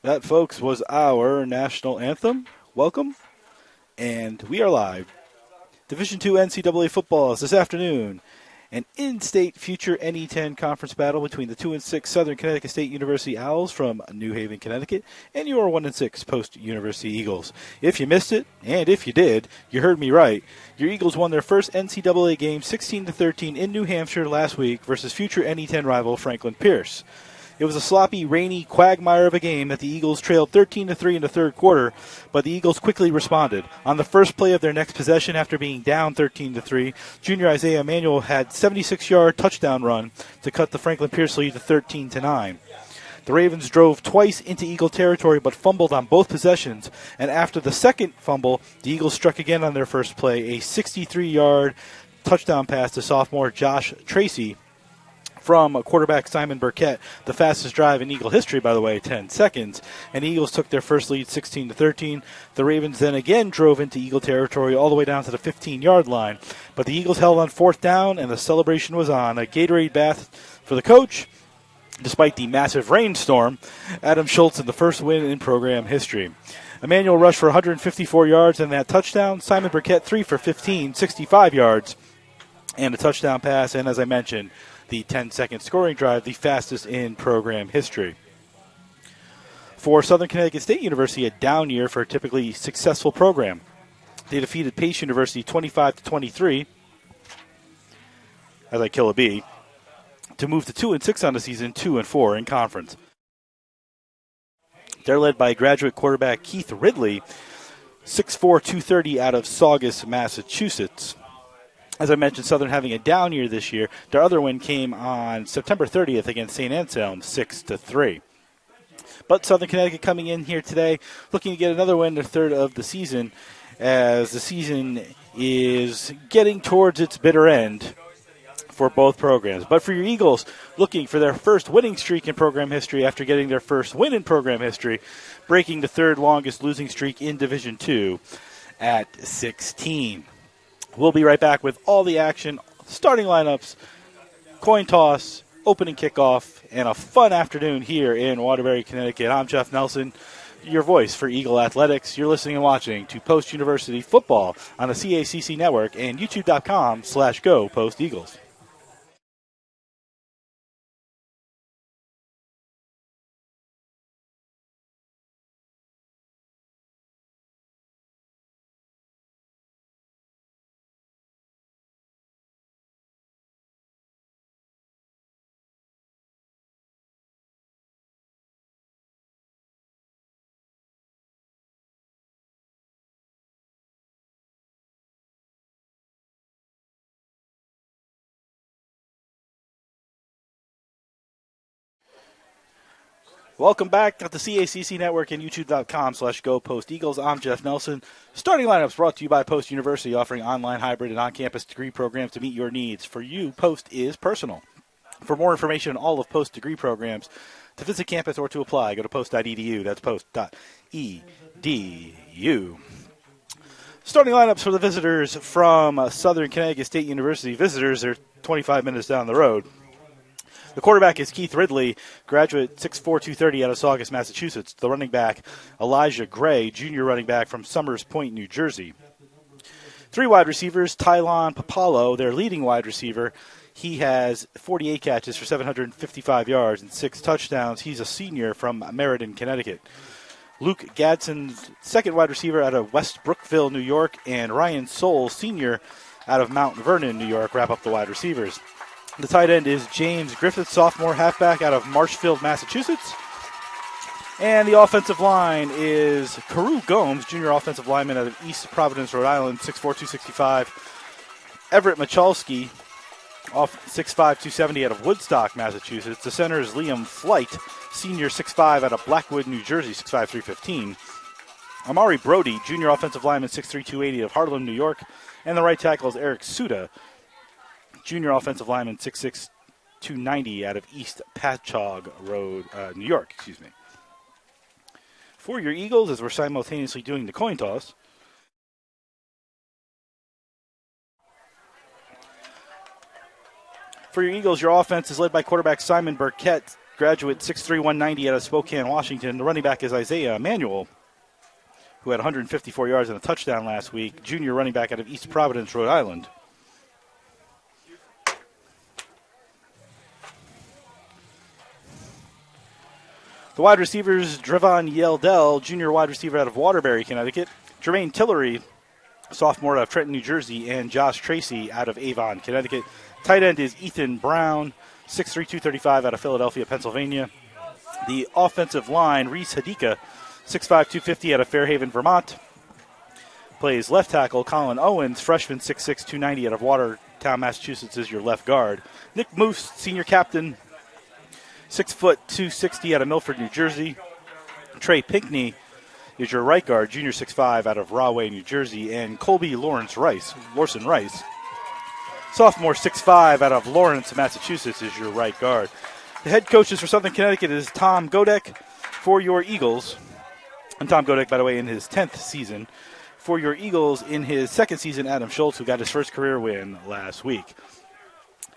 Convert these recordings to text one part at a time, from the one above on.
That, folks, was our national anthem. Welcome, and we are live. Division II NCAA football is this afternoon. An in-state future NE10 conference battle between the 2-6 Southern Connecticut State University Owls from New Haven, Connecticut, and your 1-6 Post University Eagles. If you missed it, and if you did, you heard me right. Your Eagles won their first NCAA game 16-13 in New Hampshire last week versus future NE10 rival Franklin Pierce. It was a sloppy, rainy quagmire of a game that the Eagles trailed 13-3 in the third quarter, but the Eagles quickly responded. On the first play of their next possession after being down 13-3, junior Isaiah Emanuel had a 76-yard touchdown run to cut the Franklin Pierce lead to 13-9. The Ravens drove twice into Eagle territory but fumbled on both possessions, and after the second fumble, the Eagles struck again on their first play, a 63-yard touchdown pass to sophomore Josh Tracy from quarterback Simon Burkett, the fastest drive in Eagle history, by the way, 10 seconds. And the Eagles took their first lead 16-13. The Ravens then again drove into Eagle territory all the way down to the 15-yard line. But the Eagles held on fourth down, and the celebration was on. A Gatorade bath for the coach, despite the massive rainstorm. Adam Schultz in the first win in program history. Emmanuel rushed for 154 yards and that touchdown. Simon Burkett 3 for 15, 65 yards, and a touchdown pass. And as I mentioned, the 10-second scoring drive, the fastest in program history. For Southern Connecticut State University, a down year for a typically successful program. They defeated Pace University 25-23, as I kill a bee, to move to 2-6 on the season, 2-4 in conference. They're led by graduate quarterback Keith Ridley, 6'4", 230 out of Saugus, Massachusetts. As I mentioned, Southern having a down year this year. Their other win came on September 30th against St. Anselm, 6-3. But Southern Connecticut coming in here today, looking to get another win, their third of the season, as the season is getting towards its bitter end for both programs. But for your Eagles, looking for their first winning streak in program history after getting their first win in program history, breaking the third longest losing streak in Division II at 16. We'll be right back with all the action, starting lineups, coin toss, opening kickoff, and a fun afternoon here in Waterbury, Connecticut. I'm Jeff Nelson, your voice for Eagle Athletics. You're listening and watching to Post University Football on the CACC Network and YouTube.com/Go Post Eagles. Welcome back at the CACC Network and YouTube.com/Go Post Eagles. I'm Jeff Nelson. Starting lineups brought to you by Post University, offering online, hybrid, and on-campus degree programs to meet your needs. For you, Post is personal. For more information on all of Post degree programs, to visit campus or to apply, go to post.edu. That's post.edu. Starting lineups for the visitors from Southern Connecticut State University. Visitors are 25 minutes down the road. The quarterback is Keith Ridley, graduate 6'4", 230 out of Saugus, Massachusetts. The running back, Elijah Gray, junior running back from Summers Point, New Jersey. Three wide receivers, Tylon Papalo, their leading wide receiver. He has 48 catches for 755 yards and 6 touchdowns. He's a senior from Meriden, Connecticut. Luke Gadsden's second wide receiver out of West Brookville, New York, and Ryan Soule, senior out of Mount Vernon, New York, wrap up the wide receivers. The tight end is James Griffith, sophomore halfback out of Marshfield, Massachusetts. And the offensive line is Carew Gomes, junior offensive lineman out of East Providence, Rhode Island, 6'4", 265. Everett Michalski, 6'5", 270 out of Woodstock, Massachusetts. The center is Liam Flight, senior 6'5 out of Blackwood, New Jersey, 6'5", 315. Amari Brody, junior offensive lineman, 6'3", 280 of Harlem, New York. And the right tackle is Eric Suda, junior offensive lineman, 6'6", 290 out of East Patchogue Road, New York, For your Eagles, as we're simultaneously doing the coin toss, for your Eagles, your offense is led by quarterback Simon Burkett, graduate 6'3", 190 out of Spokane, Washington. The running back is Isaiah Emanuel, who had 154 yards and a touchdown last week. Junior running back out of East Providence, Rhode Island. The wide receivers, Drevon Yeldell, junior wide receiver out of Waterbury, Connecticut. Jermaine Tillery, sophomore out of Trenton, New Jersey. And Josh Tracy out of Avon, Connecticut. Tight end is Ethan Brown, 6'3", 235 out of Philadelphia, Pennsylvania. The offensive line, Reese Hadika, 6'5", 250 out of Fairhaven, Vermont. Plays left tackle. Colin Owens, freshman, 6'6", 290 out of Watertown, Massachusetts, is your left guard. Nick Moose, senior captain, 6 foot 260 out of Milford, New Jersey. Trey Pinkney is your right guard, junior 6'5" out of Rahway, New Jersey. And Colby Lawrence Rice, sophomore 6'5" out of Lawrence, Massachusetts, is your right guard. The head coaches for Southern Connecticut is Tom Godek for your Eagles. And Tom Godek, by the way, in his 10th season. For your Eagles in his second season, Adam Schultz, who got his first career win last week.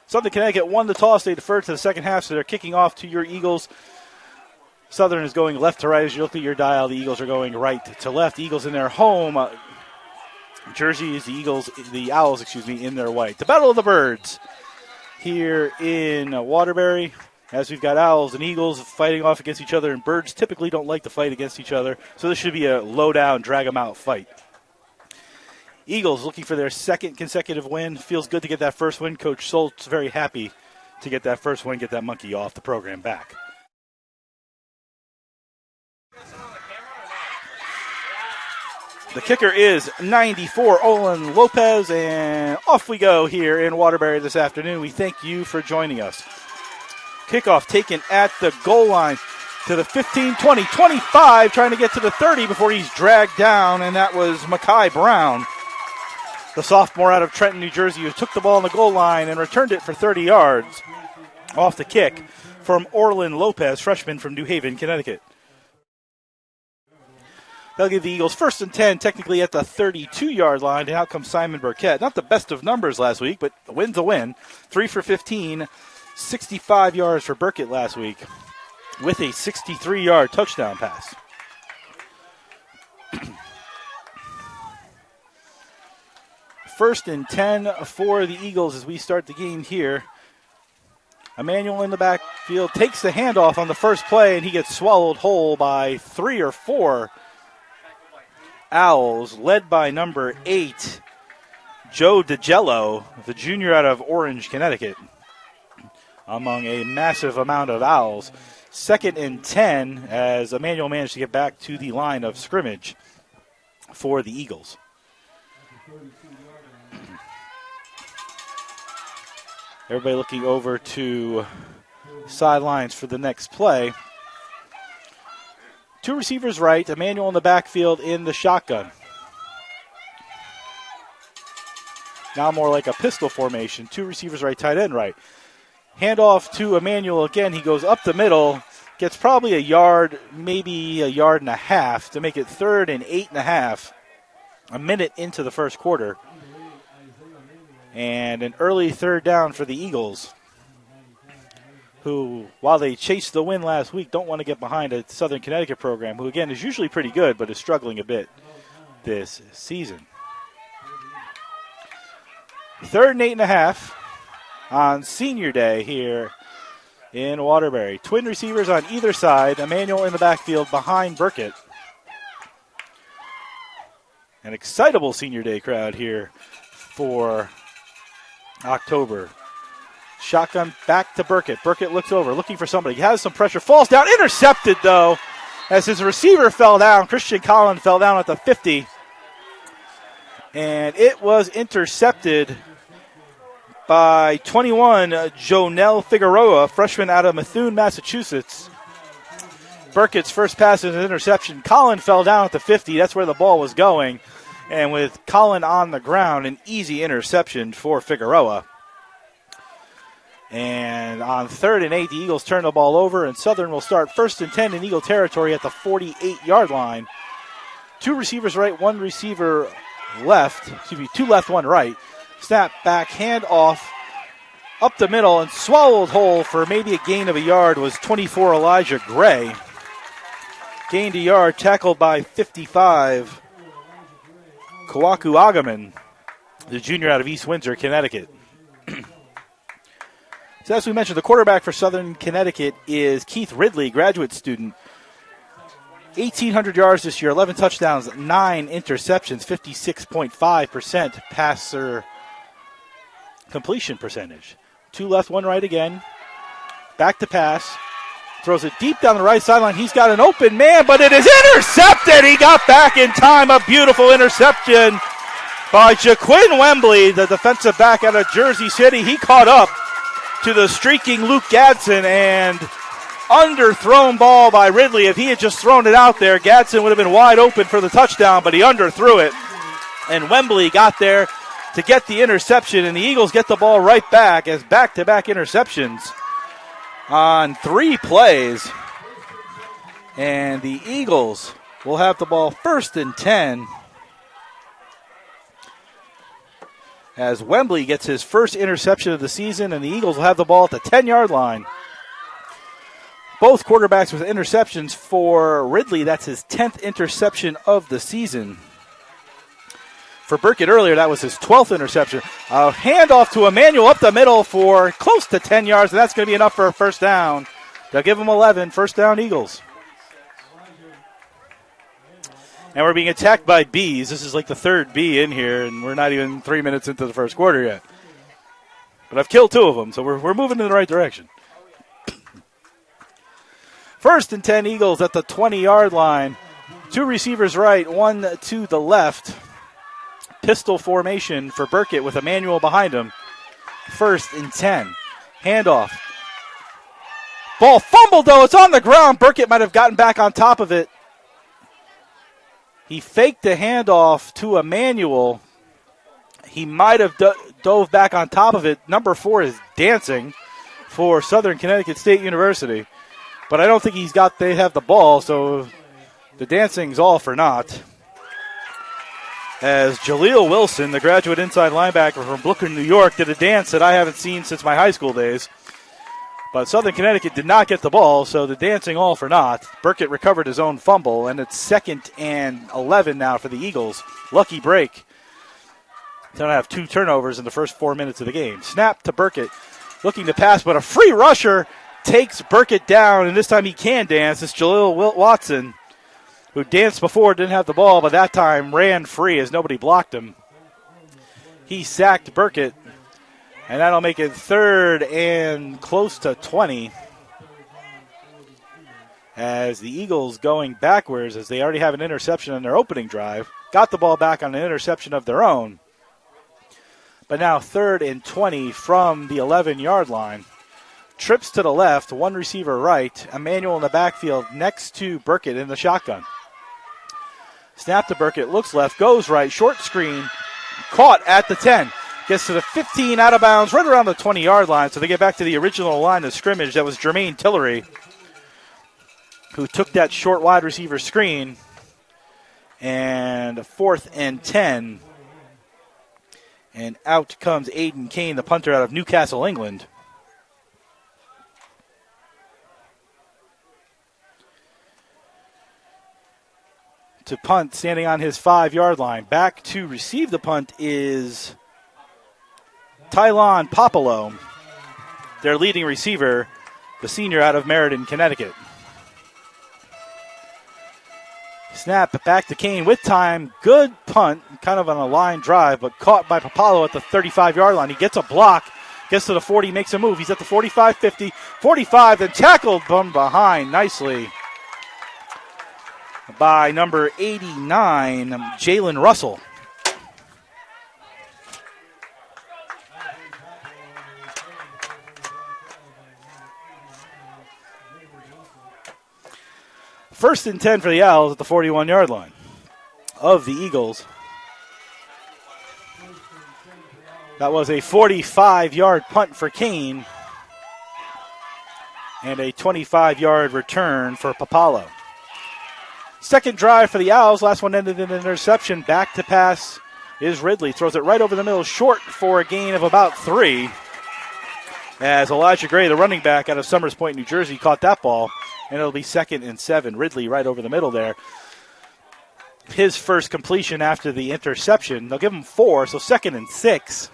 Southern Connecticut won the toss. They deferred to the second half, so they're kicking off to your Eagles. Southern is going left to right. As you look at your dial, the Eagles are going right to left. Eagles in their home jerseys, the Owls, in their white. The Battle of the Birds here in Waterbury, as we've got Owls and Eagles fighting off against each other, and Birds typically don't like to fight against each other, so this should be a low-down, drag-them-out fight. Eagles looking for their second consecutive win. Feels good to get that first win. Coach Schultz very happy to get that first win, get that monkey off the program back. The kicker is 94, Olin Lopez, and off we go here in Waterbury this afternoon. We thank you for joining us. Kickoff taken at the goal line to the 15, 20, 25, trying to get to the 30 before he's dragged down, and that was Makai Brown, the sophomore out of Trenton, New Jersey, who took the ball on the goal line and returned it for 30 yards off the kick from Orlin Lopez, freshman from New Haven, Connecticut. They'll give the Eagles 1st and 10, technically at the 32-yard line, and out comes Simon Burkett. Not the best of numbers last week, but a win's a win. 3 for 15, 65 yards for Burkett last week with a 63-yard touchdown pass. First and 10 for the Eagles as we start the game here. Emmanuel in the backfield takes the handoff on the first play, and he gets swallowed whole by 3 or 4 Owls, led by number 8, Joe DiGello, the junior out of Orange, Connecticut, among a massive amount of Owls. 2nd and 10 as Emmanuel managed to get back to the line of scrimmage for the Eagles. Everybody looking over to sidelines for the next play. 2 receivers right, Emmanuel in the backfield in the shotgun. Now more like a pistol formation. 2 receivers right, tight end right. Handoff to Emmanuel again. He goes up the middle, gets probably a yard, maybe a yard and a half to make it 3rd and 8.5. A minute into the first quarter. And an early 3rd down for the Eagles, who, while they chased the win last week, don't want to get behind a Southern Connecticut program, who, again, is usually pretty good, but is struggling a bit this season. 3rd and 8.5 on Senior Day here in Waterbury. Twin receivers on either side. Emmanuel in the backfield behind Burkett. An excitable Senior Day crowd here for October. Shotgun back to Burkett. Burkett looks over, looking for somebody. He has some pressure, falls down, intercepted though, as his receiver fell down. Christian Collins fell down at the 50. And it was intercepted by 21, Jonel Figueroa, freshman out of Methuen, Massachusetts. Burkett's first pass is an interception. Collin fell down at the 50. That's where the ball was going. And with Collin on the ground, an easy interception for Figueroa. And on 3rd and 8, the Eagles turn the ball over, and Southern will start 1st and 10 in Eagle territory at the 48-yard line. 2 receivers right, 1 receiver left. 2 left, 1 right. Snap back, hand off Up the middle and swallowed whole for maybe a gain of a yard was 24 Elijah Gray. Gained a yard, tackled by 55 Kawaku Agaman, the junior out of East Windsor, Connecticut. So as we mentioned, the quarterback for Southern Connecticut is Keith Ridley, graduate student. 1,800 yards this year, 11 touchdowns, 9 interceptions, 56.5% passer completion percentage. 2 left, 1 right again. Back to pass. Throws it deep down the right sideline. He's got an open man, but it is intercepted. He got back in time. A beautiful interception by Jaquin Wembley, the defensive back out of Jersey City. He caught up to the streaking Luke Gadsden, and underthrown ball by Ridley. If he had just thrown it out there, Gadsden would have been wide open for the touchdown, but he underthrew it. And Wembley got there to get the interception, and the Eagles get the ball right back as back-to-back interceptions on 3 plays. And the Eagles will have the ball 1st and 10 as Wembley gets his first interception of the season, and the Eagles will have the ball at the 10-yard line. Both quarterbacks with interceptions. For Ridley, that's his 10th interception of the season. For Burkett earlier, that was his 12th interception. A handoff to Emmanuel up the middle for close to 10 yards, and that's going to be enough for a first down. They'll give him 11, first down Eagles. And we're being attacked by bees. This is like the 3rd bee in here, and we're not even 3 minutes into the first quarter yet. But I've killed 2 of them, so we're moving in the right direction. 1st and 10 Eagles at the 20-yard line. 2 receivers right, 1 to the left. Pistol formation for Burkett with Emmanuel behind him. 1st and 10. Handoff. Ball fumbled, though. It's on the ground. Burkett might have gotten back on top of it. He faked the handoff to Emmanuel. He might have dove back on top of it. Number 4 is dancing for Southern Connecticut State University. But I don't think they have the ball, so the dancing's all for naught. As Jaleel Wilson, the graduate inside linebacker from Brooklyn, New York, did a dance that I haven't seen since my high school days. But Southern Connecticut did not get the ball, so the dancing all for naught. Burkett recovered his own fumble, and it's 2nd and 11 now for the Eagles. Lucky break. They're going to have 2 turnovers in the first 4 minutes of the game. Snap to Burkett, looking to pass, but a free rusher takes Burkett down, and this time he can dance. It's Jaleel Watson, who danced before, didn't have the ball, but that time ran free as nobody blocked him. He sacked Burkett, and that'll make it 3rd and close to 20. As the Eagles going backwards, as they already have an interception on their opening drive, got the ball back on an interception of their own. But now 3rd and 20 from the 11-yard line. Trips to the left, 1 receiver right. Emmanuel in the backfield next to Burkett in the shotgun. Snap to Burkett, looks left, goes right, short screen, caught at the 10. Gets to the 15, out of bounds, right around the 20-yard line. So they get back to the original line of scrimmage. That was Jermaine Tillery, who took that short wide receiver screen. And 4th and 10. And out comes Aiden Kane, the punter out of Newcastle, England. To punt, standing on his 5-yard line. Back to receive the punt is Tylon Popolo, their leading receiver, the senior out of Meriden, Connecticut. Snap back to Kane with time. Good punt, kind of on a line drive, but caught by Popolo at the 35-yard line. He gets a block, gets to the 40, makes a move. He's at the 45, 50, 45, then tackled from behind nicely by number 89, Jalen Russell. First and 10 for the Owls at the 41-yard line of the Eagles. That was a 45-yard punt for Kane and a 25-yard return for Popolo. Second drive for the Owls. Last one ended in an interception. Back to pass is Ridley. Throws it right over the middle, short for a gain of about 3. as Elijah Gray, the running back out of Summers Point, New Jersey, caught that ball, and it'll be 2nd and 7. Ridley right over the middle there. His first completion after the interception. They'll give him 4, so 2nd and 6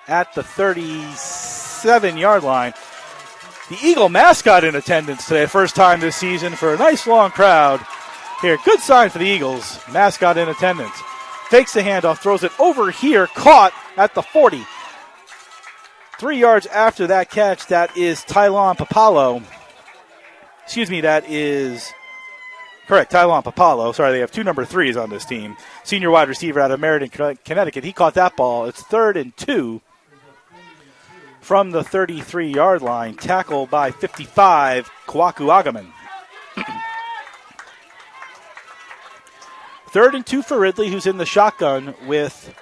at the 37-yard line. The Eagle mascot in attendance today, first time this season for a nice long crowd here. Good sign for the Eagles. Mascot in attendance. Fakes the handoff, throws it over here, caught at the 40. 3 yards after that catch, that is Tylon Papalo. That is correct, Tylon Papalo. Sorry, they have 2 number 3s on this team. Senior wide receiver out of Meriden, Connecticut. He caught that ball. It's 3rd and 2 from the 33-yard line. Tackle by 55, Kwaku Agaman. 3rd and 2 for Ridley, who's in the shotgun with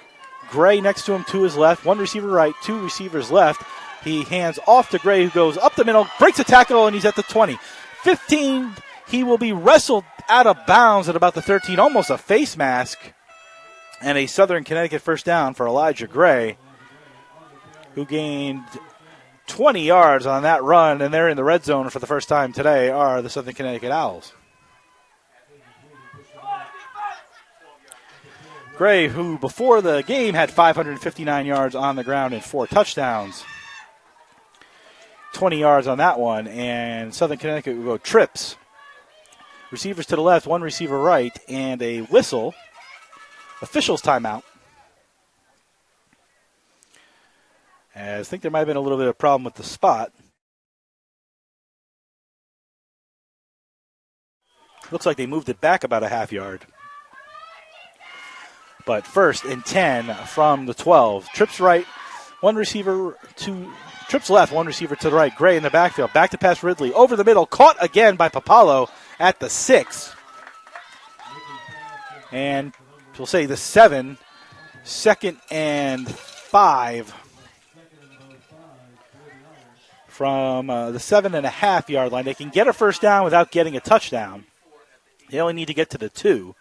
Gray next to him to his left. 1 receiver right, 2 receivers left. He hands off to Gray, who goes up the middle, breaks a tackle, and he's at the 20. 15, he will be wrestled out of bounds at about the 13, almost a face mask. And a Southern Connecticut first down for Elijah Gray, who gained 20 yards on that run, and they're in the red zone for the first time today, are the Southern Connecticut Owls. Gray, who before the game had 559 yards on the ground and 4 touchdowns. 20 yards on that one, and Southern Connecticut will go trips. Receivers to the left, 1 receiver right, and a whistle. Officials timeout. As I think there might have been a little bit of a problem with the spot. Looks like they moved it back about a half yard. But 1st and 10 from the 12. Trips right, 1 receiver to trips left, 1 receiver to the right. Gray in the backfield. Back to pass Ridley. Over the middle. Caught again by Papalo at the 6. And we'll say the 7. 2nd and 5 from the 7.5-yard line. They can get a first down without getting a touchdown. They only need to get to the 2.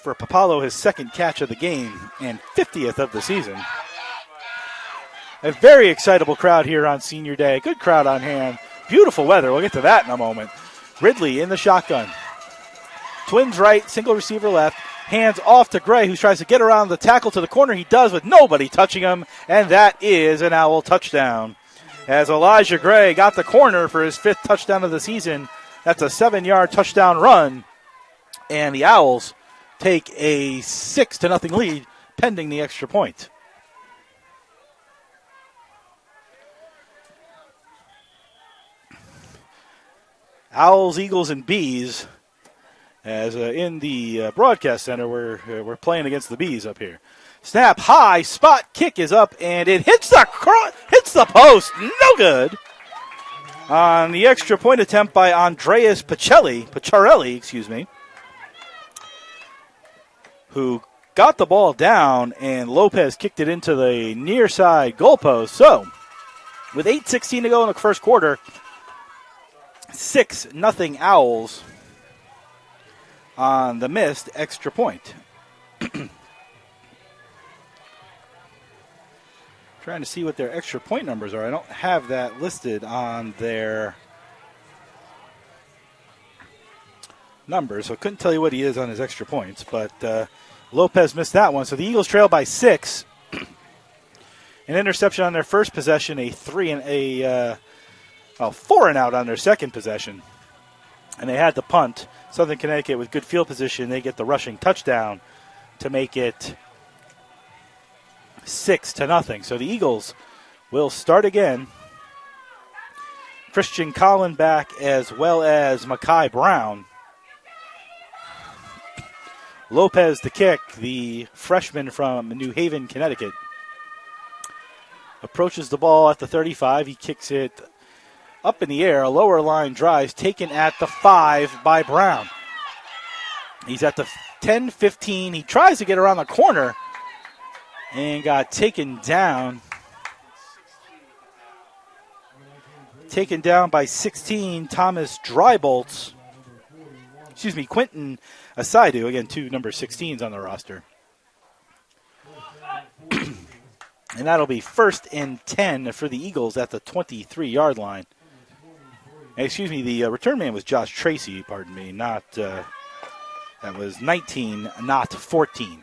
For Papalo, his 2nd catch of the game and 50th of the season. A very excitable crowd here on Senior Day. Good crowd on hand. Beautiful weather. We'll get to that in a moment. Ridley in the shotgun. Twins right, single receiver left. Hands off to Gray, who tries to get around the tackle to the corner. He does with nobody touching him, and that is an Owl touchdown. As Elijah Gray got the corner for his 5th touchdown of the season. That's a 7-yard touchdown run, and the Owls take a 6-0 lead pending the extra point. Owls, Eagles, and Bees. As in the broadcast center, we're playing against the Bees up here. Snap high, spot kick is up, and it hits the post. No good. On the extra point attempt by Andreas Pacciarelli, who got the ball down, and Lopez kicked it into the near side goalpost. So, with 8:16 to go in the first quarter, 6-0 Owls on the missed extra point. Trying to see what their extra point numbers are. I don't have that listed on their numbers, so I couldn't tell you what he is on his extra points. But Lopez missed that one, so the Eagles trail by 6. An interception on their first possession, a 4-and-out on their second possession. And they had the punt. Southern Connecticut with good field position. They get the rushing touchdown to make it 6-0. So the Eagles will start again. Christian Collin back as well as Makai Brown. Lopez the kick, the freshman from New Haven, Connecticut. Approaches the ball at the 35. He kicks it up in the air. A lower line drive taken at the 5 by Brown. He's at the 10-15. He tries to get around the corner and got taken down. Taken down by 16, Thomas Drybolts. Quentin Asaidu. Again, 2 number 16s on the roster. And that'll be 1st and 10 for the Eagles at the 23-yard line. Excuse me, the return man was Josh Tracy, pardon me, not, that was 19, not 14.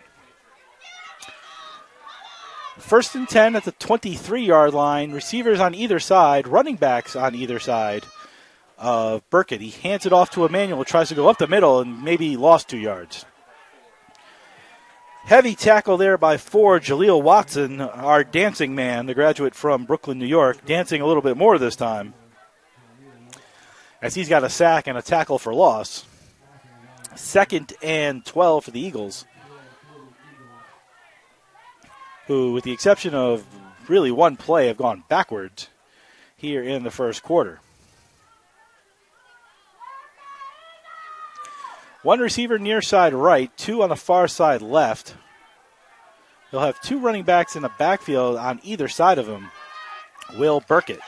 1st and 10 at the 23-yard line. Receivers on either side, running backs on either side of Burkett. He hands it off to Emmanuel, tries to go up the middle, and maybe lost 2 yards. Heavy tackle there by 4, Jaleel Watson, our dancing man, the graduate from Brooklyn, New York, dancing a little bit more this time, as he's got a sack and a tackle for loss. 2nd and 12 for the Eagles, who, with the exception of really one play, have gone backwards here in the first quarter. One receiver near side right, 2 on the far side left. They'll have 2 running backs in the backfield on either side of him. Will Burkett.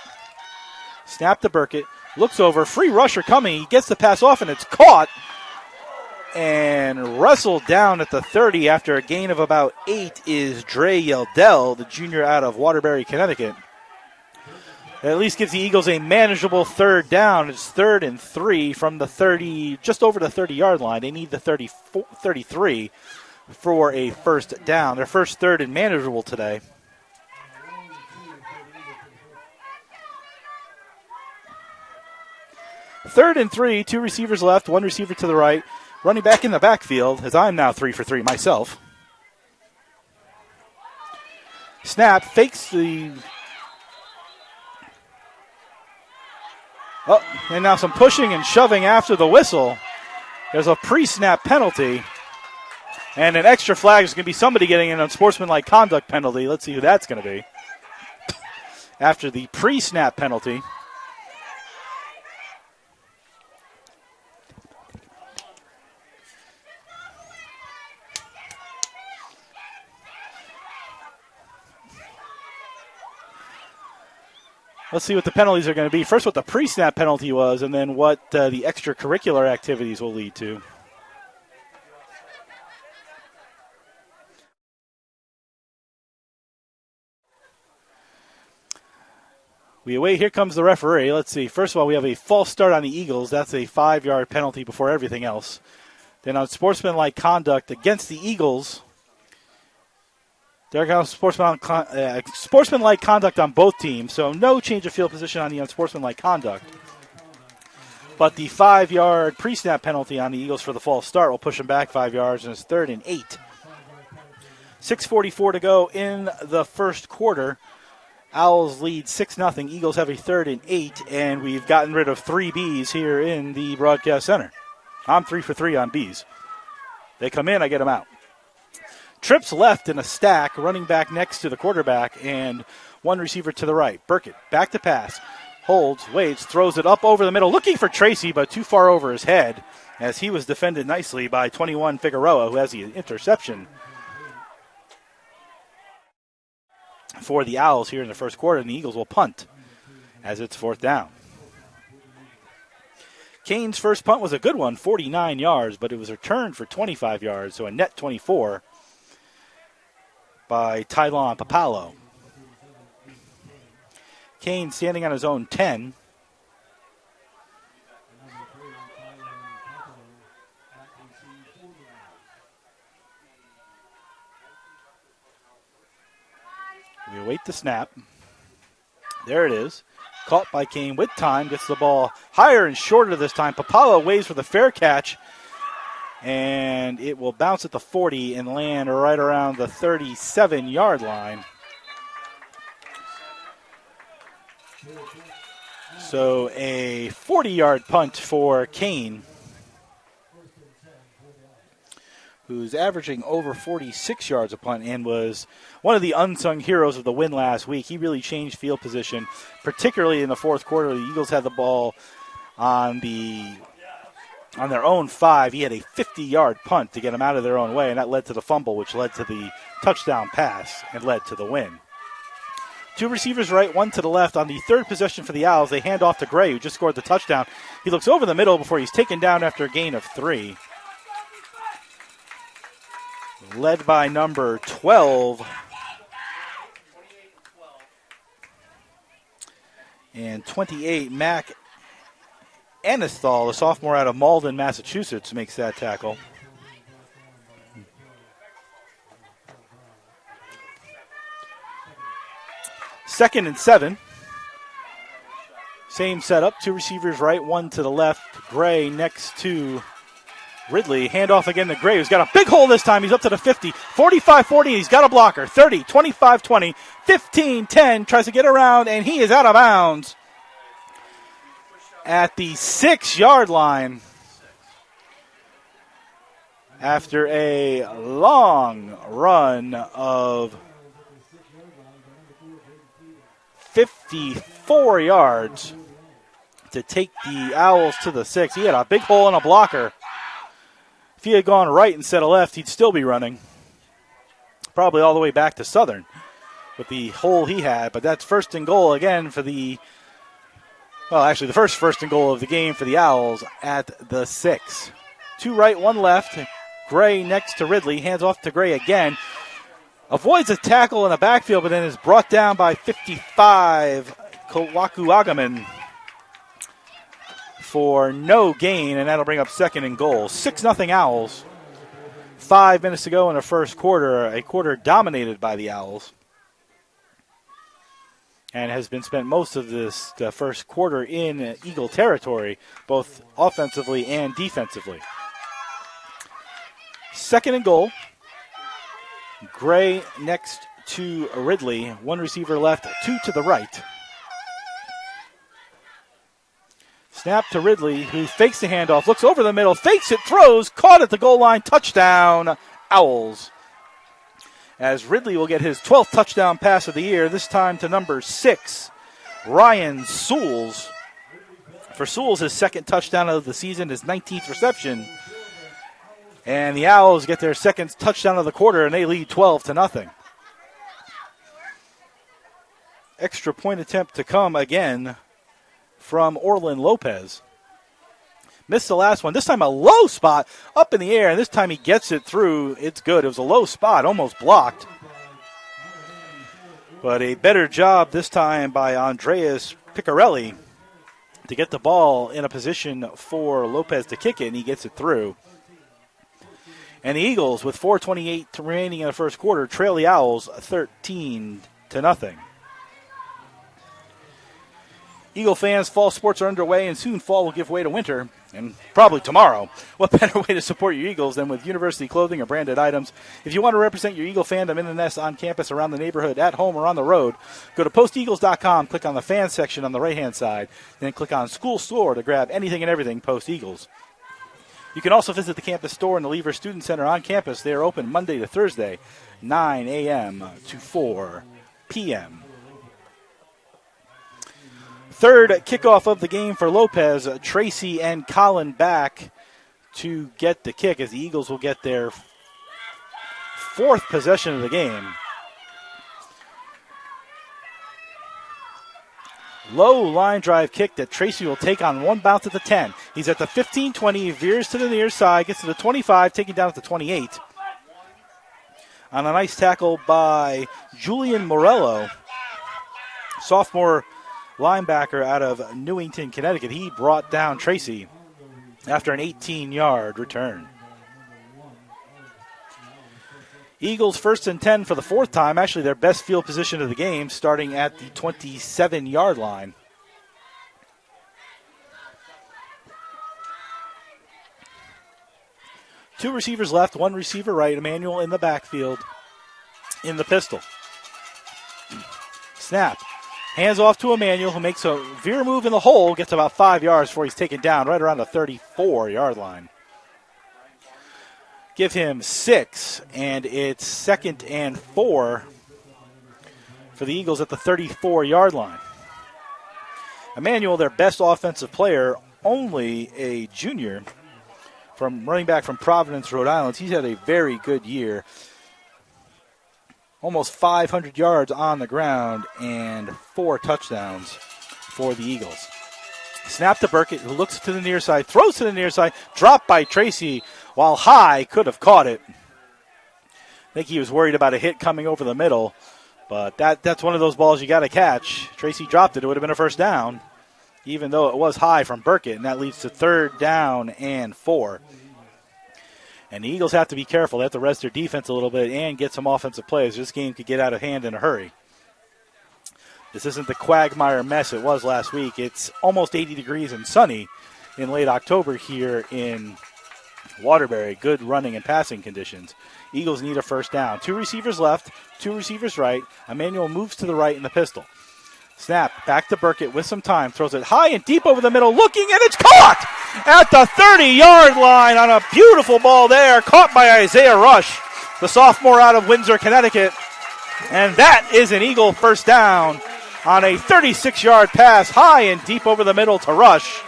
Snap to Burkett. Looks over. Free rusher coming. He gets the pass off, and it's caught and wrestled down at the 30 after a gain of about 8 is Dre Yeldell, the junior out of Waterbury, Connecticut. It at least gives the Eagles a manageable 3rd down. It's 3rd and 3 from the 30, just over the 30-yard line. They need the 33 for a 1st down. Their first 3rd and manageable today. Third and 3, 2 receivers left, 1 receiver to the right. Running back in the backfield, as I'm now 3 for 3 myself. Snap, fakes the... Oh, and now some pushing and shoving after the whistle. There's a pre-snap penalty. And an extra flag is going to be somebody getting an unsportsmanlike conduct penalty. Let's see who that's going to be. After the pre-snap penalty. Let's see what the penalties are going to be. First, what the pre-snap penalty was, and then what the extracurricular activities will lead to. We await. Here comes the referee. Let's see. First of all, we have a false start on the Eagles. That's a 5-yard penalty before everything else. Then on sportsmanlike conduct against the Eagles, there goes sportsmanlike conduct on both teams, so no change of field position on the unsportsmanlike conduct. But the 5-yard pre-snap penalty on the Eagles for the false start will push them back 5 yards, and it's 3rd and 8. 6:44 to go in the first quarter. Owls lead 6-0. Eagles have a 3rd and 8, and we've gotten rid of 3 Bs here in the broadcast center. I'm 3 for 3 on Bs. They come in, I get them out. Trips left in a stack, running back next to the quarterback, and 1 receiver to the right. Burkett, back to pass. Holds, waits, throws it up over the middle, looking for Tracy, but too far over his head, as he was defended nicely by 21 Figueroa, who has the interception for the Owls here in the first quarter, and the Eagles will punt as it's 4th down. Kane's first punt was a good one, 49 yards, but it was returned for 25 yards, so a net 24 by Tylon Papalo. Kane standing on his own 10. We await the snap. There it is. Caught by Kane with time. Gets the ball higher and shorter this time. Papalo waits for the fair catch. And it will bounce at the 40 and land right around the 37-yard line. So a 40-yard punt for Kane, who's averaging over 46 yards a punt and was one of the unsung heroes of the win last week. He really changed field position, particularly in the fourth quarter. The Eagles had the ball on their own 5. He had a 50-yard punt to get them out of their own way, and that led to the fumble, which led to the touchdown pass and led to the win. 2 receivers right, 1 to the left. On the 3rd possession for the Owls, they hand off to Gray, who just scored the touchdown. He looks over the middle before he's taken down after a gain of 3. Led by number 12, And 28, Mac Anisthal, the sophomore out of Malden, Massachusetts, makes that tackle. Second and 7. Same setup, 2 receivers right, 1 to the left. Gray next to Ridley. Handoff again to Gray, who's got a big hole this time. He's up to the 50, 45-40, he's got a blocker. 30, 25-20, 15-10, tries to get around, and he is out of bounds at the 6-yard line after a long run of 54 yards to take the Owls to the 6. He had a big hole and a blocker. If he had gone right instead of left, he'd still be running. Probably all the way back to Southern with the hole he had. But that's first and goal again for the, well, actually the first and goal of the game for the Owls at the 6. 2 right, 1 left. Gray next to Ridley. Hands off to Gray again. Avoids a tackle in the backfield, but then is brought down by 55, Kawaku Agaman, for no gain, and that'll bring up second and goal. 6-0 Owls. 5 minutes to go in the first quarter, a quarter dominated by the Owls. And has been spent most of the first quarter in Eagle territory, both offensively and defensively. Second and goal. Gray next to Ridley. 1 receiver left, 2 to the right. Snap to Ridley, who fakes the handoff, looks over the middle, fakes it, throws, caught at the goal line, touchdown, Owls. As Ridley will get his 12th touchdown pass of the year, this time to number 6, Ryan Sewells. For Sewells, his second touchdown of the season, his 19th reception. And the Owls get their second touchdown of the quarter, and they lead 12-0. Extra point attempt to come again from Orlin Lopez. Missed the last one. This time a low spot up in the air, and this time he gets it through. It's good. It was a low spot, almost blocked. But a better job this time by Andreas Piccarelli to get the ball in a position for Lopez to kick it, and he gets it through. And the Eagles, with 4:28 remaining in the first quarter, trail the Owls 13-0. Eagle fans, fall sports are underway, and soon fall will give way to winter, and probably tomorrow. What better way to support your Eagles than with university clothing or branded items? If you want to represent your Eagle fandom in the nest, on campus, around the neighborhood, at home, or on the road, go to posteagles.com, click on the fans section on the right-hand side, then click on School Store to grab anything and everything Post Eagles. You can also visit the campus store in the Lever Student Center on campus. They are open Monday to Thursday, 9 a.m. to 4 p.m. Third kickoff of the game for Lopez. Tracy and Colin back to get the kick as the Eagles will get their 4th possession of the game. Low line drive kick that Tracy will take on one bounce at the 10. He's at the 15-20, veers to the near side, gets to the 25, taken down at the 28. On a nice tackle by Julian Morello, sophomore linebacker out of Newington, Connecticut. He brought down Tracy after an 18-yard return. Eagles 1st and 10 for the 4th time, actually their best field position of the game, starting at the 27-yard line. Two receivers left, 1 receiver right, Emmanuel in the backfield in the pistol. Snap. Hands off to Emmanuel, who makes a veer move in the hole, gets about 5 yards before he's taken down right around the 34-yard line. Give him 6, and it's 2nd and 4 for the Eagles at the 34-yard line. Emmanuel, their best offensive player, only a junior, from running back from Providence, Rhode Island. He's had a very good year. Almost 500 yards on the ground and 4 touchdowns for the Eagles. Snap to Burkett, who looks to the near side, throws to the near side, dropped by Tracy, while high, could have caught it. I think he was worried about a hit coming over the middle, But that's one of those balls you got to catch. Tracy dropped it. It would have been a first down, even though it was high from Burkett, and that leads to 3rd down and 4. And the Eagles have to be careful. They have to rest their defense a little bit and get some offensive plays. This game could get out of hand in a hurry. This isn't the quagmire mess it was last week. It's almost 80 degrees and sunny in late October here in Waterbury. Good running and passing conditions. Eagles need a first down. 2 receivers left, 2 receivers right. Emmanuel moves to the right in the pistol. Snap, back to Burkett with some time. Throws it high and deep over the middle, looking, and it's caught at the 30-yard line on a beautiful ball there. Caught by Isaiah Rush, the sophomore out of Windsor, Connecticut. And that is an Eagle first down on a 36-yard pass, high and deep over the middle to Rush.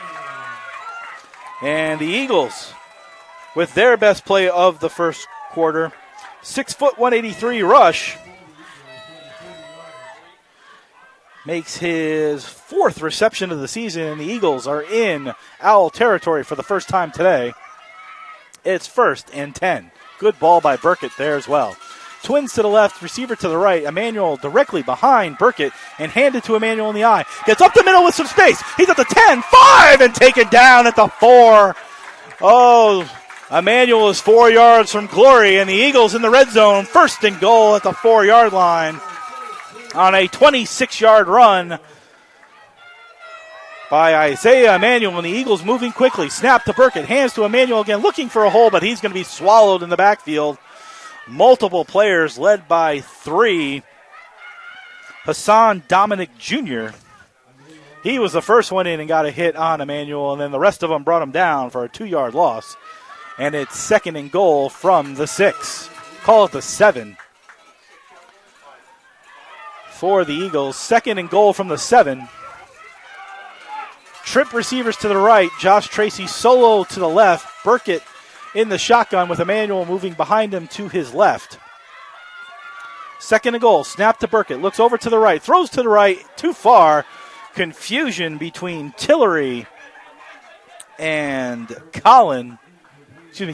And the Eagles, with their best play of the first quarter, 6', 183 Rush makes his 4th reception of the season, and the Eagles are in Owl territory for the first time today. It's 1st and 10. Good ball by Burkett there as well. Twins to the left, receiver to the right. Emmanuel directly behind Burkett and handed to Emmanuel in the eye. Gets up the middle with some space. He's at the 10, 5, and taken down at the 4. Oh, Emmanuel is 4 yards from glory, and the Eagles in the red zone, 1st and goal at the 4-yard line on a 26-yard run by Isaiah Emmanuel, and the Eagles moving quickly. Snap to Burkett, hands to Emmanuel again, looking for a hole, but he's going to be swallowed in the backfield. Multiple players led by 3. Hassan Dominic Jr. He was the first one in and got a hit on Emmanuel, and then the rest of them brought him down for a 2-yard loss. And it's 2nd and goal from the 6. Call it the 7 for the Eagles. 2nd and goal from the 7. Trip receivers to the right. Josh Tracy solo to the left. Burkett in the shotgun with Emmanuel moving behind him to his left. 2nd and goal. Snap to Burkett. Looks over to the right. Throws to the right. Too far. Confusion between Tillery and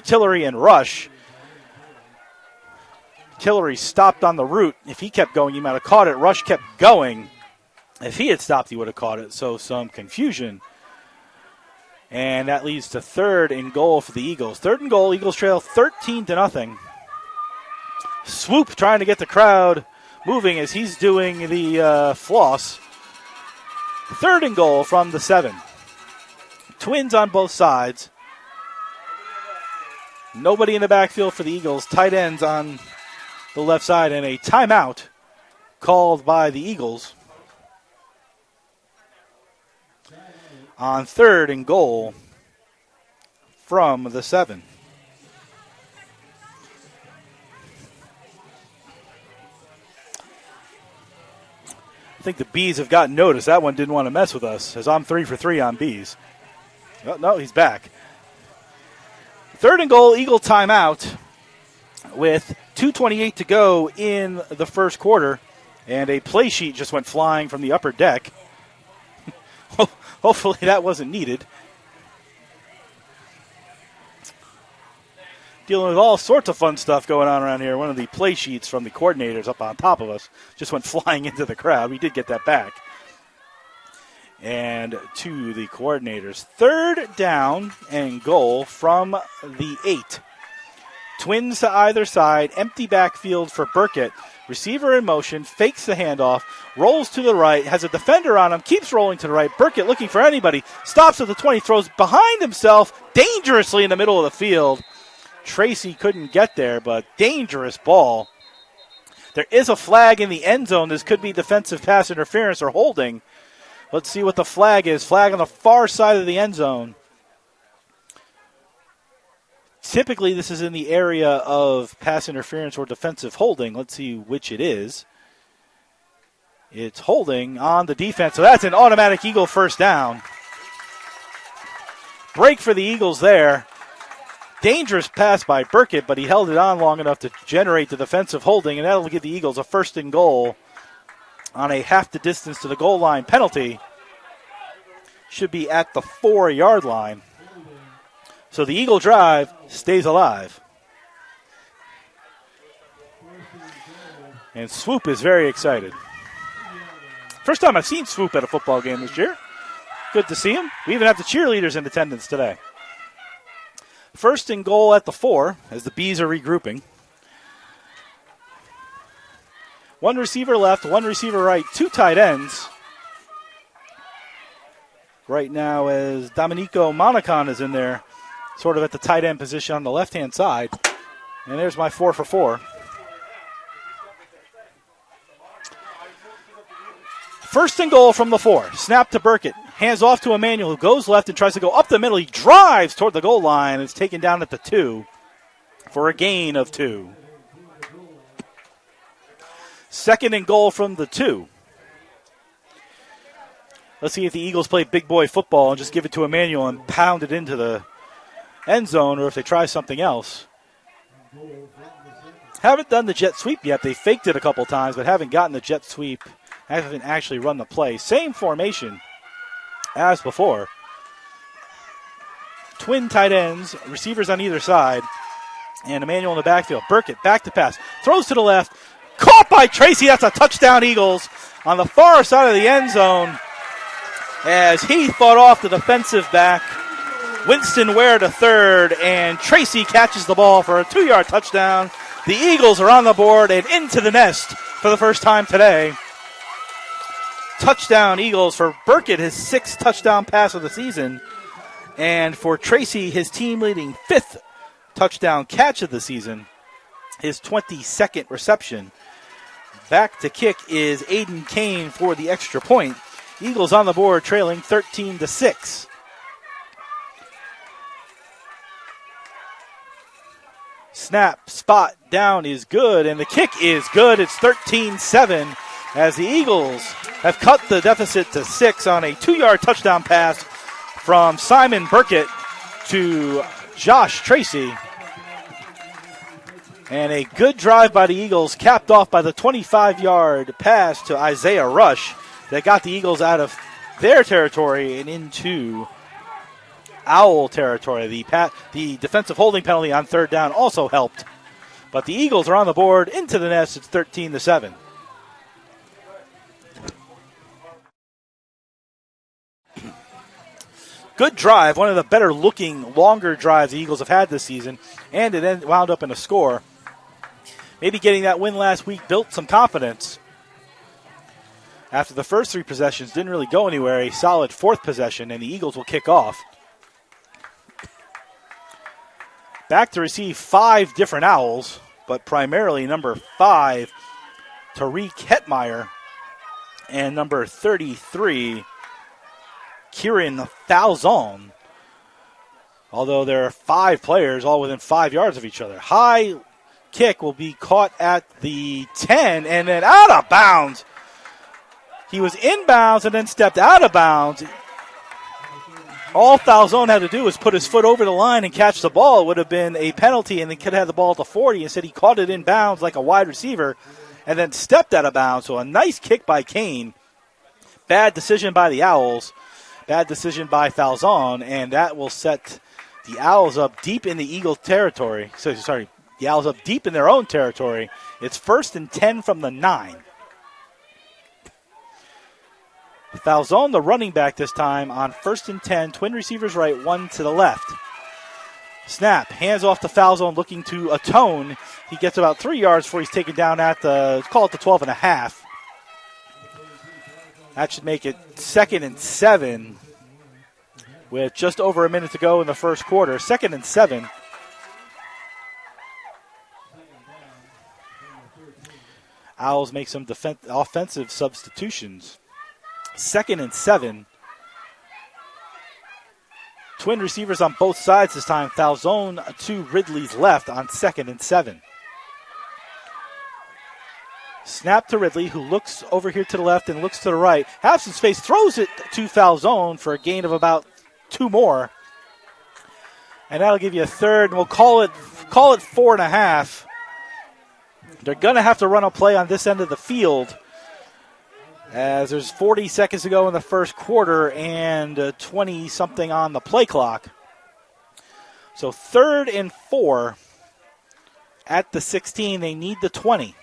Tillery and Rush. Tillery stopped on the route. If he kept going, he might have caught it. Rush kept going. If he had stopped, he would have caught it. So some confusion. And that leads to 3rd and goal for the Eagles. 3rd and goal. Eagles trail 13-0. Swoop trying to get the crowd moving as he's doing the floss. 3rd and goal from the 7. Twins on both sides. Nobody in the backfield for the Eagles. Tight ends on the left side, and a timeout called by the Eagles on 3rd and goal from the 7. I think the Bees have gotten notice. That one didn't want to mess with us, as I'm 3 for 3 on Bees. Oh, no, he's back. 3rd and goal, Eagle timeout with 2:28 to go in the first quarter, and a play sheet just went flying from the upper deck. Hopefully that wasn't needed. Dealing with all sorts of fun stuff going on around here. One of the play sheets from the coordinators up on top of us just went flying into the crowd. We did get that back. And to the coordinators. 3rd down and goal from the 8. Twins to either side. Empty backfield for Burkett. Receiver in motion. Fakes the handoff. Rolls to the right. Has a defender on him. Keeps rolling to the right. Burkett looking for anybody. Stops at the 20. Throws behind himself. Dangerously in the middle of the field. Tracy couldn't get there, but dangerous ball. There is a flag in the end zone. This could be defensive pass interference or holding. Let's see what the flag is. Flag on the far side of the end zone. Typically, this is in the area of pass interference or defensive holding. Let's see which it is. It's holding on the defense, so that's an automatic Eagle first down. Break for the Eagles there. Dangerous pass by Burkett, but he held it on long enough to generate the defensive holding, and that'll give the Eagles a 1st and goal on a half the distance to the goal line penalty. Should be at the 4-yard line. So the Eagle drive stays alive. And Swoop is very excited. First time I've seen Swoop at a football game this year. Good to see him. We even have the cheerleaders in attendance today. First and goal at the 4 as the Bees are regrouping. One receiver left, one receiver right, 2 tight ends. Right now as Domenico Monacon is in there, sort of at the tight end position on the left-hand side. And there's my 4 for 4. First and goal from the 4. Snap to Burkett. Hands off to Emmanuel, who goes left and tries to go up the middle. He drives toward the goal line. It's taken down at the 2 for a gain of 2. Second and goal from the 2. Let's see if the Eagles play big boy football and just give it to Emmanuel and pound it into the end zone, or if they try something else. Haven't done the jet sweep yet. They faked it a couple times, but haven't gotten the jet sweep. Haven't actually run the play. Same formation as before. Twin tight ends, receivers on either side, and Emmanuel in the backfield. Burkett, back to pass. Throws to the left. Caught by Tracy. That's a touchdown, Eagles, on the far side of the end zone as he fought off the defensive back. Winston Ware to third, and Tracy catches the ball for a 2-yard touchdown. The Eagles are on the board and into the nest for the first time today. Touchdown Eagles for Burkett, his 6th touchdown pass of the season. And for Tracy, his team-leading 5th touchdown catch of the season, his 22nd reception. Back to kick is Aiden Kane for the extra point. Eagles on the board, trailing 13-6. Snap, spot, down is good, and the kick is good. It's 13-7 as the Eagles have cut the deficit to 6 on a 2-yard touchdown pass from Simon Burkett to Josh Tracy. And a good drive by the Eagles, capped off by the 25-yard pass to Isaiah Rush that got the Eagles out of their territory and into Owl territory. The defensive holding penalty on 3rd down also helped. But the Eagles are on the board into the nest. It's 13-7. Good drive, one of the better looking, longer drives the Eagles have had this season, and it then wound up in a score. Maybe getting that win last week built some confidence. After the first 3 possessions didn't really go anywhere, a solid 4th possession, and the Eagles will kick off. Back to receive 5 different Owls, but primarily number 5, Tariq Hetmeyer, and number 33, Kieran Falzon. Although there are 5 players all within 5 yards of each other. High kick will be caught at the 10 and then out of bounds. He was inbounds and then stepped out of bounds. All Falzon had to do was put his foot over the line and catch the ball. It would have been a penalty, and they could have had the ball at the 40. Instead, he caught it in bounds like a wide receiver and then stepped out of bounds. So a nice kick by Kane. Bad decision by the Owls. Bad decision by Falzon, and that will set the Owls up deep in the Eagle territory. The Owls up deep in their own territory. It's 1st and 10 from the 9. Falzon, the running back this time, on 1st and 10. Twin receivers right, 1 to the left. Snap, hands off to Falzon, looking to atone. He gets about 3 yards before he's taken down at the 12 and a half. That should make it 2nd and 7 with just over a minute to go in the first quarter. 2nd and 7. Owls make some offensive substitutions. 2nd and 7. Twin receivers on both sides this time. Falzon to Ridley's left on 2nd and 7. Snap to Ridley, who looks over here to the left and looks to the right. Has some space, throws it to Falzon for a gain of about 2 more. And that'll give you a 3rd, and we'll call it 4.5. They're going to have to run a play on this end of the field, as there's 40 seconds to go in the first quarter and 20-something on the play clock. So 3rd and 4 at the 16. They need the 20.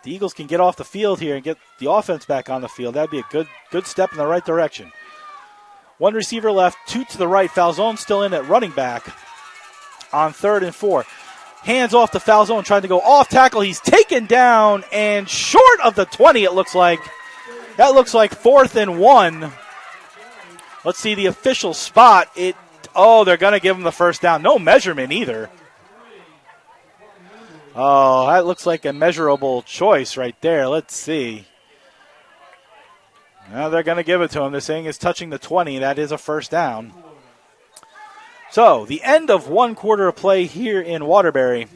the Eagles can get off the field here and get the offense back on the field, that'd be a good step in the right direction. One receiver left, two to the right. Falzone still in at running back on 3rd and 4. Hands off to Falzone, trying to go off tackle. He's taken down and short of the 20, it looks like. That looks like 4th and 1. Let's see the official spot. They're going to give him the first down. No measurement either. Oh, that looks like a measurable choice right there. Let's see. Well, they're going to give it to him. They're saying it's touching the 20. That is a first down. So, the end of one quarter of play here in Waterbury.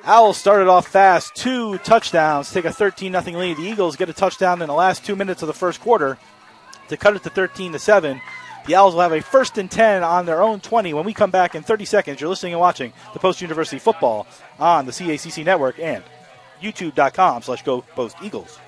Owls started off fast, 2 touchdowns, take a 13-0 lead. The Eagles get a touchdown in the last 2 minutes of the first quarter to cut it to 13-7. The Owls will have a 1st and 10 on their own 20 when we come back in 30 seconds. You're listening and watching the Post University Football on the CACC Network and youtube.com/Go Post Eagles.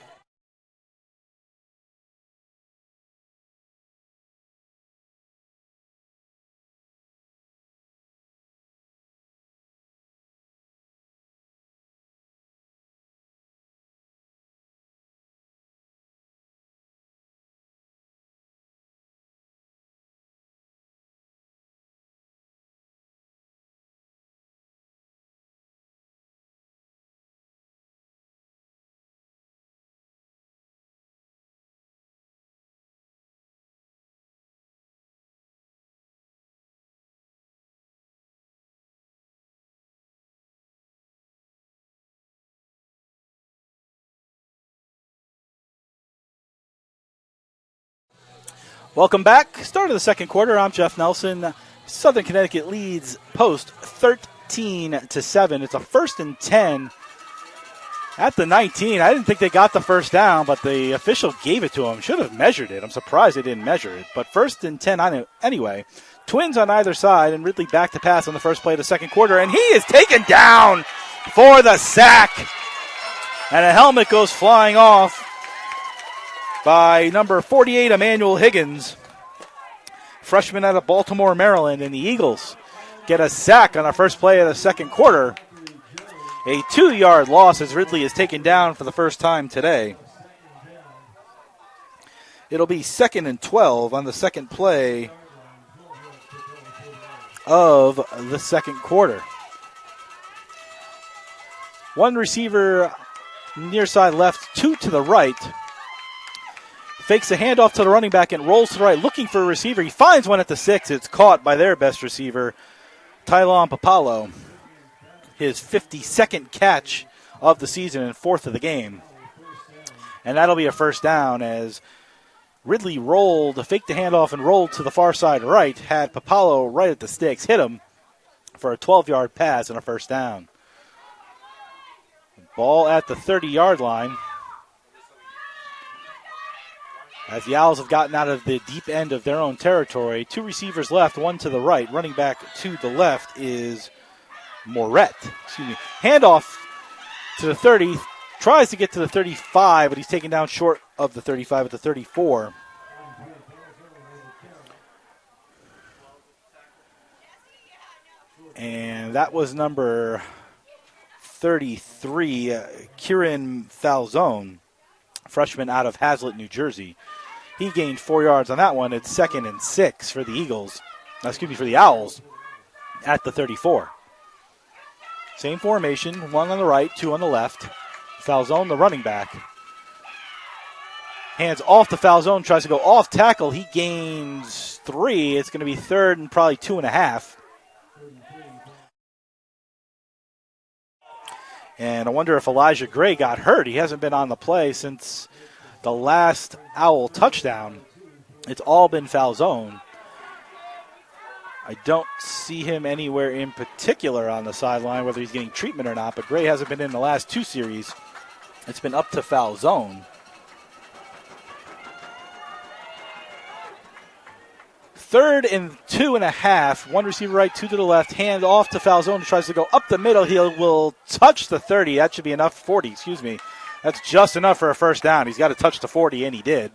Welcome back. Start of the second quarter. I'm Jeff Nelson. Southern Connecticut leads Post 13-7. It's a 1st and 10 at the 19. I didn't think they got the first down, but the official gave it to him. Should have measured it. I'm surprised they didn't measure it. But 1st and 10 on it anyway. Twins on either side, and Ridley back to pass on the first play of the second quarter, and he is taken down for the sack. And a helmet goes flying off by number 48, Emmanuel Higgins, freshman out of Baltimore, Maryland. And the Eagles get a sack on the first play of the second quarter. A 2-yard loss as Ridley is taken down for the first time today. It'll be 2nd and 12 on the second play of the second quarter. One receiver near side left, 2 to the right. Fakes a handoff to the running back and rolls to the right, looking for a receiver. He finds one at the 6. It's caught by their best receiver, Tylon Papalo. His 52nd catch of the season and 4th of the game. And that'll be a first down as Ridley faked the handoff and rolled to the far side right, had Papalo right at the sticks, hit him for a 12-yard pass and a first down. Ball at the 30-yard line. As the Owls have gotten out of the deep end of their own territory, 2 receivers left, 1 to the right. Running back to the left is Moret. Handoff to the 30. Tries to get to the 35, but he's taken down short of the 35 at the 34. And that was number 33, Kieran Falzone, freshman out of Hazlet, New Jersey. He gained 4 yards on that one. It's 2nd and 6 for for the Owls at the 34. Same formation, 1 on the right, 2 on the left. Falzone, the running back. Hands off to Falzone, tries to go off tackle. He gains 3. It's going to be 3rd and probably 2.5. And I wonder if Elijah Gray got hurt. He hasn't been on the play since the last Owl touchdown. It's all been Falzone. I don't see him anywhere in particular on the sideline, whether he's getting treatment or not, but Gray hasn't been in the last 2 series. It's been up to Falzone. 3rd and 2.5. 1 receiver right, 2 to the left. Hand off to Falzone. Tries to go up the middle. He will touch the 30. That should be enough. 40, excuse me. That's just enough for a first down. He's got to touch the 40, and he did.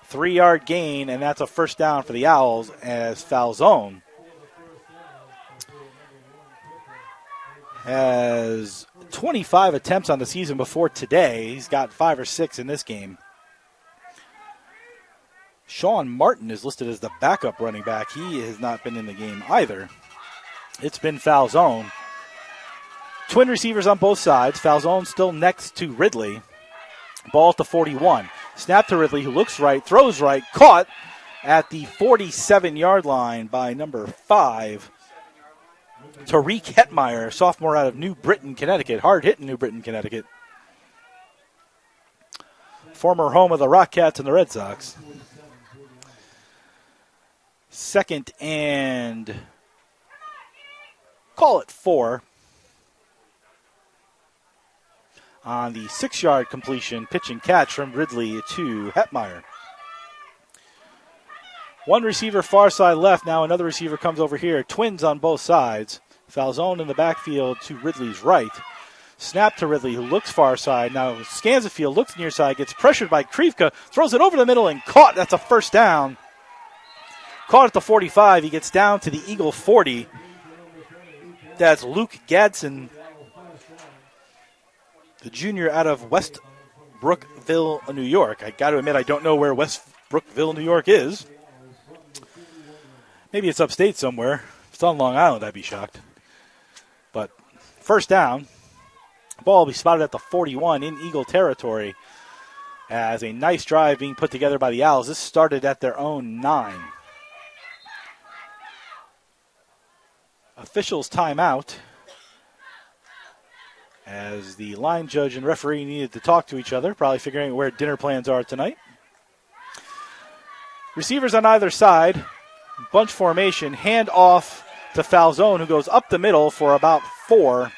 3-yard gain, and that's a first down for the Owls as Falzone has 25 attempts on the season before today. He's got 5 or 6 in this game. Sean Martin is listed as the backup running back. He has not been in the game either. It's been Falzone. Twin receivers on both sides. Falzone still next to Ridley. Ball at the 41. Snap to Ridley, who looks right, throws right, caught at the 47-yard line by number 5. Tariq Hetmeyer, sophomore out of New Britain, Connecticut. Hard-hitting New Britain, Connecticut. Former home of the Rockcats and the Red Sox. Second and call it 4. On the 6-yard completion, pitch and catch from Ridley to Hetmeyer. One receiver far side left. Now another receiver comes over here. Twins on both sides. Falzone in the backfield to Ridley's right. Snap to Ridley, who looks far side. Now scans the field, looks near side, gets pressured by Krivka, throws it over the middle and caught. That's a first down. Caught at the 45. He gets down to the Eagle 40. That's Luke Gadsden, the junior out of West Brookville, New York. I got to admit, I don't know where West Brookville, New York is. Maybe it's upstate somewhere. If it's on Long Island, I'd be shocked. But first down. Ball will be spotted at the 41 in Eagle territory as a nice drive being put together by the Owls. This started at their own 9. Officials timeout as the line judge and referee needed to talk to each other, probably figuring out where dinner plans are tonight. Receivers on either side, bunch formation, hand off to Falzone, who goes up the middle for about 4.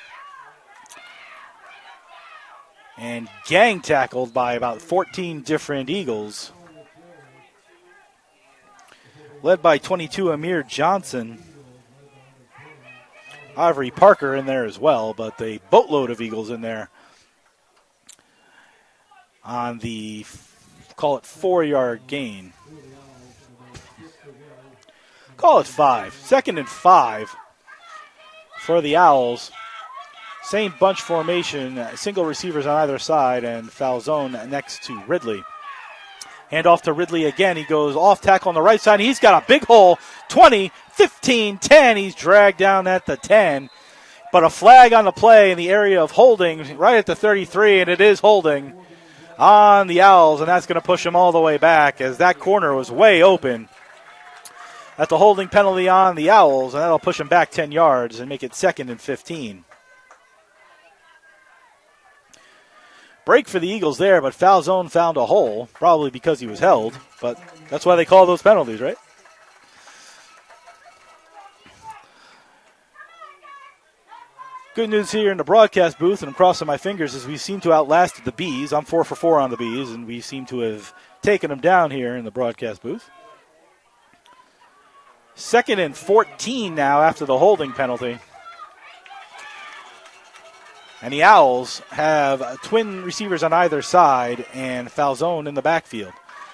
And gang tackled by about 14 different Eagles. Led by 22 Amir Johnson. Ivory Parker in there as well, but a boatload of Eagles in there on the, call it 4-yard gain. Call it 5. Second and 5 for the Owls. Same bunch formation, single receivers on either side, and Falzone next to Ridley. Hand off to Ridley again. He goes off tackle on the right side. He's got a big hole. 20, 15, 10. He's dragged down at the 10. But a flag on the play in the area of holding right at the 33, and it is holding on the Owls, and that's going to push him all the way back as that corner was way open. That's a holding penalty on the Owls, and that'll push him back 10 yards and make it 2nd and 15. Break for the Eagles there, but Falzone found a hole, probably because he was held, but that's why they call those penalties, right? Good news here in the broadcast booth, and I'm crossing my fingers as we seem to outlast the Bees. I'm 4 for 4 on the Bees, and we seem to have taken them down here in the broadcast booth. 2nd and 14 now after the holding penalty. And the Owls have twin receivers on either side and Falzone in the backfield.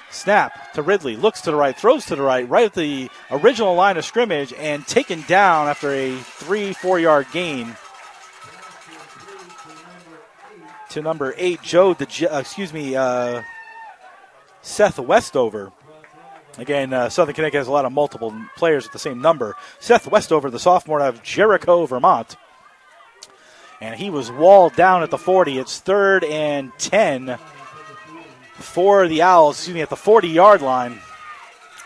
Snap to Ridley, looks to the right, throws to the right, right at the original line of scrimmage, and taken down after a 3-4 yard gain to number 8, Seth Westover. Again, Southern Connecticut has a lot of multiple players with the same number. Seth Westover, the sophomore out of Jericho, Vermont. And he was walled down at the 40. It's 3rd and 10 for the Owls, at the 40-yard line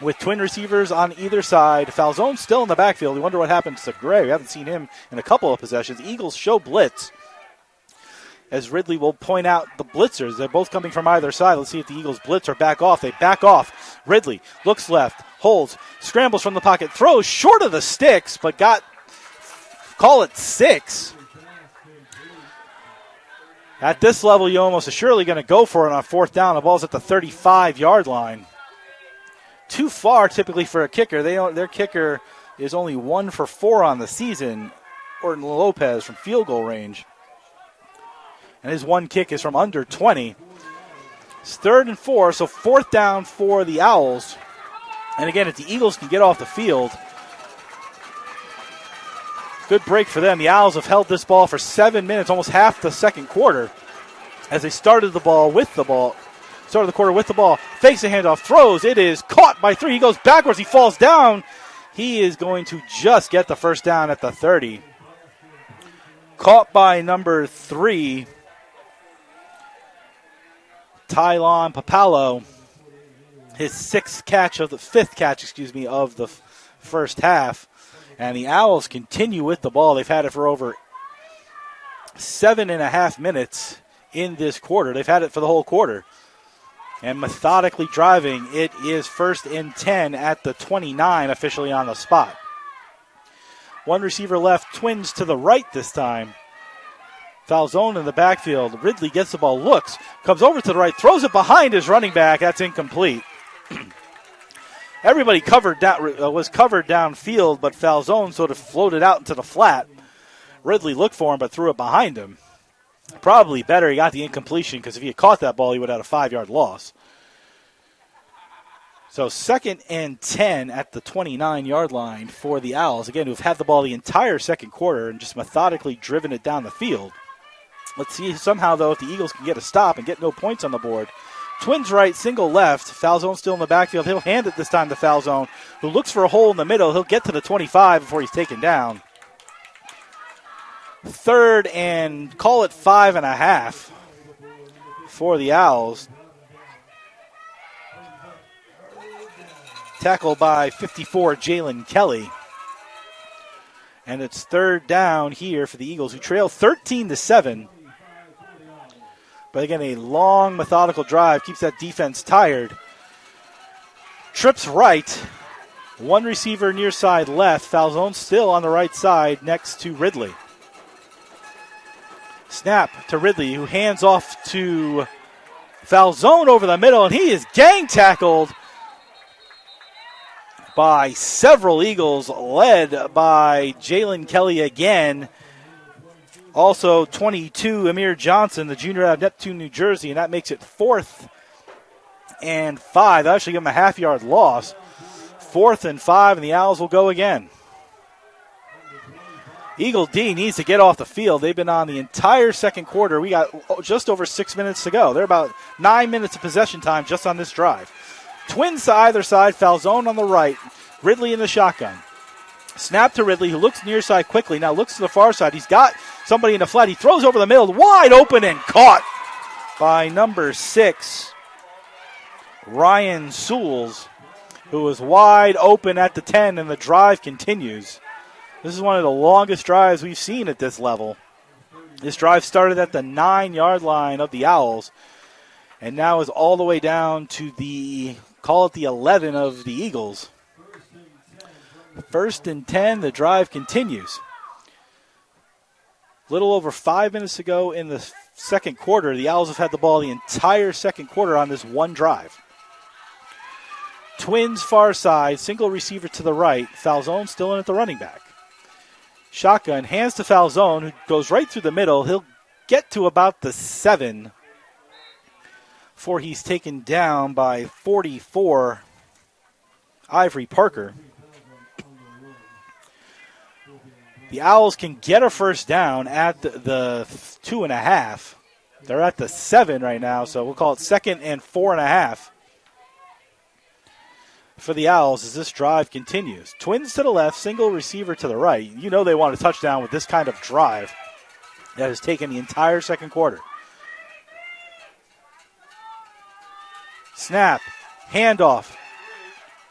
with twin receivers on either side. Falzone still in the backfield. We wonder what happens to Gray. We haven't seen him in a couple of possessions. Eagles show blitz as Ridley will point out the blitzers. They're both coming from either side. Let's see if the Eagles blitz or back off. They back off. Ridley looks left, holds, scrambles from the pocket, throws short of the sticks, but call it 6. At this level, you're almost surely going to go for it on 4th down. The ball's at the 35-yard line. Too far, typically, for a kicker. Their kicker is only 1 for 4 on the season, Orton Lopez, from field goal range. And his one kick is from under 20. It's 3rd and 4, so 4th down for the Owls. And again, if the Eagles can get off the field, Good break for them. The Owls have held this ball for 7 minutes, almost half the second quarter, as they started the quarter with the ball, fakes a handoff, throws. It is caught by 3. He goes backwards. He falls down. He is going to just get the first down at the 30. Caught by number 3, Tylon Papalo. His fifth catch of the first half. And the Owls continue with the ball. They've had it for over 7.5 minutes in this quarter. They've had it for the whole quarter. And methodically driving, it is 1st and 10 at the 29, officially on the spot. One receiver left, Twins to the right this time. Foul zone in the backfield. Ridley gets the ball, looks, comes over to the right, throws it behind his running back. That's incomplete. Everybody was covered downfield, but Falzone sort of floated out into the flat. Ridley looked for him, but threw it behind him. Probably better he got the incompletion, because if he had caught that ball, he would have had a 5-yard loss. So 2nd and 10 at the 29-yard line for the Owls, again, who've had the ball the entire second quarter and just methodically driven it down the field. Let's see somehow, though, if the Eagles can get a stop and get no points on the board. Twins right, single left. Falzone still in the backfield. He'll hand it this time to Falzone, who looks for a hole in the middle. He'll get to the 25 before he's taken down. 3rd and call it 5.5 for the Owls. Tackled by 54, Jalen Kelly. And it's 3rd down here for the Eagles, who trail 13-7. But again, a long, methodical drive keeps that defense tired. Trips right. One receiver near side left. Falzone still on the right side next to Ridley. Snap to Ridley, who hands off to Falzone over the middle, and he is gang tackled by several Eagles, led by Jalen Kelly again. Also 22, Amir Johnson, the junior out of Neptune, New Jersey, and that makes it 4th and 5. That'll actually give him a half-yard loss. 4th and 5, and the Owls will go again. Eagle D needs to get off the field. They've been on the entire second quarter. We got just over 6 minutes to go. They're about 9 minutes of possession time just on this drive. Twins to either side, Falzone on the right, Ridley in the shotgun. Snap to Ridley, who looks near side quickly. Now looks to the far side. He's got somebody in the flat. He throws over the middle, wide open and caught by number 6, Ryan Sewells, who was wide open at the 10, and the drive continues. This is one of the longest drives we've seen at this level. This drive started at the 9-yard line of the Owls, and now is all the way down to the 11 of the Eagles. 1st and 10, the drive continues. Little over 5 minutes to go in the second quarter. The Owls have had the ball the entire second quarter on this one drive. Twins far side, single receiver to the right. Falzone still in at the running back. Shotgun, hands to Falzone, who goes right through the middle. He'll get to about the 7 before he's taken down by 44, Ivory Parker. The Owls can get a first down at the 2.5. They're at the 7 right now, so we'll call it 2nd and 4.5 for the Owls as this drive continues. Twins to the left, single receiver to the right. You know they want a touchdown with this kind of drive that has taken the entire second quarter. Snap, handoff,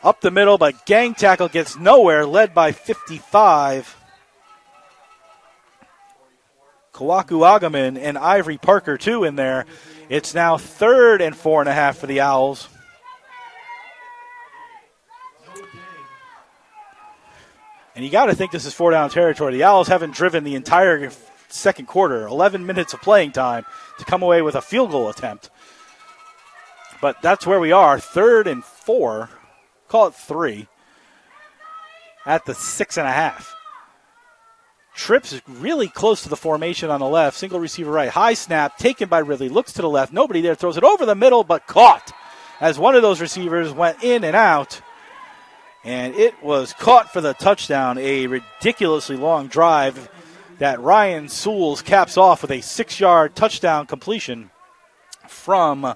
up the middle, but gang tackle gets nowhere, led by 55. Kawaku Agaman and Ivory Parker, too, in there. It's now 3rd and 4.5 for the Owls. And you got to think this is 4-down territory. The Owls haven't driven the entire second quarter, 11 minutes of playing time, to come away with a field goal attempt. But that's where we are, 3rd and 4, call it 3, at the 6.5. Trips really close to the formation on the left. Single receiver right. High snap taken by Ridley. Looks to the left. Nobody there. Throws it over the middle, but caught as one of those receivers went in and out. And it was caught for the touchdown, a ridiculously long drive that Ryan Sewells caps off with a 6-yard touchdown completion from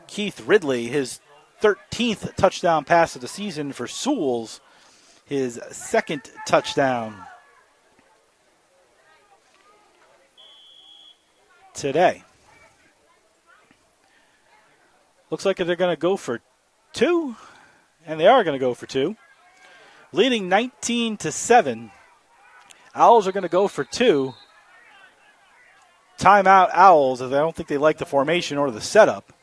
Keith Ridley, his 13th touchdown pass of the season for Sewells, his second touchdown today. Looks like they're going to go for 2, and they are going to go for 2. Leading 19-7. Owls are going to go for 2. Timeout Owls, as I don't think they like the formation or the setup.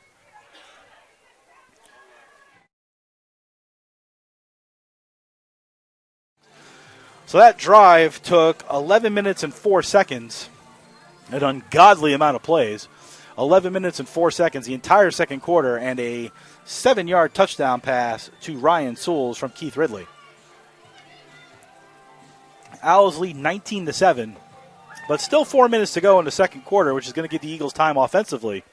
So that drive took 11 minutes and 4 seconds, an ungodly amount of plays. 11 minutes and 4 seconds, the entire second quarter, and a 7-yard touchdown pass to Ryan Sewells from Keith Ridley. Owls lead 19-7, but still 4 minutes to go in the second quarter, which is going to give the Eagles time offensively.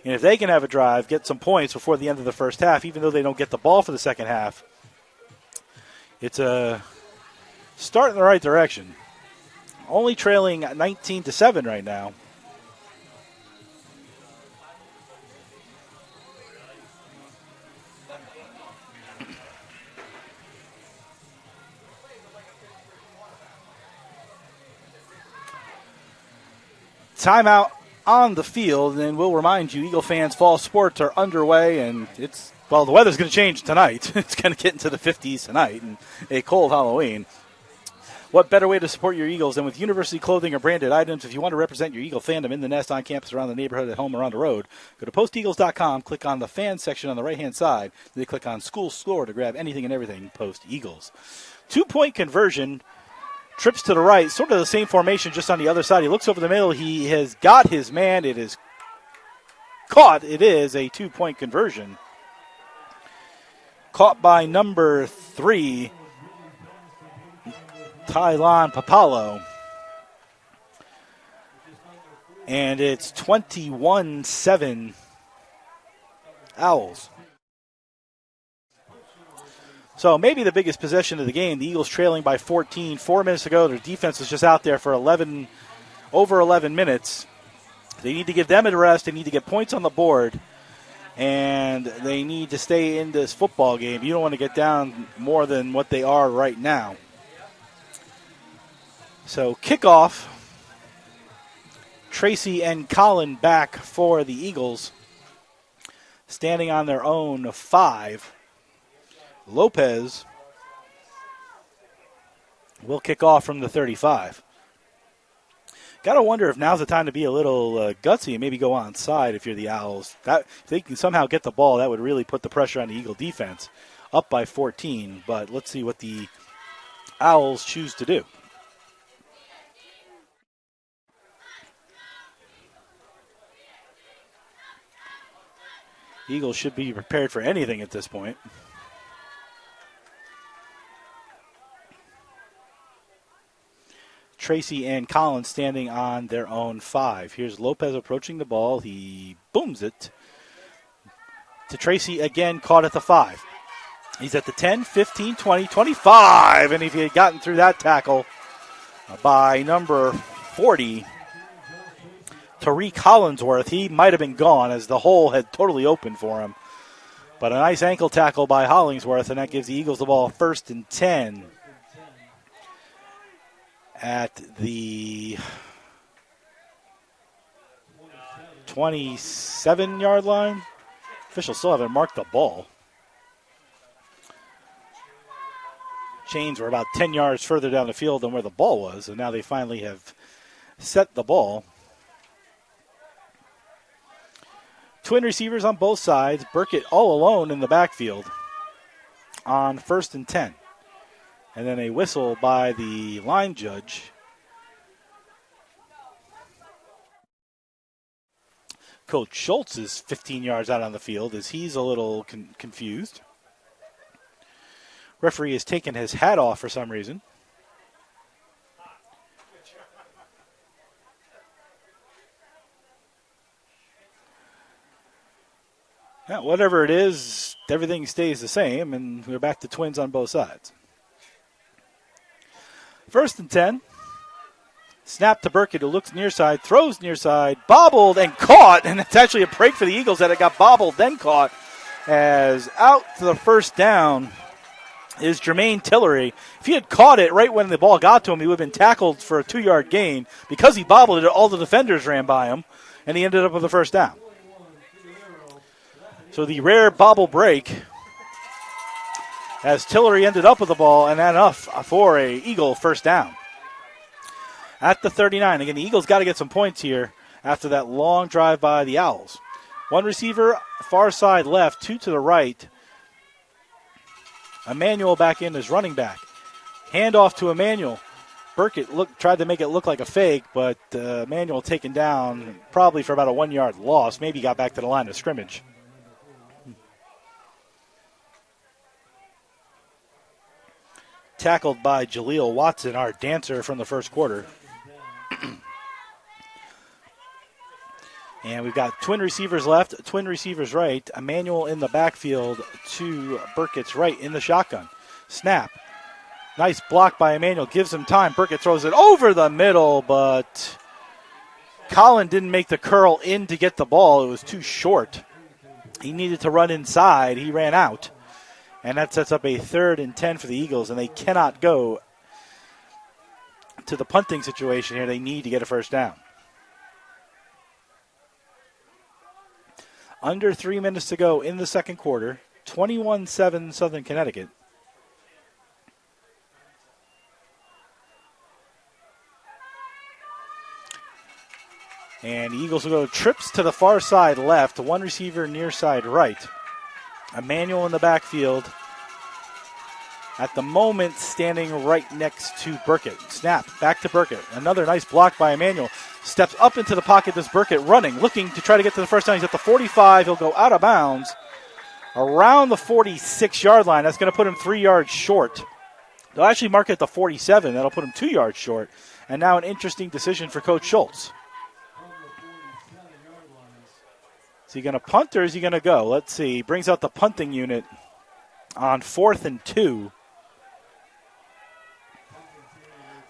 And if they can have a drive, get some points before the end of the first half, even though they don't get the ball for the second half, it's a start in the right direction. Only trailing 19-7 right now. Timeout on the field, and we'll remind you, Eagle fans, fall sports are underway, and the weather's going to change tonight. It's going to get into the 50s tonight, and a cold Halloween. What better way to support your Eagles than with university clothing or branded items? If you want to represent your Eagle fandom in the nest, on campus, around the neighborhood, at home, or on the road, go to posteagles.com, click on the fans section on the right-hand side, then click on school score to grab anything and everything Post Eagles. 2-point conversion. Trips to the right, sort of the same formation, just on the other side. He looks over the middle. He has got his man. It is caught. It is a 2-point conversion. Caught by number 3, Tylon Papalo. And it's 21-7 Owls. So maybe the biggest possession of the game, the Eagles trailing by 14. 4 minutes to go. Their defense was just out there for over 11 minutes. They need to give them a rest. They need to get points on the board. And they need to stay in this football game. You don't want to get down more than what they are right now. So kickoff. Tracy and Colin back for the Eagles. Standing on their own 5. Lopez will kick off from the 35. Got to wonder if now's the time to be a little gutsy and maybe go onside if you're the Owls. If they can somehow get the ball, that would really put the pressure on the Eagle defense. Up by 14, but let's see what the Owls choose to do. Eagles should be prepared for anything at this point. Tracy and Collins standing on their own 5. Here's Lopez approaching the ball. He booms it to Tracy again, caught at the 5. He's at the 10, 15, 20, 25. And if he had gotten through that tackle by number 40, Tariq Hollingsworth, he might have been gone as the hole had totally opened for him. But a nice ankle tackle by Hollingsworth, and that gives the Eagles the ball 1st and 10. At the 27-yard line. Officials still haven't marked the ball. Chains were about 10 yards further down the field than where the ball was, and now they finally have set the ball. Twin receivers on both sides. Burkett all alone in the backfield on 1st and 10. And then a whistle by the line judge. Coach Schultz is 15 yards out on the field as he's a little confused. Referee has taken his hat off for some reason. Yeah, whatever it is, everything stays the same, and we're back to Twins on both sides. 1st and 10. Snap to Burkett, who looks near side, throws near side, bobbled and caught, and it's actually a break for the Eagles that it got bobbled, then caught, as out to the first down is Jermaine Tillery. If he had caught it right when the ball got to him, he would have been tackled for a 2-yard gain. Because he bobbled it, all the defenders ran by him, and he ended up with a first down. So the rare bobble break as Tillery ended up with the ball, and enough for a Eagle first down. At the 39. Again, the Eagles got to get some points here after that long drive by the Owls. One receiver, far side left, 2 to the right. Emmanuel back in as running back. Handoff to Emmanuel. Burkett tried to make it look like a fake, but Emmanuel taken down probably for about a 1-yard loss. Maybe got back to the line of scrimmage. Tackled by Jaleel Watson, our dancer from the first quarter. And we've got twin receivers left, twin receivers right. Emmanuel in the backfield to Burkett's right in the shotgun. Snap. Nice block by Emmanuel. Gives him time. Burkett throws it over the middle, but Colin didn't make the curl in to get the ball. It was too short. He needed to run inside. He ran out. And that sets up a 3rd and 10 for the Eagles, and they cannot go to the punting situation here. They need to get a first down. Under 3 minutes to go in the second quarter. 21-7 Southern Connecticut. And the Eagles will go trips to the far side left. One receiver near side right. Emmanuel in the backfield. At the moment, standing right next to Burkett. Snap, back to Burkett. Another nice block by Emmanuel. Steps up into the pocket, this Burkett running, looking to try to get to the first down. He's at the 45. He'll go out of bounds around the 46-yard line. That's going to put him 3 yards short. They'll actually mark it at the 47. That'll put him 2 yards short. And now an interesting decision for Coach Schultz. Is he going to punt or is he going to go? Let's see. He brings out the punting unit on 4th and 2.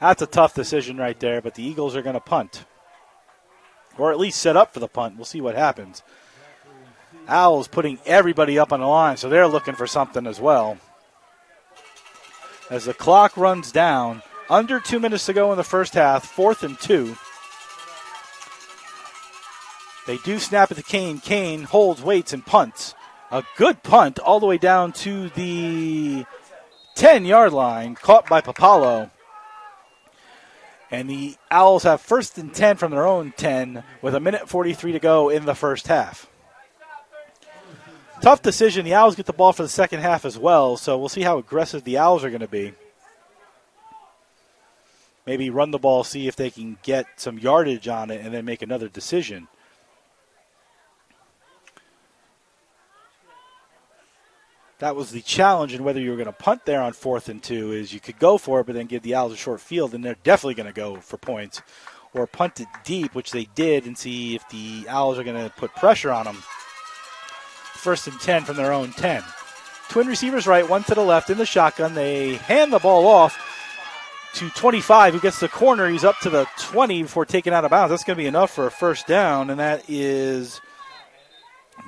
That's a tough decision right there, but the Eagles are going to punt. Or at least set up for the punt. We'll see what happens. Owls putting everybody up on the line, so they're looking for something as well. As the clock runs down, under 2 minutes to go in the first half, 4th and 2. They do snap at the Kane. Kane holds, waits, and punts. A good punt all the way down to the 10-yard line, caught by Papalo. And the Owls have 1st and 10 from their own 10 with 1:43 to go in the first half. Tough decision. The Owls get the ball for the second half as well, so we'll see how aggressive the Owls are going to be. Maybe run the ball, see if they can get some yardage on it, and then make another decision. That was the challenge in whether you were going to punt there on 4th and 2 is you could go for it, but then give the Owls a short field, and they're definitely going to go for points. Or punt it deep, which they did, and see if the Owls are going to put pressure on them. 1st and 10 from their own 10. Twin receivers right, one to the left in the shotgun. They hand the ball off to 25, who gets the corner. He's up to the 20 before taking out of bounds. That's going to be enough for a first down, and that is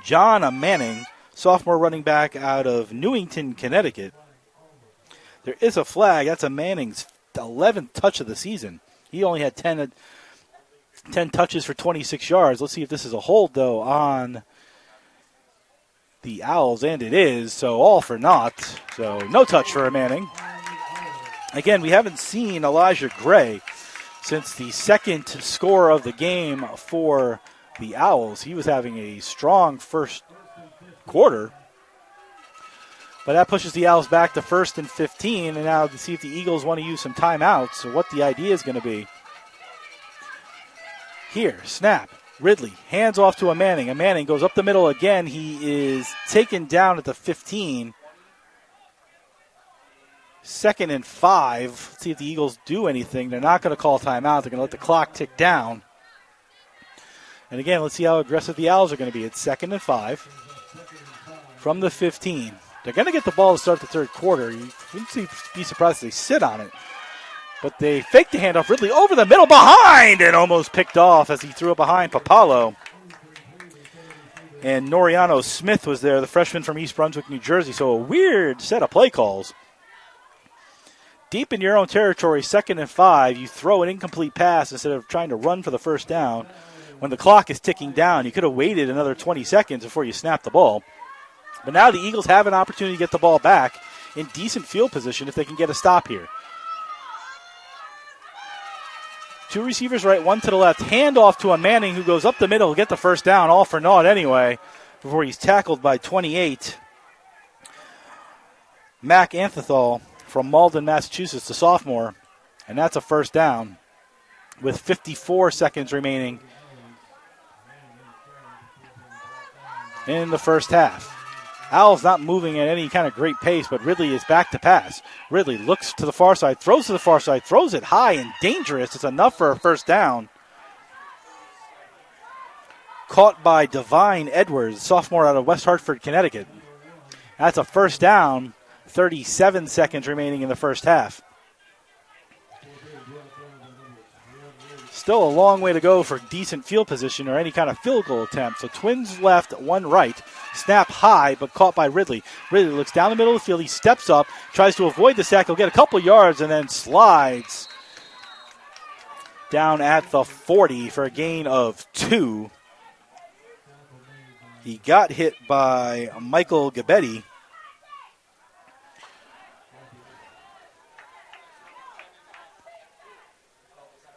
John Manning, sophomore running back out of Newington, Connecticut. There is a flag. That's a Manning's 11th touch of the season. He only had 10 touches for 26 yards. Let's see if this is a hold, though, on the Owls, and it is, so all for naught. So no touch for Manning. Again, we haven't seen Elijah Gray since the second score of the game for the Owls. He was having a strong first quarter. But that pushes the Owls back to 1st and 15, and now to see if the Eagles want to use some timeouts or what the idea is going to be. Here, snap. Ridley hands off to a Manning. A Manning goes up the middle again. He is taken down at the 15. 2nd and 5. Let's see if the Eagles do anything. They're not going to call timeout. They're going to let the clock tick down. And again, let's see how aggressive the Owls are going to be. It's 2nd and 5. from the 15. They're going to get the ball to start the third quarter. You wouldn't be surprised if they sit on it. But they fake the handoff. Ridley over the middle, behind, and almost picked off as he threw it behind Papalo. And Noriano Smith was there, the freshman from East Brunswick, New Jersey. So a weird set of play calls. Deep in your own territory, 2nd and 5, you throw an incomplete pass instead of trying to run for the first down. When the clock is ticking down, you could have waited another 20 seconds before you snap the ball. But now the Eagles have an opportunity to get the ball back in decent field position if they can get a stop here. 2 receivers right, 1 to the left. Handoff to a Manning who goes up the middle, get the first down, all for naught anyway, before he's tackled by 28. Mac Anthethal from Malden, Massachusetts, the sophomore. And that's a first down with 54 seconds remaining in the first half. Owls not moving at any kind of great pace, but Ridley is back to pass. Ridley looks to the far side, throws to the far side, throws it high and dangerous. It's enough for a first down. Caught by Divine Edwards, sophomore out of West Hartford, Connecticut. That's a first down, 37 seconds remaining in the first half. Still a long way to go for decent field position or any kind of field goal attempt. So Twins left, 1 right. Snap high, but caught by Ridley. Ridley looks down the middle of the field. He steps up, tries to avoid the sack. He'll get a couple yards and then slides down at the 40 for a gain of 2. He got hit by Michael Gabetti.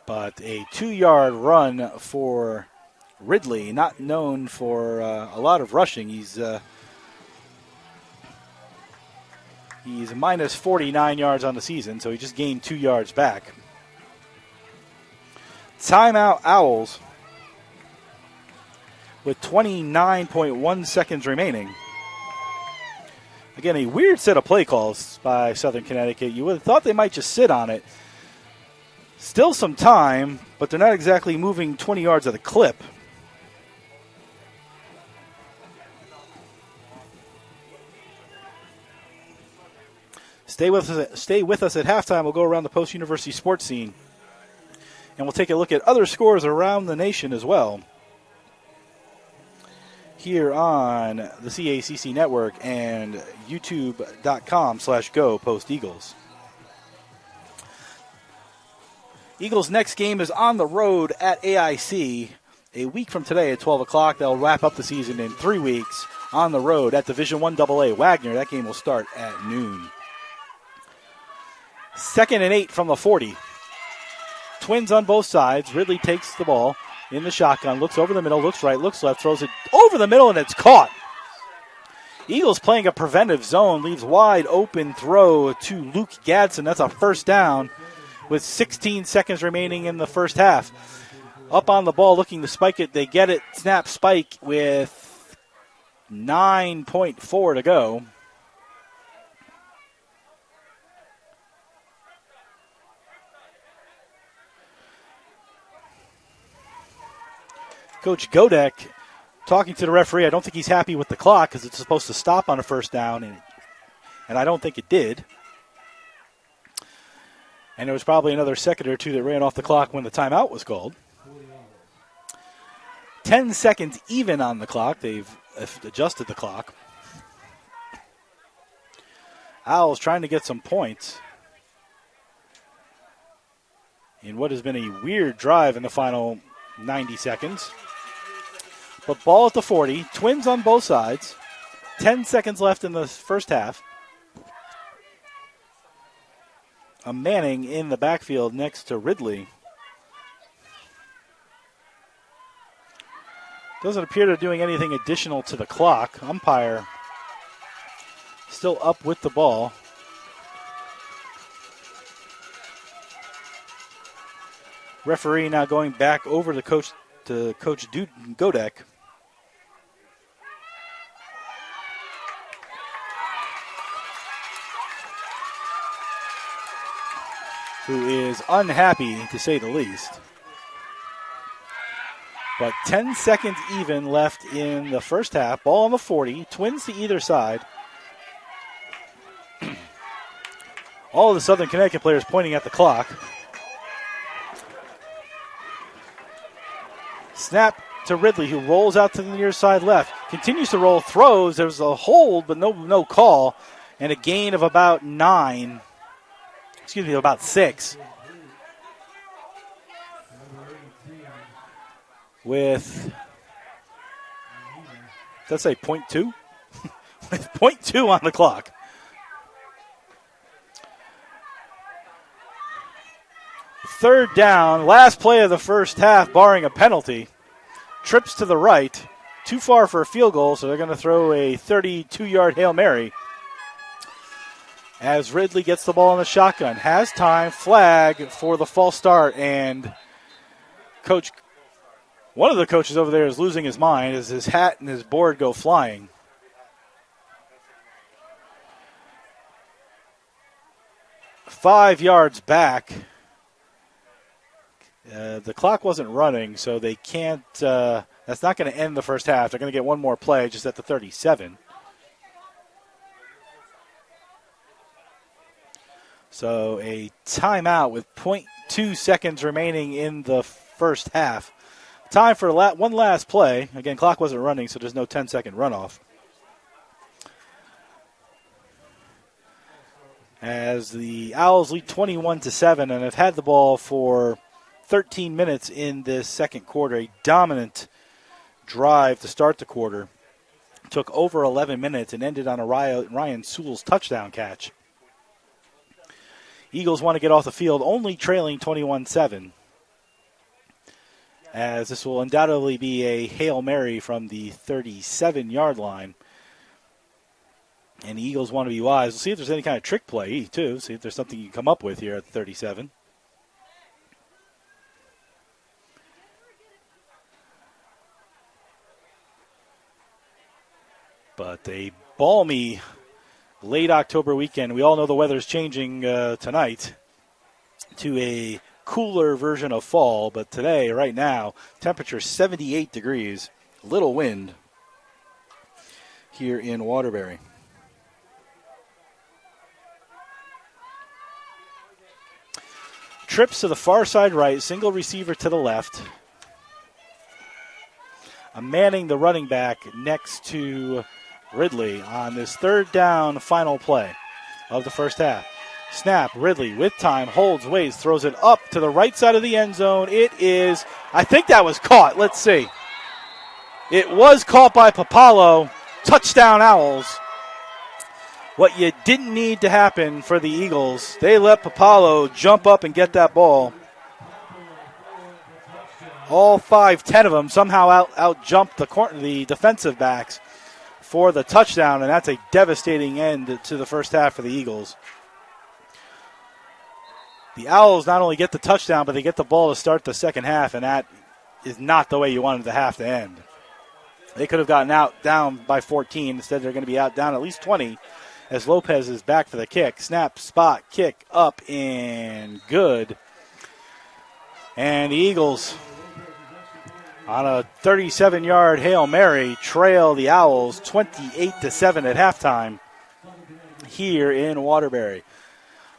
But a 2-yard run for Ridley, not known for a lot of rushing. He's minus 49 yards on the season, so he just gained 2 yards back. Timeout Owls with 29.1 seconds remaining. Again, a weird set of play calls by Southern Connecticut. You would have thought they might just sit on it. Still some time, but they're not exactly moving 20 yards at a clip. Stay with us at halftime. We'll go around the post-university sports scene, and we'll take a look at other scores around the nation as well here on the CACC Network and youtube.com/GoPostEagles. Eagles' next game is on the road at AIC a week from today at 12 o'clock. They'll wrap up the season in 3 weeks on the road at Division I AA Wagner. That game will start at noon. 2nd and 8 from the 40. Twins on both sides. Ridley takes the ball in the shotgun, looks over the middle, looks right, looks left, throws it over the middle, and it's caught. Eagles playing a preventive zone, leaves wide open throw to Luke Gadsden. That's a first down with 16 seconds remaining in the first half. Up on the ball, looking to spike it. They get it. Snap spike with 9.4 to go. Coach Godek talking to the referee. I don't think he's happy with the clock because it's supposed to stop on a first down, and I don't think it did. And there was probably another second or two that ran off the clock when the timeout was called. 10 seconds even on the clock. They've adjusted the clock. Owls trying to get some points in what has been a weird drive in the final 90 seconds. But ball at the 40. Twins on both sides. 10 seconds left in the first half. A Manning in the backfield next to Ridley. Doesn't appear to be doing anything additional to the clock. Umpire still up with the ball. Referee now going back over to Coach Godek. Who is unhappy, to say the least. But 10 seconds even left in the first half. Ball on the 40. Twins to either side. All of the Southern Connecticut players pointing at the clock. Snap to Ridley, who rolls out to the near side left. Continues to roll, throws. There's a hold, but no call. And a gain of about about 6. With, let's say 0.2? With 0.2 on the clock. Third down, last play of the first half, barring a penalty. Trips to the right, too far for a field goal, so they're going to throw a 32-yard Hail Mary. As Ridley gets the ball in the shotgun, has time, flag for the false start, and one of the coaches over there is losing his mind as his hat and his board go flying. Five yards back. The clock wasn't running, so they can't. That's not going to end the first half. They're going to get one more play just at the 37. So a timeout with 0.2 seconds remaining in the first half. Time for one last play. Again, clock wasn't running, so there's no 10-second runoff. As the Owls lead 21-7 and have had the ball for 13 minutes in this second quarter. A dominant drive to start the quarter. Took over 11 minutes and ended on a Ryan Sewell's touchdown catch. Eagles want to get off the field, only trailing 21-7. As this will undoubtedly be a Hail Mary from the 37-yard line. And the Eagles want to be wise. We'll see if there's any kind of trick play, too. See if there's something you can come up with here at 37. But a balmy late October weekend. We all know the weather's changing tonight to a cooler version of fall. But today, right now, temperature 78 degrees, little wind here in Waterbury. Trips to the far side right, single receiver to the left. Manning the running back next to Ridley on this third down final play of the first half. Snap, Ridley with time, holds, waits, throws it up to the right side of the end zone. It is, I think that was caught. Let's see. It was caught by Papalo. Touchdown Owls. What you didn't need to happen for the Eagles, they let Papalo jump up and get that ball. All 5-10 of them somehow out-jumped the defensive backs for the touchdown, and that's a devastating end to the first half for the Eagles. The Owls not only get the touchdown, but they get the ball to start the second half, and that is not the way you wanted the half to end. They could have gotten down by 14. Instead, they're going to be down at least 20 as Lopez is back for the kick. Snap, spot, kick, up, and good. And the Eagles, on a 37-yard Hail Mary, trail the Owls 28-7 at halftime here in Waterbury.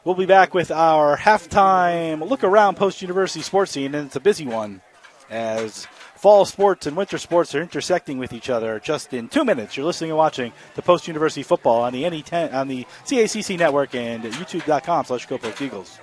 We'll be back with our halftime look around post-university sports scene, and it's a busy one as fall sports and winter sports are intersecting with each other. Just in 2 minutes, you're listening and watching the post-university football on the on the CACC network and youtube.com/GoPostEagles.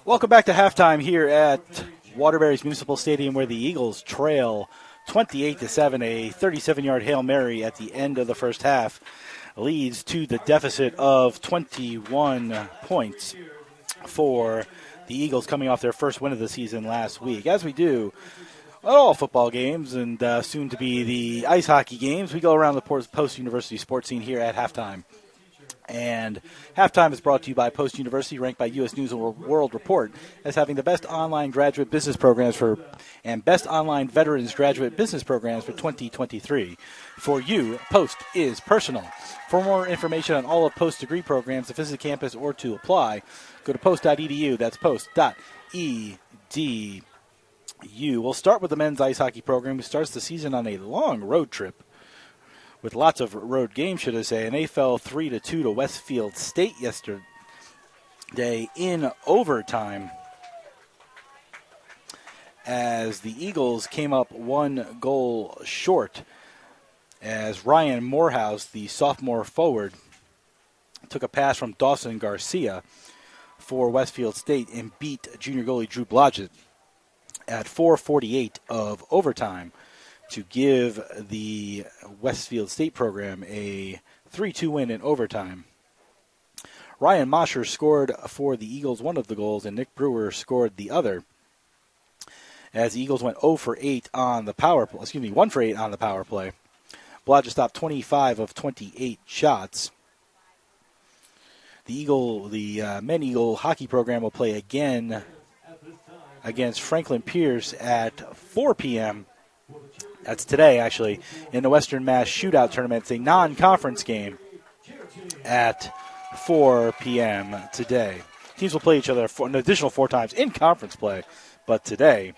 Welcome back to halftime here at Waterbury's Municipal Stadium, where the Eagles trail 28-7. A 37-yard Hail Mary at the end of the first half leads to the deficit of 21 points for the Eagles, coming off their first win of the season last week. As we do all football games and soon to be the ice hockey games, we go around the post-university sports scene here at halftime. And halftime is brought to you by Post University, ranked by U.S. News and World Report as having the best online graduate business programs and best online veterans graduate business programs for 2023. For you, Post is personal. For more information on all of Post's degree programs, to visit campus or to apply, go to post.edu. That's post.edu. We'll start with the men's ice hockey program, who starts the season on a long road trip, with lots of road games, should I say, and they fell 3-2 to Westfield State yesterday in overtime, as the Eagles came up 1 goal short, as Ryan Morehouse, the sophomore forward, took a pass from Dawson Garcia for Westfield State and beat junior goalie Drew Blodgett at 4:48 of overtime to give the Westfield State program a 3-2 win in overtime. Ryan Mosher scored for the Eagles one of the goals, and Nick Brewer scored the other, as the Eagles went 1 for 8 on the power play. Blodgett stopped 25 of 28 shots. The men Eagle hockey program will play again against Franklin Pierce at 4 p.m. That's today, actually, in the Western Mass Shootout Tournament. It's a non-conference game at 4 p.m. today. Teams will play each other an additional 4 times in conference play, but today,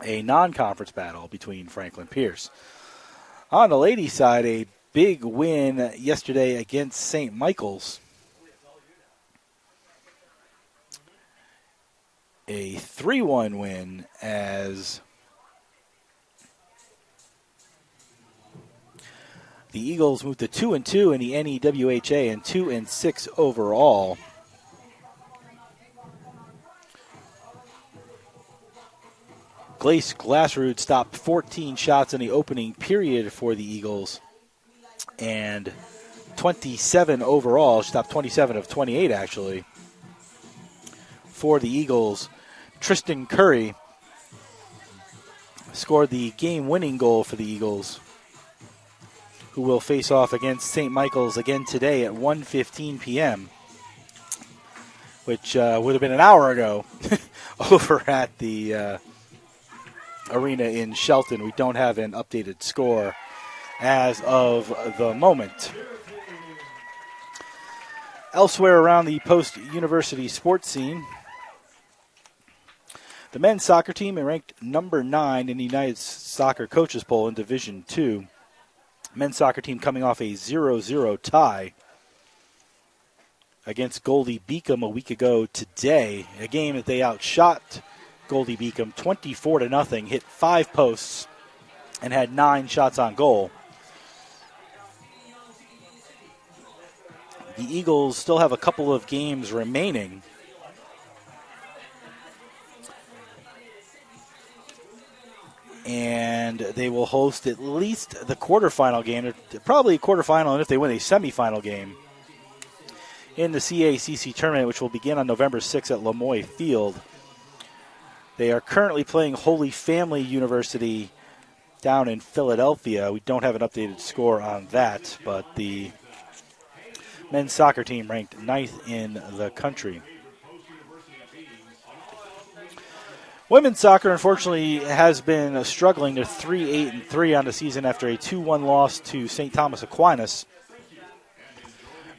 a non-conference battle between Franklin Pierce. On the ladies' side, a big win yesterday against St. Michael's. A 3-1 win, as the Eagles moved to 2-2 in the NEWHA and 2-6 overall. Glace Glassrud stopped 14 shots in the opening period for the Eagles, and 27 overall. She stopped 27 of 28, actually, for the Eagles. Tristan Curry scored the game-winning goal for the Eagles, who will face off against St. Michael's again today at 1:15 p.m., which would have been an hour ago over at the arena in Shelton. We don't have an updated score as of the moment. Elsewhere around the post-university sports scene, the men's soccer team are ranked number 9 in the United Soccer Coaches Poll in Division II. Men's soccer team coming off a 0-0 tie against Goldie Beacom a week ago today. A game that they outshot Goldie Beacom 24-0, hit 5 posts, and had 9 shots on goal. The Eagles still have a couple of games remaining. And they will host at least the quarterfinal game, probably a quarterfinal, and if they win, a semifinal game in the CACC tournament, which will begin on November 6th at Lemoy Field. They are currently playing Holy Family University down in Philadelphia. We don't have an updated score on that, but the men's soccer team ranked 9th in the country. Women's soccer, unfortunately, has been struggling. They're 3-8-3 on the season after a 2-1 loss to St. Thomas Aquinas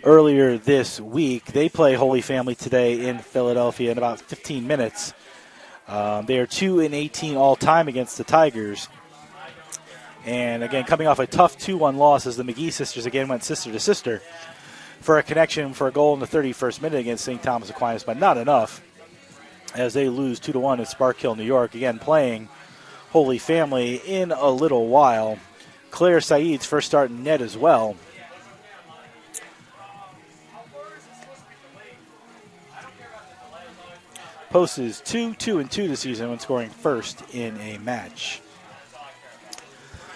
earlier this week. They play Holy Family today in Philadelphia in about 15 minutes. They are 2-18 all-time against the Tigers. And, again, coming off a tough 2-1 loss as the McGee sisters again went sister-to-sister for a connection for a goal in the 31st minute against St. Thomas Aquinas, but not enough, as they lose 2-1 at Spark Hill, New York. Again, playing Holy Family in a little while. Claire Saeed's first start in net as well. Post is 2-2-2 this season when scoring first in a match.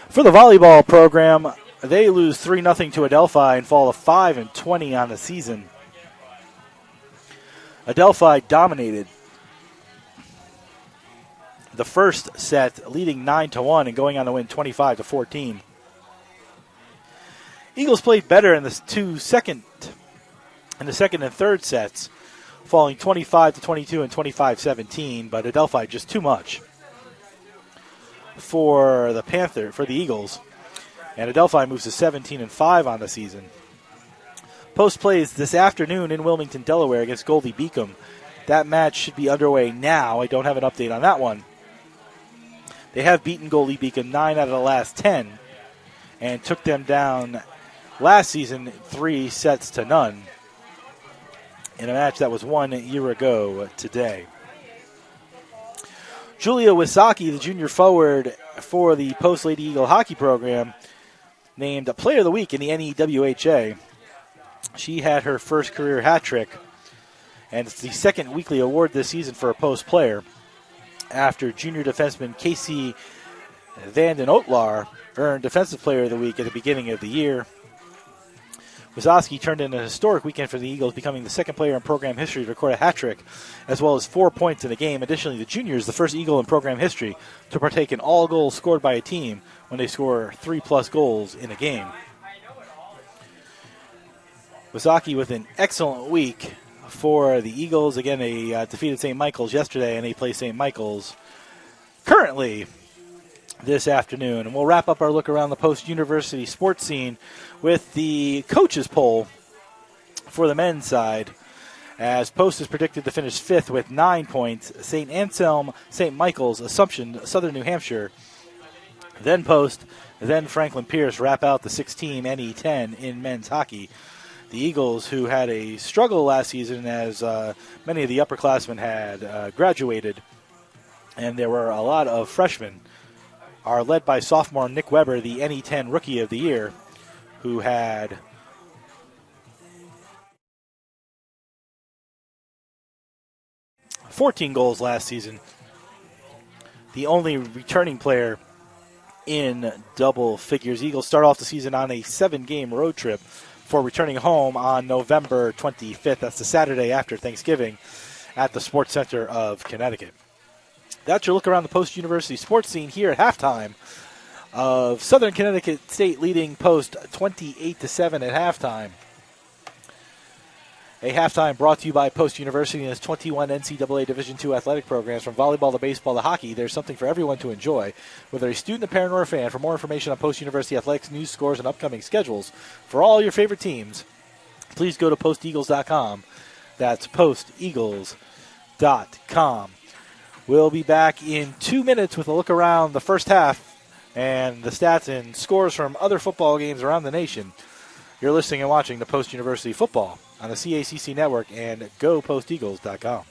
For the volleyball program, they lose 3-0 to Adelphi and fall to 5-20 on the season. Adelphi dominated the first set, leading 9-1 and going on to win 25-14. Eagles played better in the second and third sets, falling 25-22 and 25-17, but Adelphi just too much for the Eagles. And Adelphi moves to 17-5 on the season. Post plays this afternoon in Wilmington, Delaware against Goldie Beacom. That match should be underway now. I don't have an update on that one. They have beaten Goldie Beacom 9 out of the last 10 and took them down last season 3-0 in a match that was won a year ago today. Julia Wisaki, the junior forward for the Post Lady Eagle hockey program, named Player of the Week in the NEWHA. She had her first career hat trick, and it's the second weekly award this season for a Post player after junior defenseman Casey Vanden Otlar earned Defensive Player of the Week at the beginning of the year. Wisaki turned in a historic weekend for the Eagles, becoming the second player in program history to record a hat trick, as well as 4 points in a game. Additionally, the junior is the first Eagle in program history to partake in all goals scored by a team when they score 3+ goals in a game. Wisaki with an excellent week for the Eagles. Again, they defeated St. Michael's yesterday, and they play St. Michael's currently this afternoon. And we'll wrap up our look around the post-university sports scene with the coaches poll for the men's side, as Post is predicted to finish 5th with 9 points. St. Anselm, St. Michael's, Assumption, Southern New Hampshire, then Post, then Franklin Pierce wrap out the 6-team NE10 in men's hockey. The Eagles, who had a struggle last season as many of the upperclassmen had graduated, and there were a lot of freshmen, are led by sophomore Nick Weber, the NE10 Rookie of the Year, who had 14 goals last season. The only returning player in double figures. Eagles start off the season on a 7-game road trip for returning home on November 25th. That's the Saturday after Thanksgiving at the Sports Center of Connecticut. That's your look around the post-university sports scene here at halftime of Southern Connecticut State leading Post 28-7 at halftime. A halftime brought to you by Post University and its 21 NCAA Division II athletic programs. From volleyball to baseball to hockey, there's something for everyone to enjoy. Whether a student, a parent, or a fan, for more information on Post University athletics, news, scores, and upcoming schedules for all your favorite teams, please go to posteagles.com. That's posteagles.com. We'll be back in 2 minutes with a look around the first half and the stats and scores from other football games around the nation. You're listening and watching the Post University Football on the CACC Network and GoPostEagles.com.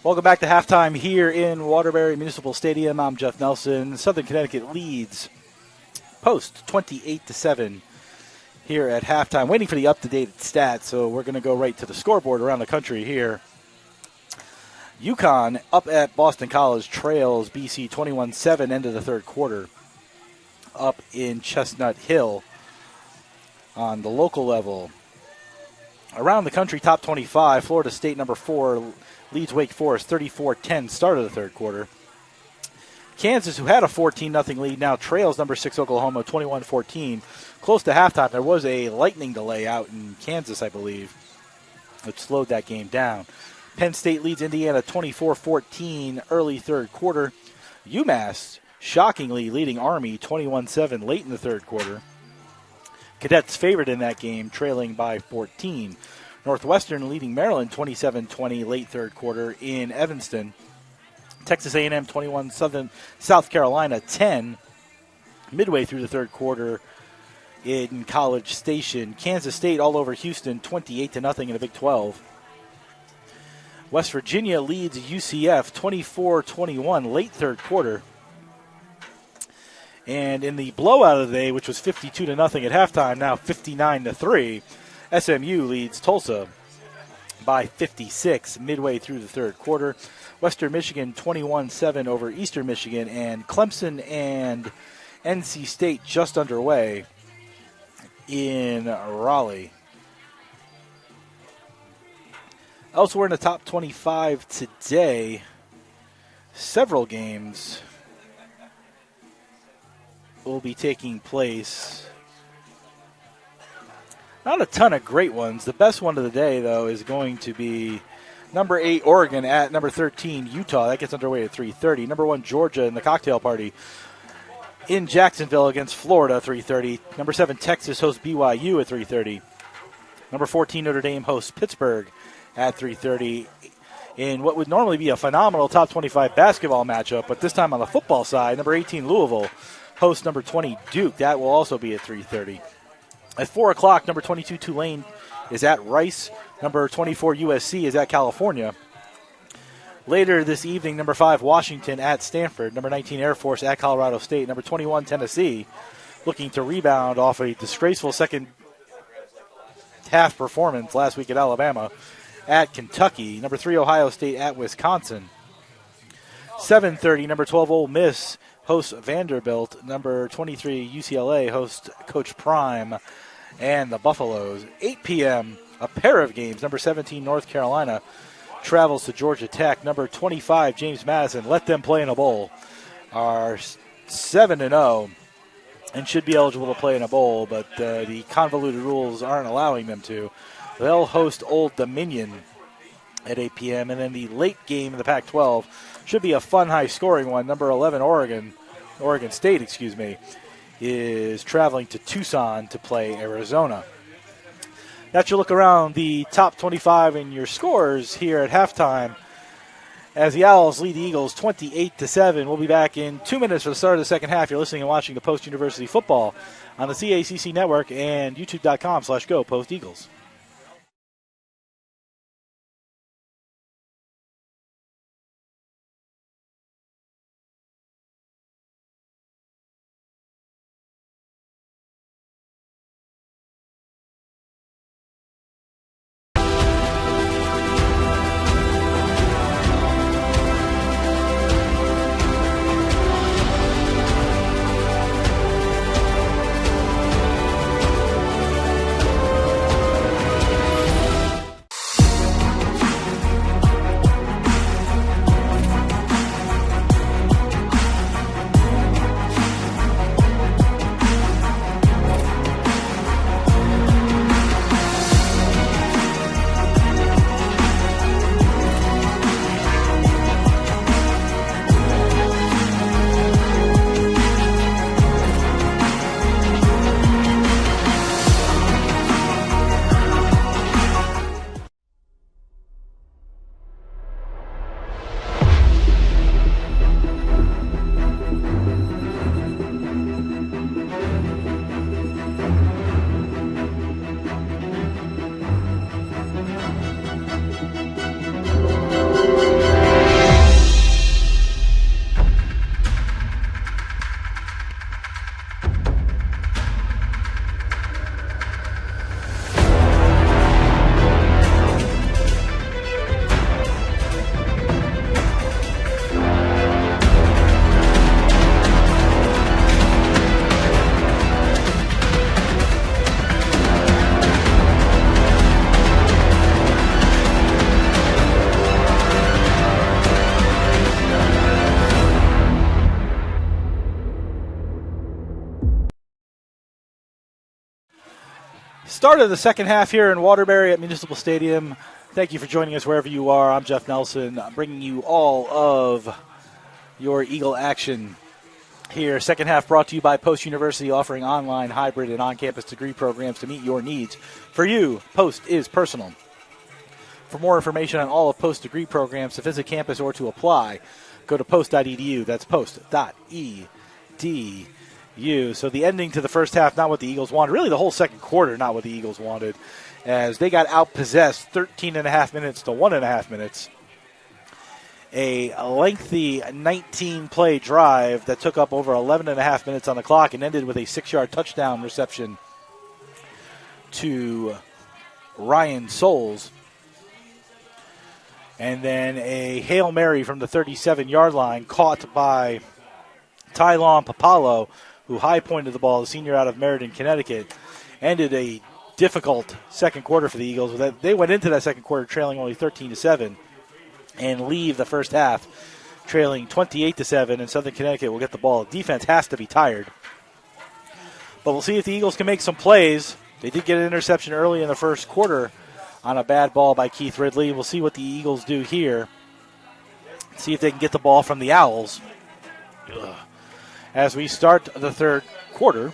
Welcome back to halftime here in Waterbury Municipal Stadium. I'm Jeff Nelson. Southern Connecticut leads Post 28-7 here at halftime. Waiting for the up-to-date stats, so we're going to go right to the scoreboard around the country here. UConn up at Boston College trails BC 21-7 end of the third quarter up in Chestnut Hill on the local level. Around the country, top 25, Florida State number 4 leads Wake Forest 34-10 start of the third quarter. Kansas, who had a 14-0 lead, now trails number 6 Oklahoma 21-14. Close to halftime, there was a lightning delay out in Kansas, I believe, which slowed that game down. Penn State leads Indiana 24-14 early third quarter. UMass shockingly leading Army 21-7 late in the third quarter. Cadets favored in that game, trailing by 14. Northwestern leading Maryland 27-20 late third quarter in Evanston. Texas A&M 21-7 South Carolina 10 midway through the third quarter in College Station. Kansas State all over Houston 28-0 in the Big 12. West Virginia leads UCF 24-21 late third quarter. And in the blowout of the day, which was 52-0 at halftime, now 59-3, SMU leads Tulsa by 56 midway through the third quarter. Western Michigan 21-7 over Eastern Michigan, and Clemson and NC State just underway in Raleigh. Elsewhere in the top 25 today, several games will be taking place. Not a ton of great ones. The best one of the day, though, is going to be number 8 Oregon at number 13 Utah. That gets underway at 3:30. Number 1 Georgia in the cocktail party in Jacksonville against Florida, 3:30. Number 7 Texas hosts BYU at 3:30. Number 14 Notre Dame hosts Pittsburgh at 3:30. In what would normally be a phenomenal top 25 basketball matchup, but this time on the football side, number 18 Louisville hosts number 20 Duke. That will also be at 3:30. At 4 o'clock, number 22 Tulane is at Rice. Number 24 USC is at California. Later this evening, number 5 Washington at Stanford. Number 19 Air Force at Colorado State. Number 21 Tennessee looking to rebound off a disgraceful second half performance last week at Alabama at Kentucky. Number 3 Ohio State at Wisconsin. 7:30, number 12 Ole Miss hosts Vanderbilt. Number 23 UCLA hosts Coach Prime and the Buffaloes. 8 p.m., a pair of games. Number 17 North Carolina travels to Georgia Tech. Number 25 James Madison, let them play in a bowl, are 7-0 and should be eligible to play in a bowl, but the convoluted rules aren't allowing them to. They'll host Old Dominion at 8 p.m. And then the late game in the Pac-12 should be a fun, high-scoring one. Number 11 Oregon State, is traveling to Tucson to play Arizona. That's your look around the top 25 and your scores here at halftime as the Owls lead the Eagles 28-7. We'll be back in 2 minutes for the start of the second half. You're listening and watching the Post University Football on the CACC Network and youtube.com/GoPostEagles. Start of the second half here in Waterbury at Municipal Stadium. Thank you for joining us wherever you are. I'm Jeff Nelson, bringing you all of your Eagle action here. Second half brought to you by Post University, offering online, hybrid, and on-campus degree programs to meet your needs. For you, Post is personal. For more information on all of Post degree programs, to visit campus or to apply, go to post.edu. That's post.edu. So the ending to the first half, not what the Eagles wanted. Really the whole second quarter, not what the Eagles wanted, as they got outpossessed 13.5 minutes to 1.5 minutes. A lengthy 19-play drive that took up over 11.5 minutes on the clock and ended with a 6-yard touchdown reception to Ryan Souls. And then a Hail Mary from the 37-yard line caught by Tylon Papalo, who high-pointed the ball, the senior out of Meriden, Connecticut. Ended a difficult second quarter for the Eagles. They went into that second quarter trailing only 13-7 and leave the first half trailing 28-7, and Southern Connecticut will get the ball. Defense has to be tired. But we'll see if the Eagles can make some plays. They did get an interception early in the first quarter on a bad ball by Keith Ridley. We'll see what the Eagles do here. See if they can get the ball from the Owls. As we start the third quarter.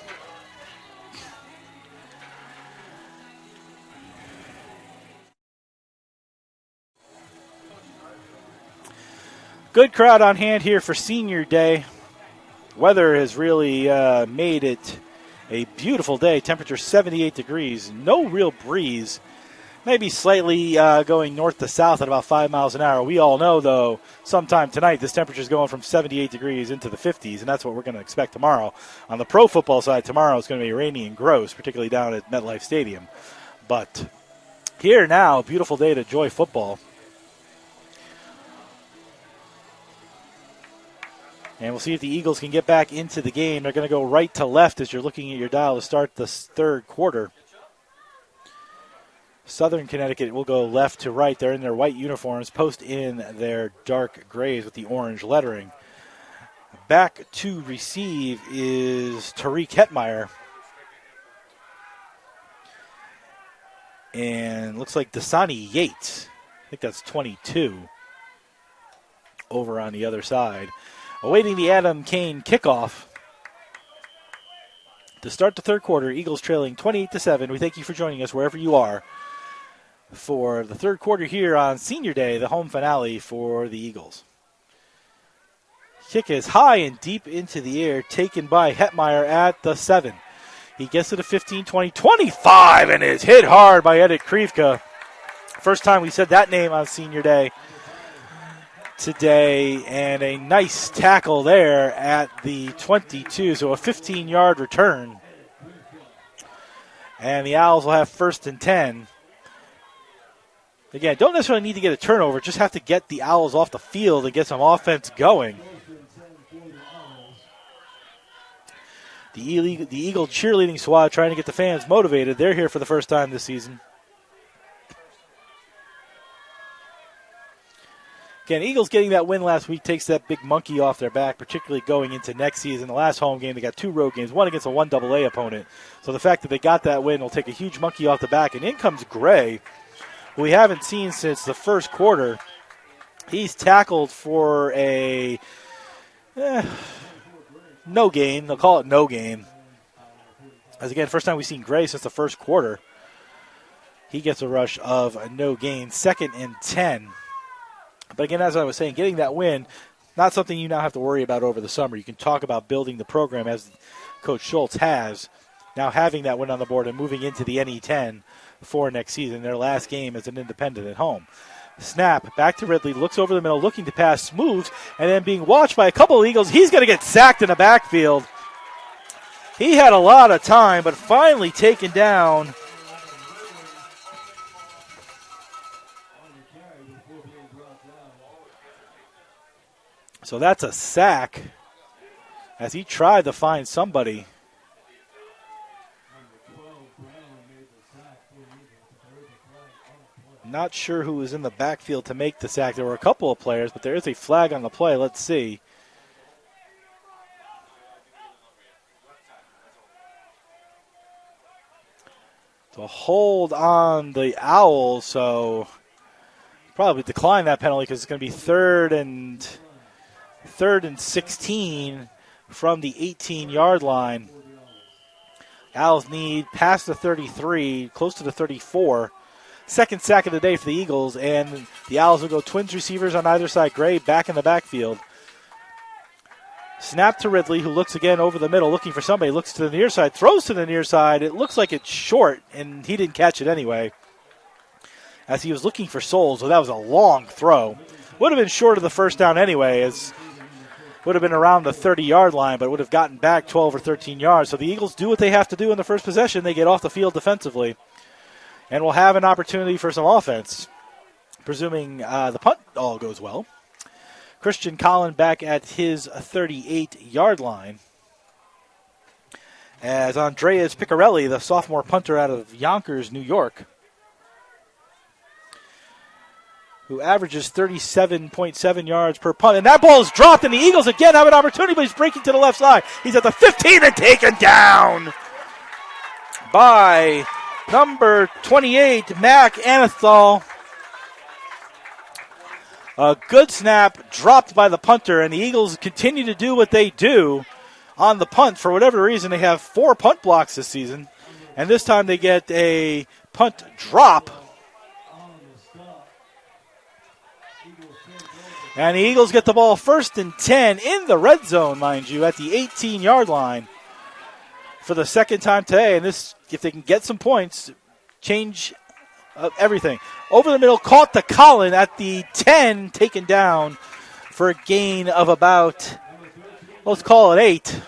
Good crowd on hand here for Senior Day. Weather has really made it a beautiful day. Temperature 78 degrees. No real breeze. Maybe slightly going north to south at about 5 miles an hour. We all know, though, sometime tonight this temperature is going from 78 degrees into the 50s, and that's what we're going to expect tomorrow. On the pro football side, tomorrow it's going to be rainy and gross, particularly down at MetLife Stadium. But here now, beautiful day to enjoy football. And we'll see if the Eagles can get back into the game. They're going to go right to left as you're looking at your dial to start the third quarter. Southern Connecticut will go left to right. They're in their white uniforms, Post in their dark grays with the orange lettering. Back to receive is Tariq Hetmeyer. And looks like Dasani Yates. I think that's 22 over on the other side. Awaiting the Adam Kane kickoff. To start the third quarter, Eagles trailing 28-7. We thank you for joining us wherever you are for the third quarter here on Senior Day, the home finale for the Eagles. Kick is high and deep into the air, taken by Hetmeyer at the 7. He gets to the 15, 20, 25, and is hit hard by Edit Krivka. First time we said that name on Senior Day today, and a nice tackle there at the 22, so a 15-yard return. And the Owls will have first and 10. Again, don't necessarily need to get a turnover, just have to get the Owls off the field and get some offense going. The Eagle cheerleading squad trying to get the fans motivated. They're here for the first time this season. Again, Eagles getting that win last week takes that big monkey off their back, particularly going into next season. The last home game, they got 2 road games, one against a 1AA opponent. So the fact that they got that win will take a huge monkey off the back. And in comes Gray, who we haven't seen since the first quarter. He's tackled for a no gain. They'll call it no gain. As again, first time we've seen Gray since the first quarter. He gets a rush of a no gain. 2nd and 10. But again, as I was saying, getting that win, not something you now have to worry about over the summer. You can talk about building the program as Coach Schultz has. Now having that win on the board and moving into the NE10 for next season, their last game as an independent at home. Snap, back to Ridley, looks over the middle, looking to pass, moves, and then being watched by a couple of Eagles. He's going to get sacked in the backfield. He had a lot of time, but finally taken down. So that's a sack as he tried to find somebody. Not sure who was in the backfield to make the sack. There were a couple of players, but there is a flag on the play. Let's see. So a hold on the Owls, so probably decline that penalty because it's going to be third and 16 from the 18-yard line. Owls need past the 33, close to the 34. Second sack of the day for the Eagles, and the Owls will go twins receivers on either side. Gray back in the backfield. Snap to Ridley, who looks again over the middle, looking for somebody. Looks to the near side, throws to the near side. It looks like it's short, and he didn't catch it anyway, as he was looking for Souls. So that was a long throw. Would have been short of the first down anyway, as would have been around the 30-yard line, but would have gotten back 12 or 13 yards. So the Eagles do what they have to do in the first possession. They get off the field defensively, and will have an opportunity for some offense, presuming the punt all goes well. Christian Collin back at his 38-yard line, as Andreas Piccarelli, the sophomore punter out of Yonkers, New York, who averages 37.7 yards per punt. And that ball is dropped, and the Eagles again have an opportunity, but he's breaking to the left side. He's at the 15 and taken down by number 28, Mac Anethol. A good snap dropped by the punter, and the Eagles continue to do what they do on the punt. For whatever reason, they have 4 punt blocks this season, and this time they get a punt drop. And the Eagles get the ball first and 10 in the red zone, mind you, at the 18-yard line for the second time today. And this, if they can get some points, change everything. Over the middle, caught the Collin at the 10, taken down for a gain of about, let's call it 8.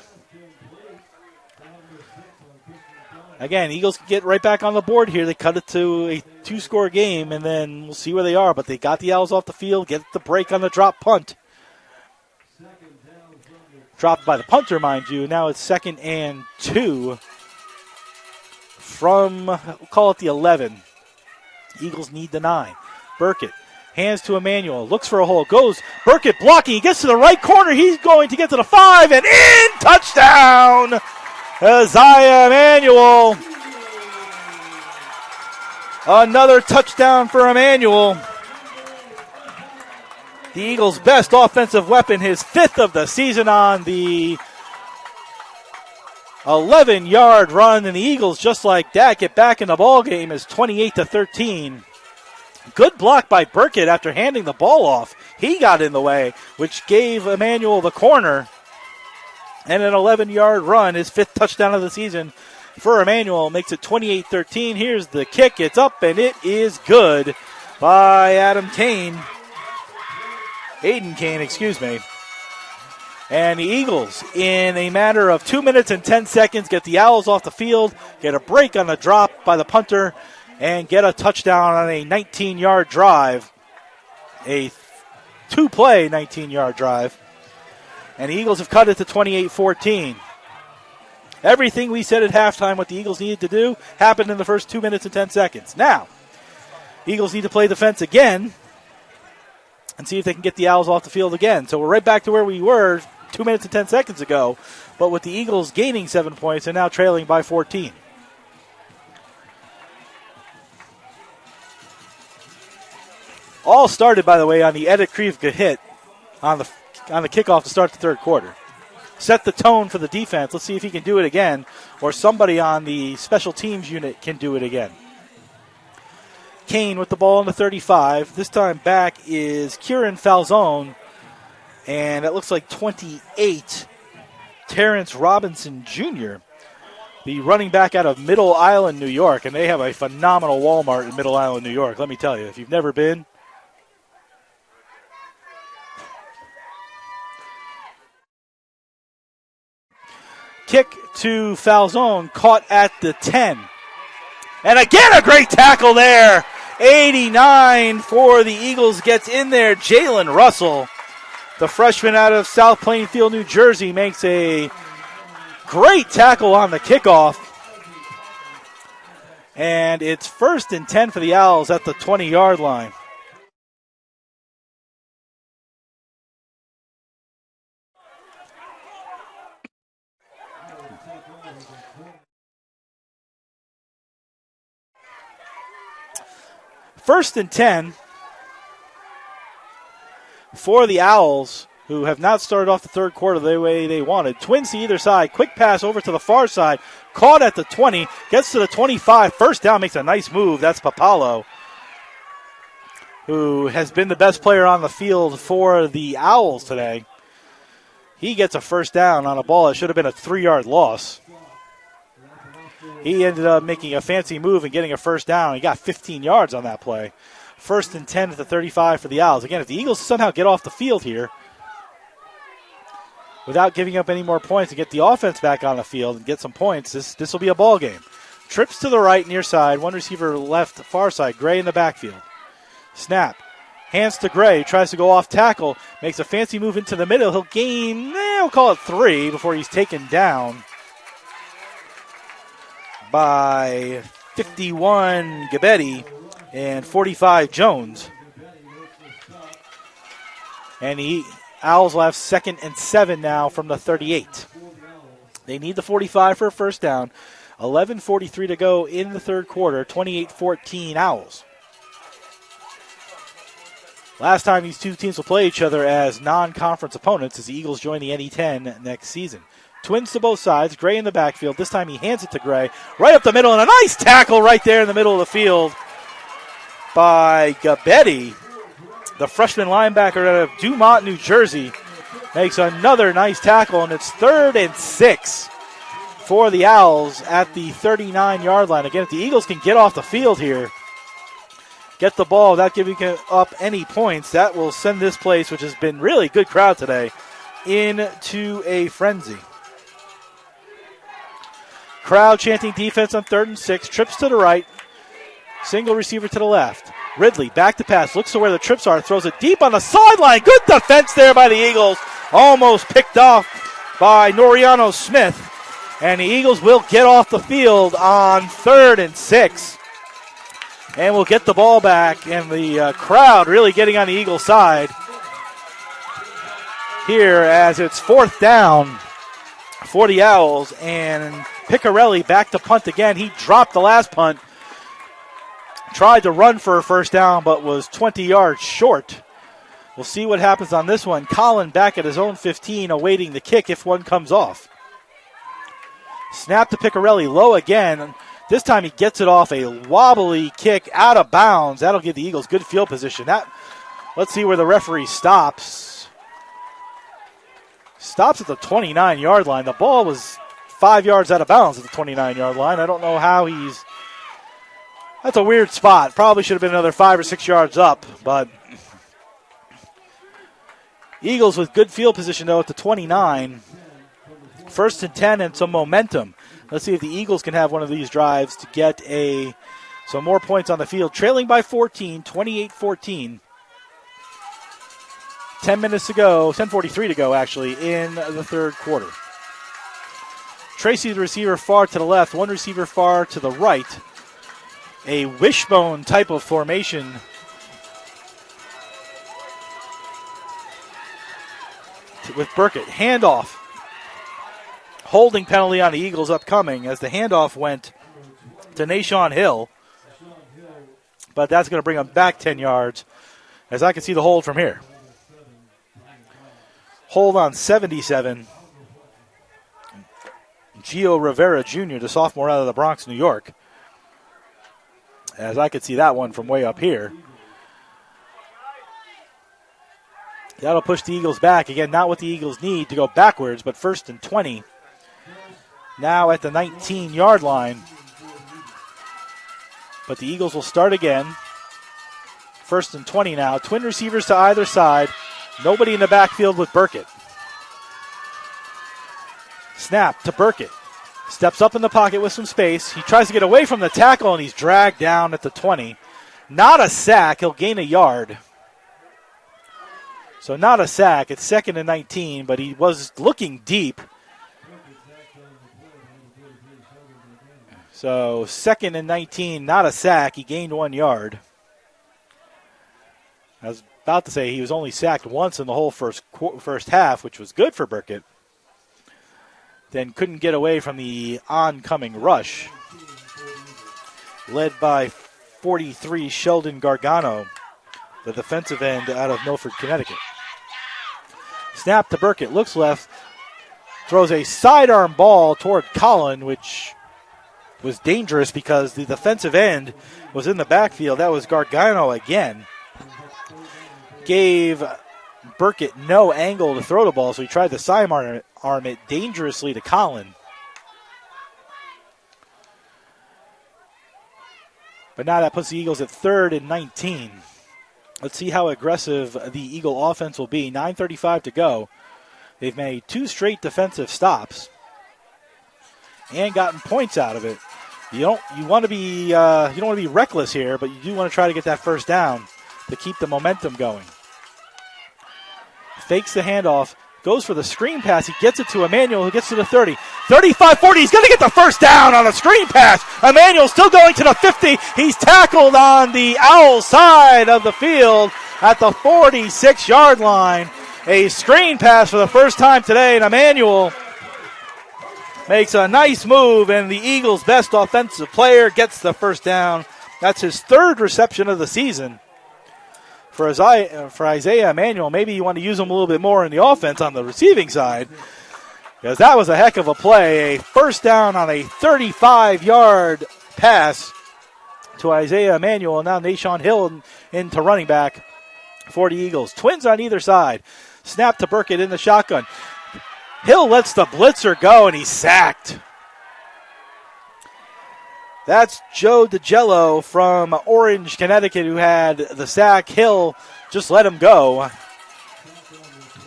Again, Eagles can get right back on the board here. They cut it to a 2-score game, and then we'll see where they are. But they got the Owls off the field, get the break on the drop punt. Dropped by the punter, mind you. Now it's 2nd and 2 from, we'll call it the 11. Eagles need the 9. Burkett hands to Emmanuel, looks for a hole, goes Burkett blocking, he gets to the right corner, he's going to get to the 5, and in, touchdown, Isaiah Emmanuel. Another touchdown for Emmanuel. The Eagles' best offensive weapon, his 5th of the season on the 11-yard run, and the Eagles, just like that, get back in the ball game as 28-13. Good block by Burkett after handing the ball off. He got in the way, which gave Emmanuel the corner. And an 11-yard run, his 5th touchdown of the season for Emmanuel, makes it 28-13. Here's the kick. It's up, and it is good by Aiden Kane, excuse me. And the Eagles, in a matter of 2 minutes and 10 seconds, get the Owls off the field, get a break on the drop by the punter, and get a touchdown on a 19-yard drive, a 2-play 19-yard drive. And the Eagles have cut it to 28-14. Everything we said at halftime what the Eagles needed to do happened in the first 2 minutes and 10 seconds. Now, Eagles need to play defense again and see if they can get the Owls off the field again. So we're right back to where we were 2 minutes and 10 seconds ago, but with the Eagles gaining 7 points and now trailing by 14. All started, by the way, on the Edit Krivka hit on the kickoff to start the third quarter. Set the tone for the defense. Let's see if he can do it again, or somebody on the special teams unit can do it again. Kane with the ball on the 35. This time back is Kieran Falzone, and it looks like 28, Terrence Robinson Jr., the running back out of Middle Island, New York, and they have a phenomenal Walmart in Middle Island, New York. Let me tell you, if you've never been, kick to Falzone, caught at the 10. And again, a great tackle there. 89 for the Eagles gets in there. Jalen Russell, the freshman out of South Plainfield, New Jersey, makes a great tackle on the kickoff. And it's 1st and 10 for the Owls at the 20-yard line. First and 10 for the Owls, who have not started off the third quarter the way they wanted. Twins to either side. Quick pass over to the far side. Caught at the 20. Gets to the 25. First down, makes a nice move. That's Papalo, who has been the best player on the field for the Owls today. He gets a first down on a ball that should have been a 3-yard loss. He ended up making a fancy move and getting a first down. He got 15 yards on that play. First and 10 at the 35 for the Owls. Again, if the Eagles somehow get off the field here without giving up any more points and get the offense back on the field and get some points, this will be a ball game. Trips to the right, near side. One receiver left, far side. Gray in the backfield. Snap. Hands to Gray. Tries to go off tackle. Makes a fancy move into the middle. He'll gain, we'll call it 3 before he's taken down by 51 Gabetti and 45 Jones. And Owls left 2nd and 7 now from the 38. They need the 45 for a first down. 11:43 to go in the third quarter. 28-14 Owls. Last time these two teams will play each other as non-conference opponents as the Eagles join the NE10 next season. Twins to both sides. Gray in the backfield. This time he hands it to Gray. Right up the middle, and a nice tackle right there in the middle of the field by Gabetti. The freshman linebacker out of Dumont, New Jersey, makes another nice tackle, and it's 3rd and 6 for the Owls at the 39-yard line. Again, if the Eagles can get off the field here, get the ball without giving up any points, that will send this place, which has been really good crowd today, into a frenzy. Crowd chanting defense on 3rd and 6. Trips to the right. Single receiver to the left. Ridley back to pass. Looks to where the trips are. Throws it deep on the sideline. Good defense there by the Eagles. Almost picked off by Noriano Smith. And the Eagles will get off the field on 3rd and 6. And we'll get the ball back. And the crowd really getting on the Eagles' side here as it's 4th down for the Owls. And Piccarelli back to punt again. He dropped the last punt. Tried to run for a first down, but was 20 yards short. We'll see what happens on this one. Collin back at his own 15, awaiting the kick if one comes off. Snap to Piccarelli, low again. This time he gets it off a wobbly kick out of bounds. That'll give the Eagles good field position. Let's see where the referee stops. Stops at the 29-yard line. The ball was 5 yards out of bounds at the 29-yard line. I don't know how that's a weird spot. Probably should have been another 5 or 6 yards up, but Eagles with good field position, though, at the 29. 1st and 10 and some momentum. Let's see if the Eagles can have one of these drives to get some more points on the field. Trailing by 14, 28-14. 10 minutes to go, 10:43 to go, actually, in the third quarter. Tracy, the receiver, far to the left. One receiver far to the right. A wishbone type of formation. With Burkett. Handoff. Holding penalty on the Eagles upcoming as the handoff went to Nashawn Hill. But that's going to bring him back 10 yards as I can see the hold from here. Hold on 77. Gio Rivera Jr., the sophomore out of the Bronx, New York. As I could see that one from way up here. That'll push the Eagles back. Again, not what the Eagles need to go backwards, but 1st and 20. Now at the 19-yard line. But the Eagles will start again. 1st and 20 now. Twin receivers to either side. Nobody in the backfield with Burkett. Snap to Burkett. Steps up in the pocket with some space. He tries to get away from the tackle, and he's dragged down at the 20. Not a sack. He'll gain a yard. So not a sack. It's 2nd and 19, but he was looking deep. So 2nd and 19, not a sack. He gained 1 yard. I was about to say he was only sacked once in the whole first half, which was good for Burkett. Then couldn't get away from the oncoming rush. Led by 43, Sheldon Gargano, the defensive end out of Milford, Connecticut. Snap to Burkett, looks left, throws a sidearm ball toward Collin, which was dangerous because the defensive end was in the backfield. That was Gargano again. Gave Burkett no angle to throw the ball, so he tried to sidearm it dangerously to Collin. But now that puts the Eagles at 3rd and 19. Let's see how aggressive the Eagle offense will be. 9:35 to go. They've made 2 straight defensive stops and gotten points out of it. You don't want to be reckless here, but you do want to try to get that first down to keep the momentum going. Fakes the handoff, goes for the screen pass. He gets it to Emmanuel, who gets to the 30. 35, 40. He's going to get the first down on a screen pass. Emmanuel still going to the 50. He's tackled on the Owl side of the field at the 46-yard line. A screen pass for the first time today, and Emmanuel makes a nice move, and the Eagles' best offensive player gets the first down. That's his 3rd reception of the season. For Isaiah Emmanuel, maybe you want to use him a little bit more in the offense on the receiving side, because that was a heck of a play. A first down on a 35-yard pass to Isaiah Emmanuel, and now Nashawn Hill into running back for the Eagles. Twins on either side. Snap to Burkett in the shotgun. Hill lets the blitzer go, and he's sacked. That's Joe DiGello from Orange, Connecticut, who had the sack. Hill just let him go,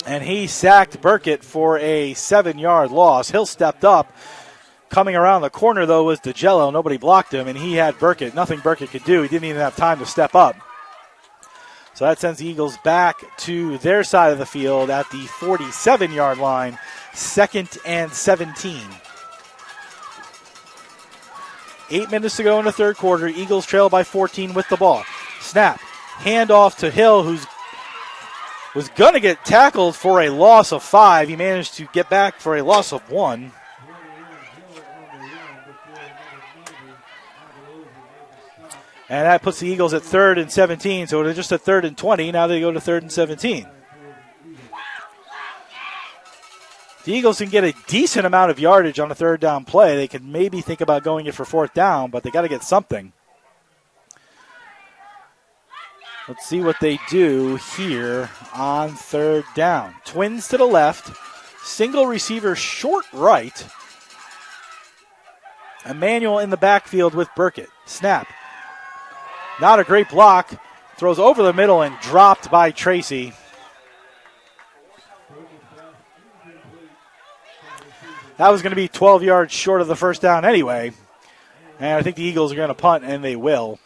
and he sacked Burkett for a 7-yard loss. Hill stepped up. Coming around the corner, though, was DiGello. Nobody blocked him, and he had Burkett. Nothing Burkett could do. He didn't even have time to step up. So that sends the Eagles back to their side of the field at the 47-yard line, 2nd and 17. 8 minutes to go in the third quarter. Eagles trail by 14 with the ball. Snap. Handoff to Hill, who's was going to get tackled for a loss of 5. He managed to get back for a loss of 1. And that puts the Eagles at 3rd and 17. So they're just at 3rd and 20. Now they go to 3rd and 17. The Eagles can get a decent amount of yardage on a 3rd down play. They could maybe think about going it for 4th down, but they got to get something. Let's see what they do here on 3rd down. Twins to the left. Single receiver short right. Emmanuel in the backfield with Burkett. Snap. Not a great block. Throws over the middle and dropped by Tracy. That was going to be 12 yards short of the first down anyway. And I think the Eagles are going to punt, and they will,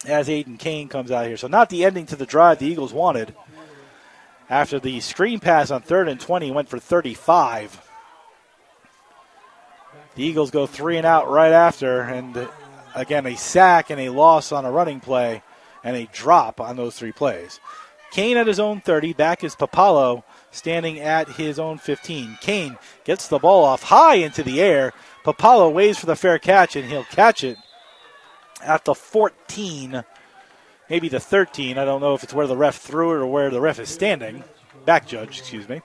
as Aiden Kane comes out here. So not the ending to the drive the Eagles wanted. After the screen pass on 3rd and 20, went for 35. The Eagles go 3 and out right after, and again, a sack and a loss on a running play and a drop on those 3 plays. Kane at his own 30. Back is Papalo standing at his own 15. Kane gets the ball off high into the air. Papalo waits for the fair catch, and he'll catch it at the 14, maybe the 13. I don't know if it's where the ref threw it or where the ref is standing. Back judge, excuse me.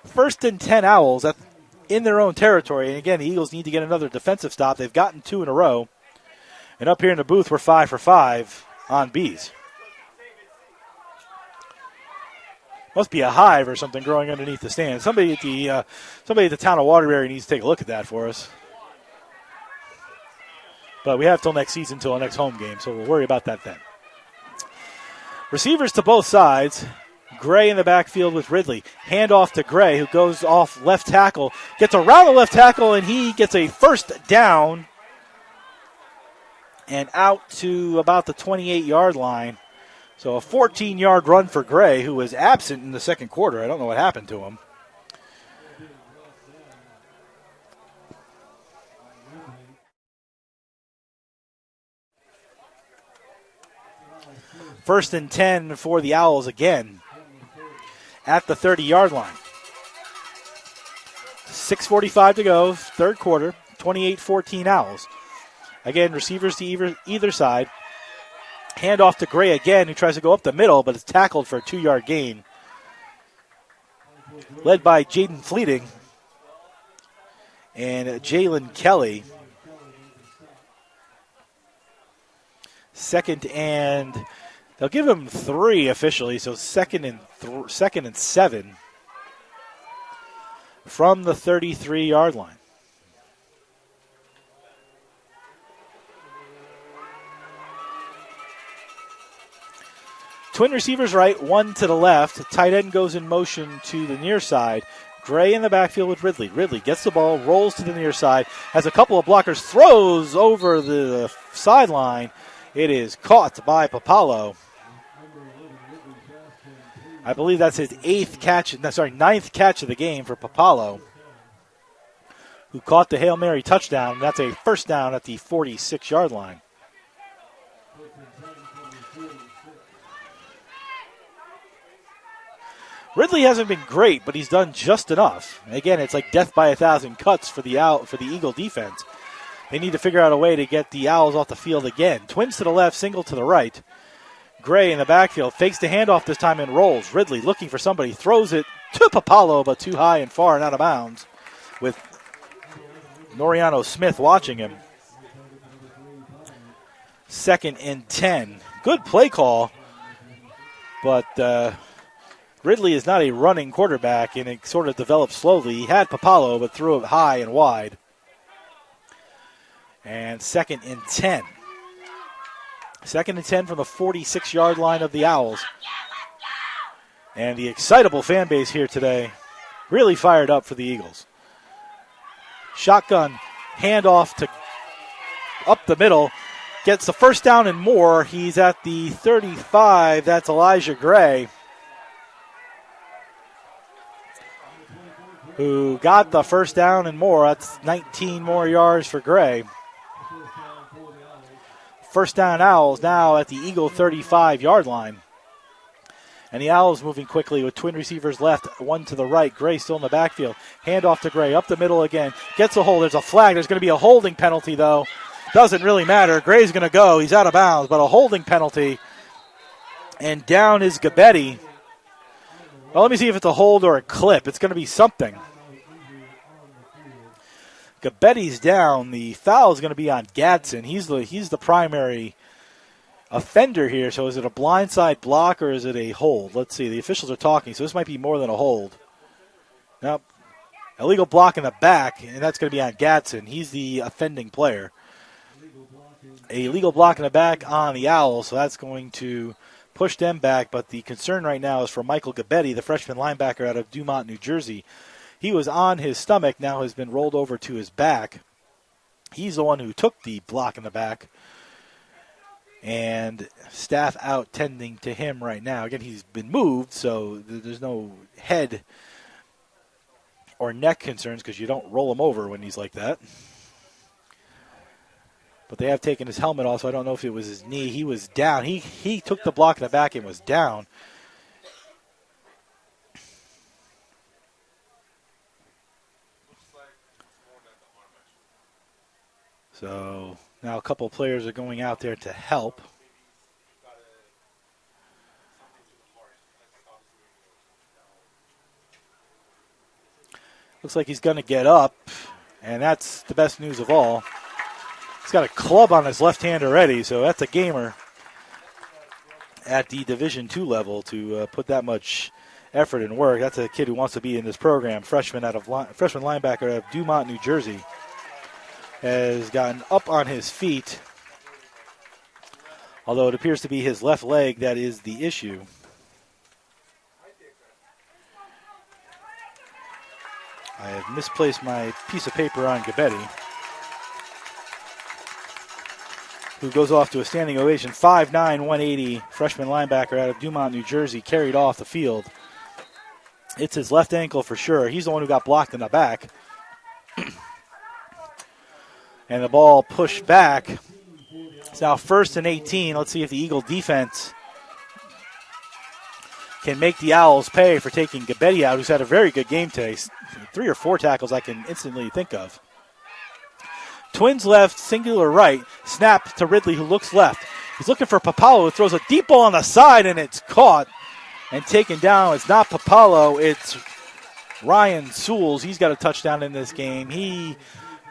1st and 10 Owls in their own territory. And again, the Eagles need to get another defensive stop. They've gotten 2 in a row. And up here in the booth, we're 5 for 5 on Bees. Must be a hive or something growing underneath the stand. Somebody at the town of Waterbury needs to take a look at that for us. But we have till next season, till our next home game, so we'll worry about that then. Receivers to both sides. Gray in the backfield with Ridley. Handoff to Gray, who goes off left tackle. Gets around the left tackle, and he gets a first down. And out to about the 28-yard line. So a 14-yard run for Gray, who was absent in the second quarter. I don't know what happened to him. First and 10 for the Owls again at the 30-yard line. 6:45 to go, third quarter, 28-14 Owls. Again, receivers to either side. Hand off to Gray again, who tries to go up the middle, but is tackled for a 2-yard gain. Led by Jaden Fleeting and Jalen Kelly. Second and they'll give him 3 officially, so second and 7 from the 33-yard line. Twin receivers right, one to the left. Tight end goes in motion to the near side. Gray in the backfield with Ridley. Ridley gets the ball, rolls to the near side, has a couple of blockers, throws over the sideline. It is caught by Papalo. I believe that's his ninth catch of the game for Papalo, who caught the Hail Mary touchdown. That's a first down at the 46-yard line. Ridley hasn't been great, but he's done just enough. Again, it's like death by 1,000 cuts for the Eagle defense. They need to figure out a way to get the Owls off the field again. Twins to the left, single to the right. Gray in the backfield, fakes the handoff this time and rolls. Ridley looking for somebody, throws it to Papalo, but too high and far and out of bounds with Noriano Smith watching him. 2nd and 10. Good play call, but Ridley is not a running quarterback, and it sort of developed slowly. He had Papalo, but threw it high and wide. And 2nd and 10. 2nd and 10 from the 46-yard line of the Owls. And the excitable fan base here today really fired up for the Eagles. Shotgun handoff to up the middle. Gets the first down and more. He's at the 35. That's Elijah Gray, who got the first down and more. That's 19 more yards for Gray. First down Owls now at the Eagle 35-yard line. And the Owls moving quickly with twin receivers left, one to the right. Gray still in the backfield. Handoff to Gray, up the middle again. Gets a hold. There's a flag. There's going to be a holding penalty, though. Doesn't really matter. Gray's going to go. He's out of bounds, but a holding penalty. And down is Gabetti. Well, let me see if it's a hold or a clip. It's going to be something. Gabetti's down. The foul is going to be on Gadsden. He's the primary offender here. So is it a blindside block or is it a hold? Let's see. The officials are talking, so this might be more than a hold. Nope. Illegal block in the back, and that's going to be on Gadsden. He's the offending player. A legal block in the back on the Owls, so that's going to push them back. But the concern right now is for Michael Gabetti, the freshman linebacker out of Dumont, New Jersey. He was on his stomach, now has been rolled over to his back. He's the one who took the block in the back. And staff out tending to him right now. Again, he's been moved, so there's no head or neck concerns because you don't roll him over when he's like that. But they have taken his helmet off, so I don't know if it was his knee. He was down. He took the block in the back and was down. So now a couple of players are going out there to help. Looks like he's going to get up, and that's the best news of all. He's got a club on his left hand already, so that's a gamer at the Division II level to put that much effort and work. That's a kid who wants to be in this program. Freshman linebacker out of Dumont, New Jersey, has gotten up on his feet, although it appears to be his left leg that is the issue. I have misplaced my piece of paper on Gabetti, who goes off to a standing ovation. 5'9", 180, freshman linebacker out of Dumont, New Jersey, carried off the field. It's his left ankle for sure. He's the one who got blocked in the back. And the ball pushed back. It's now 1st and 18. Let's see if the Eagle defense can make the Owls pay for taking Gabetti out, who's had a very good game today. 3 or 4 tackles I can instantly think of. Twins left, singular right. Snap to Ridley, who looks left. He's looking for Papalo, who throws a deep ball on the side, and it's caught and taken down. It's not Papalo, it's Ryan Sewells. He's got a touchdown in this game. He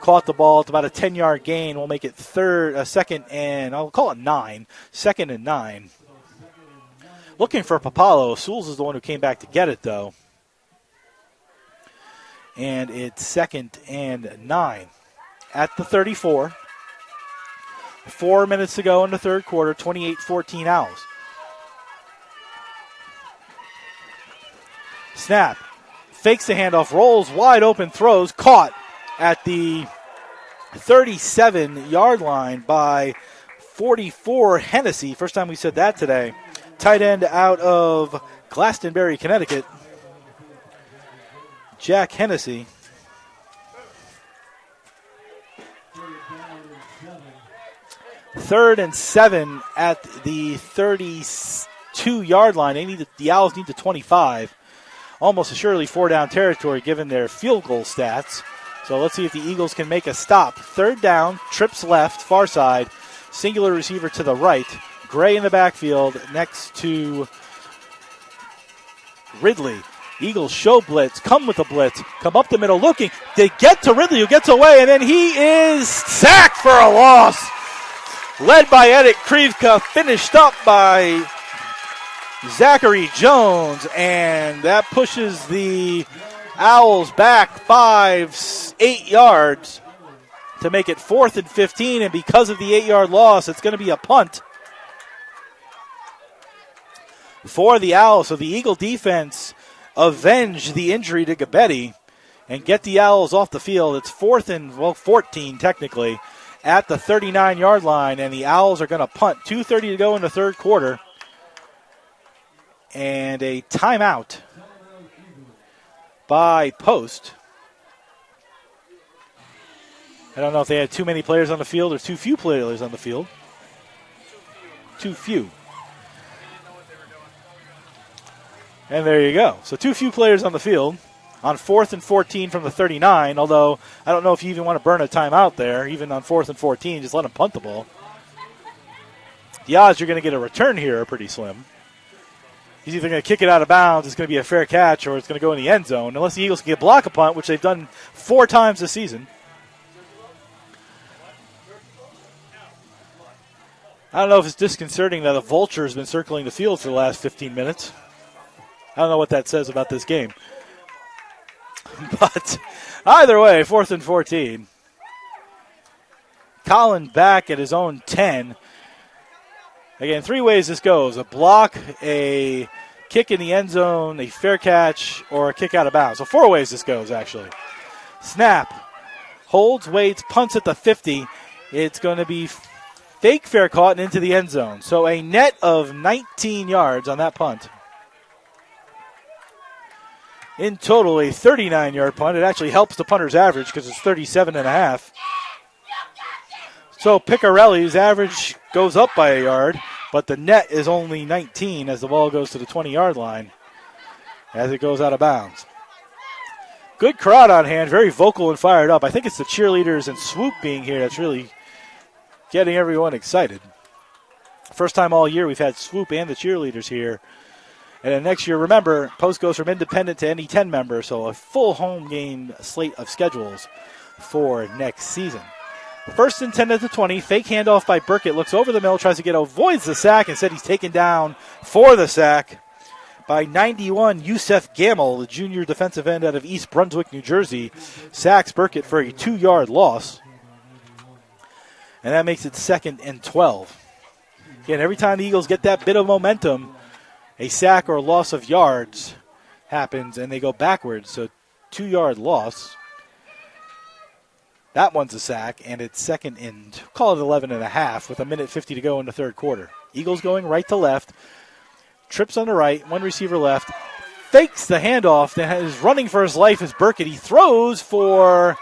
caught the ball. It's about a 10-yard gain. We'll make it second and, I'll call it 9. 2nd and 9. Looking for Papalo. Sewells is the one who came back to get it, though. And it's 2nd and 9 at the 34. 4 minutes to go in the third quarter, 28-14 Owls. Snap. Fakes the handoff, rolls wide open, throws, caught at the 37-yard line by 44 Hennessy. First time we said that today. Tight end out of Glastonbury, Connecticut. Jack Hennessy. Third and 7 at the 32-yard line. The Owls need the 25. Almost assuredly 4-down territory given their field goal stats. So let's see if the Eagles can make a stop. Third down, trips left, far side. Singular receiver to the right. Gray in the backfield next to Ridley. Eagles show blitz, come with the blitz, come up the middle looking. They get to Ridley, who gets away, and then he is sacked for a loss. Led by Edit Krivka, finished up by Zachary Jones, and that pushes the Owls back 8 yards to make it 4th and 15, and because of the 8-yard loss, it's going to be a punt for the Owls. So the Eagle defense avenge the injury to Gabetti and get the Owls off the field. It's 4th and 14 technically at the 39-yard line, and the Owls are going to punt. 2:30 to go in the third quarter. And a timeout by Post. I don't know if they had too many players on the field or too few players on the field. Too few. And there you go. So too few players on the field on 4th and 14 from the 39, although I don't know if you even want to burn a timeout there, even on 4th and 14. Just let them punt the ball. The odds you're going to get a return here are pretty slim. He's either going to kick it out of bounds, it's going to be a fair catch, or it's going to go in the end zone, unless the Eagles can get block a punt, which they've done 4 times this season. I don't know if it's disconcerting that a vulture has been circling the field for the last 15 minutes. I don't know what that says about this game. But either way, 4th and 14. Colin back at his own 10. Again, 3 ways this goes. A block, a kick in the end zone, a fair catch, or a kick out of bounds. So 4 ways this goes, actually. Snap. Holds, waits, punts at the 50. It's going to be fake fair caught and into the end zone. So a net of 19 yards on that punt. In total, a 39-yard punt. It actually helps the punter's average because it's 37.5. So Picarelli's average goes up by a yard, but the net is only 19 as the ball goes to the 20-yard line as it goes out of bounds. Good crowd on hand, very vocal and fired up. I think it's the cheerleaders and Swoop being here that's really getting everyone excited. First time all year we've had Swoop and the cheerleaders here. And then next year, remember, Post goes from independent to any 10 member, so a full home game slate of schedules for next season. 1st and 10 at the 20. Fake handoff by Burkett. Looks over the middle, tries to avoids the sack. Instead, he's taken down for the sack by 91, Yusef Gamble, the junior defensive end out of East Brunswick, New Jersey. Sacks Burkett for a 2-yard loss. And that makes it 2nd and 12. Again, every time the Eagles get that bit of momentum, a sack or loss of yards happens, and they go backwards. So 2-yard loss. That one's a sack, and it's 2nd and, call it 11.5 with 1:50 to go in the third quarter. Eagles going right to left. Trips on the right, 1 receiver left. Fakes the handoff, then is running for his life is Burkett. He throws for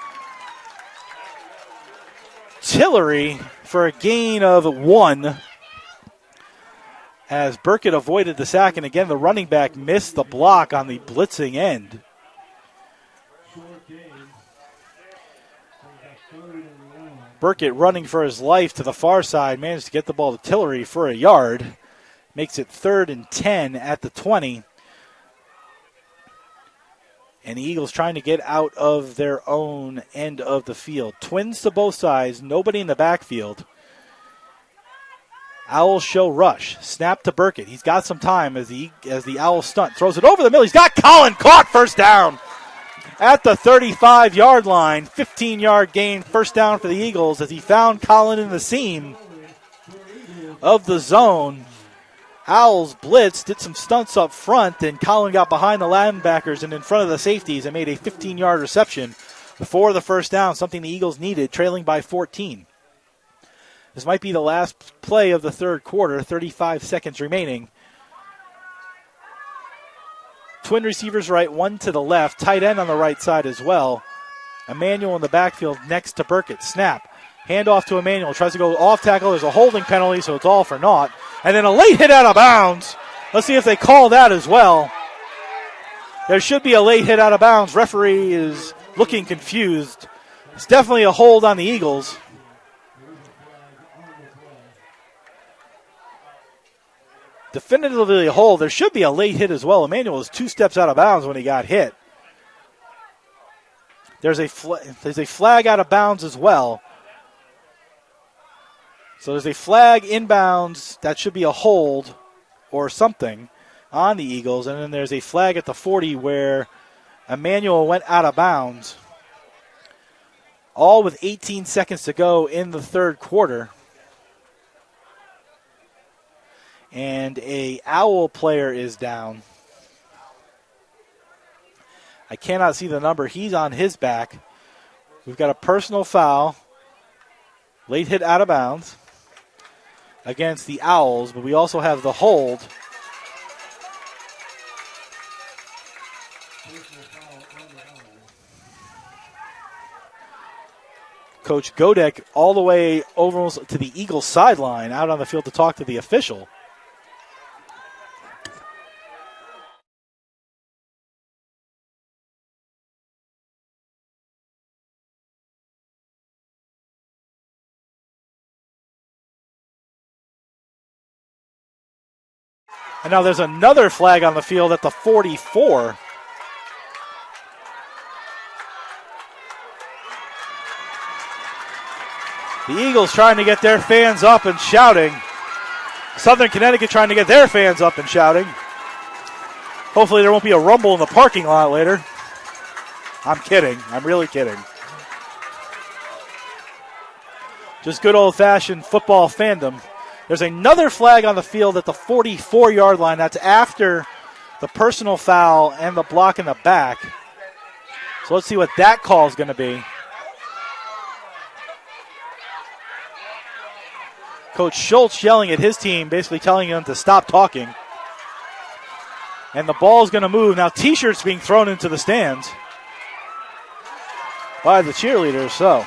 Tillery for a gain of 1. As Burkett avoided the sack, and again the running back missed the block on the blitzing end. Burkett running for his life to the far side, managed to get the ball to Tillery for a yard. Makes it 3rd and 10 at the 20. And the Eagles trying to get out of their own end of the field. Twins to both sides, nobody in the backfield. Owls show rush. Snap to Burkett. He's got some time as the Owls stunt. Throws it over the middle. He's got Collin caught. First down at the 35-yard line. 15-yard gain. First down for the Eagles as he found Collin in the seam of the zone. Owls blitzed, did some stunts up front, and Collin got behind the linebackers and in front of the safeties and made a 15-yard reception for the first down, something the Eagles needed, trailing by 14. This might be the last play of the third quarter, 35 seconds remaining. Twin receivers right, one to the left, tight end on the right side as well. Emmanuel in the backfield next to Burkett. Snap. Handoff to Emmanuel. Tries to go off tackle. There's a holding penalty, so it's all for naught. And then a late hit out of bounds. Let's see if they call that as well. There should be a late hit out of bounds. Referee is looking confused. It's definitely a hold on the Eagles. Definitively a hold. There should be a late hit as well. Emmanuel was 2 steps out of bounds when he got hit. There's a flag out of bounds as well. So there's a flag inbounds. That should be a hold or something on the Eagles. And then there's a flag at the 40 where Emmanuel went out of bounds. All with 18 seconds to go in the third quarter. And a Owl player is down. I cannot see the number. He's on his back. We've got a personal foul. Late hit out of bounds against the Owls, but we also have the hold. Coach Godek all the way over to the Eagles sideline, out on the field to talk to the official. And now there's another flag on the field at the 44. The Eagles trying to get their fans up and shouting. Southern Connecticut trying to get their fans up and shouting. Hopefully there won't be a rumble in the parking lot later. I'm kidding. I'm really kidding. Just good old-fashioned football fandom. There's another flag on the field at the 44-yard line. That's after the personal foul and the block in the back. So let's see what that call is going to be. Coach Schultz yelling at his team, basically telling them to stop talking. And the ball is going to move. Now T-shirts being thrown into the stands by the cheerleaders. So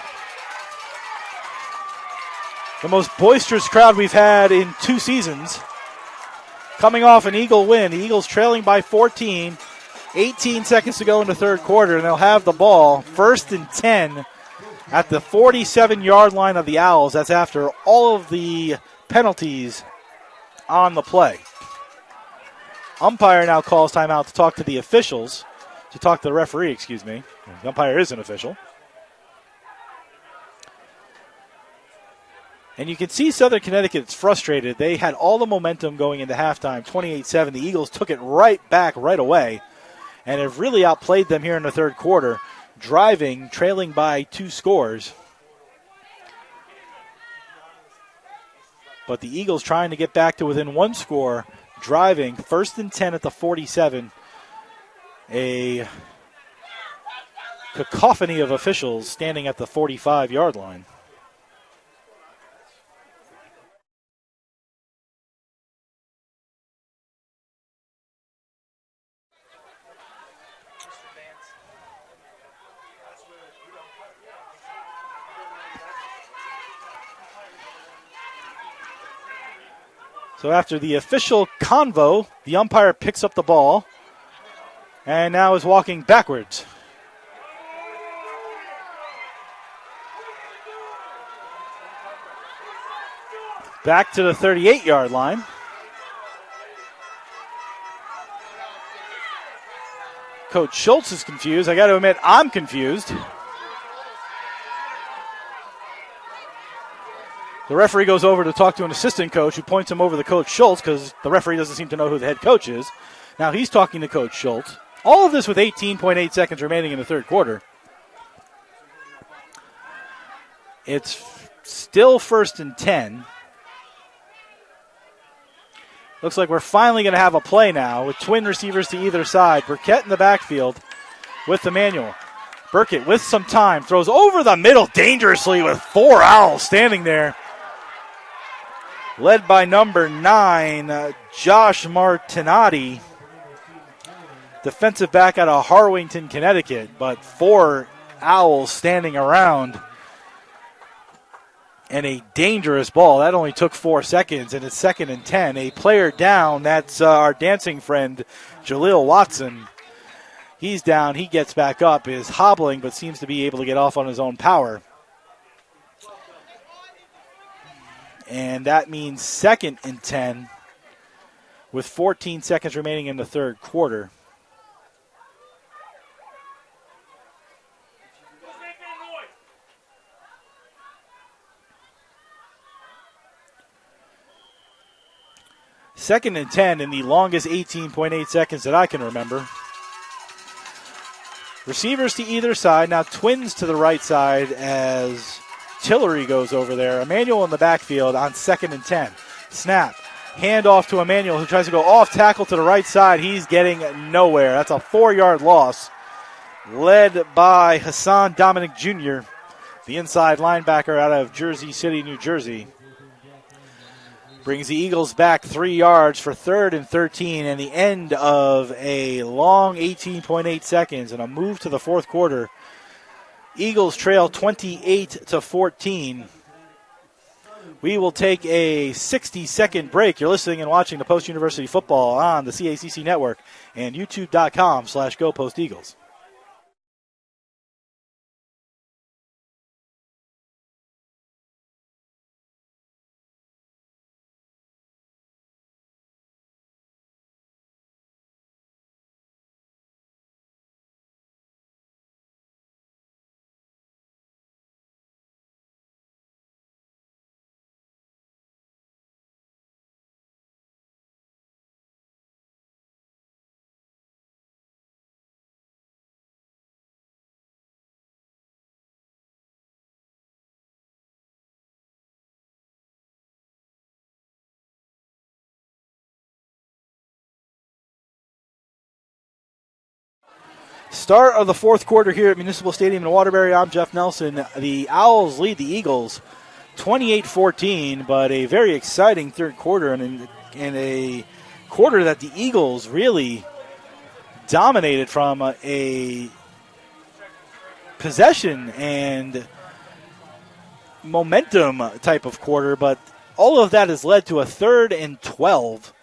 the most boisterous crowd we've had in 2 seasons. Coming off an Eagle win. The Eagles trailing by 14. 18 seconds to go in the third quarter, and they'll have the ball. 1st and 10 at the 47-yard line of the Owls. That's after all of the penalties on the play. Umpire now calls timeout to talk to the officials. To talk to the referee, excuse me. The umpire is an official. And you can see Southern Connecticut's frustrated. They had all the momentum going into halftime, 28-7. The Eagles took it right back right away and have really outplayed them here in the third quarter, driving, trailing by 2 scores. But the Eagles trying to get back to within 1 score, driving, 1st and 10 at the 47. A cacophony of officials standing at the 45-yard line. So after the official convo, the umpire picks up the ball and now is walking backwards. Back to the 38-yard line. Coach Schultz is confused. I got to admit, I'm confused. The referee goes over to talk to an assistant coach who points him over to Coach Schultz because the referee doesn't seem to know who the head coach is. Now he's talking to Coach Schultz. All of this with 18.8 seconds remaining in the third quarter. It's still 1st and 10. Looks like we're finally going to have a play now with twin receivers to either side. Burkett in the backfield with Emmanuel. Burkett with some time throws over the middle dangerously with 4 Owls standing there. Led by number 9, Josh Martinati, defensive back out of Harwington, Connecticut, but 4 Owls standing around. And a dangerous ball. That only took 4 seconds, and it's 2nd and 10. A player down. That's our dancing friend, Jaleel Watson. He's down. He gets back up, is hobbling, but seems to be able to get off on his own power. And that means 2nd and 10 with 14 seconds remaining in the third quarter. Second and 10 in the longest 18.8 seconds that I can remember. Receivers to either side. Now twins to the right side as Tillery goes over there. Emmanuel in the backfield on 2nd and 10. Snap. Handoff to Emmanuel who tries to go off tackle to the right side. He's getting nowhere. That's a 4-yard loss. Led by Hassan Dominic Jr., the inside linebacker out of Jersey City, New Jersey. Brings the Eagles back 3 yards for 3rd and 13 and the end of a long 18.8 seconds and a move to the fourth quarter. Eagles trail 28-14. We will take a 60-second break. You're listening and watching the Post University Football on the CACC Network and youtube.com/GoPostEagles. Start of the fourth quarter here at Municipal Stadium in Waterbury. I'm Jeff Nelson. The Owls lead the Eagles 28-14, but a very exciting third quarter and a quarter that the Eagles really dominated from a possession and momentum type of quarter, but all of that has led to a 3rd and 12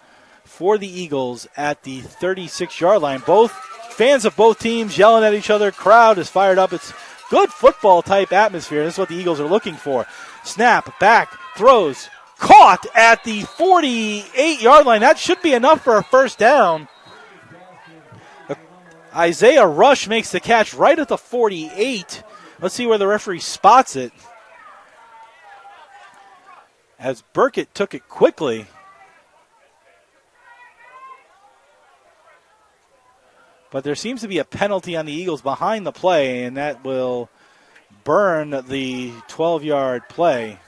for the Eagles at the 36-yard line. Both fans of both teams yelling at each other. Crowd is fired up. It's good football type atmosphere. This is what the Eagles are looking for. Snap, back, throws, caught at the 48-yard line. That should be enough for a first down. Isaiah Rush makes the catch right at the 48. Let's see where the referee spots it. As Burkett took it quickly. But there seems to be a penalty on the Eagles behind the play, and that will burn the 12-yard play.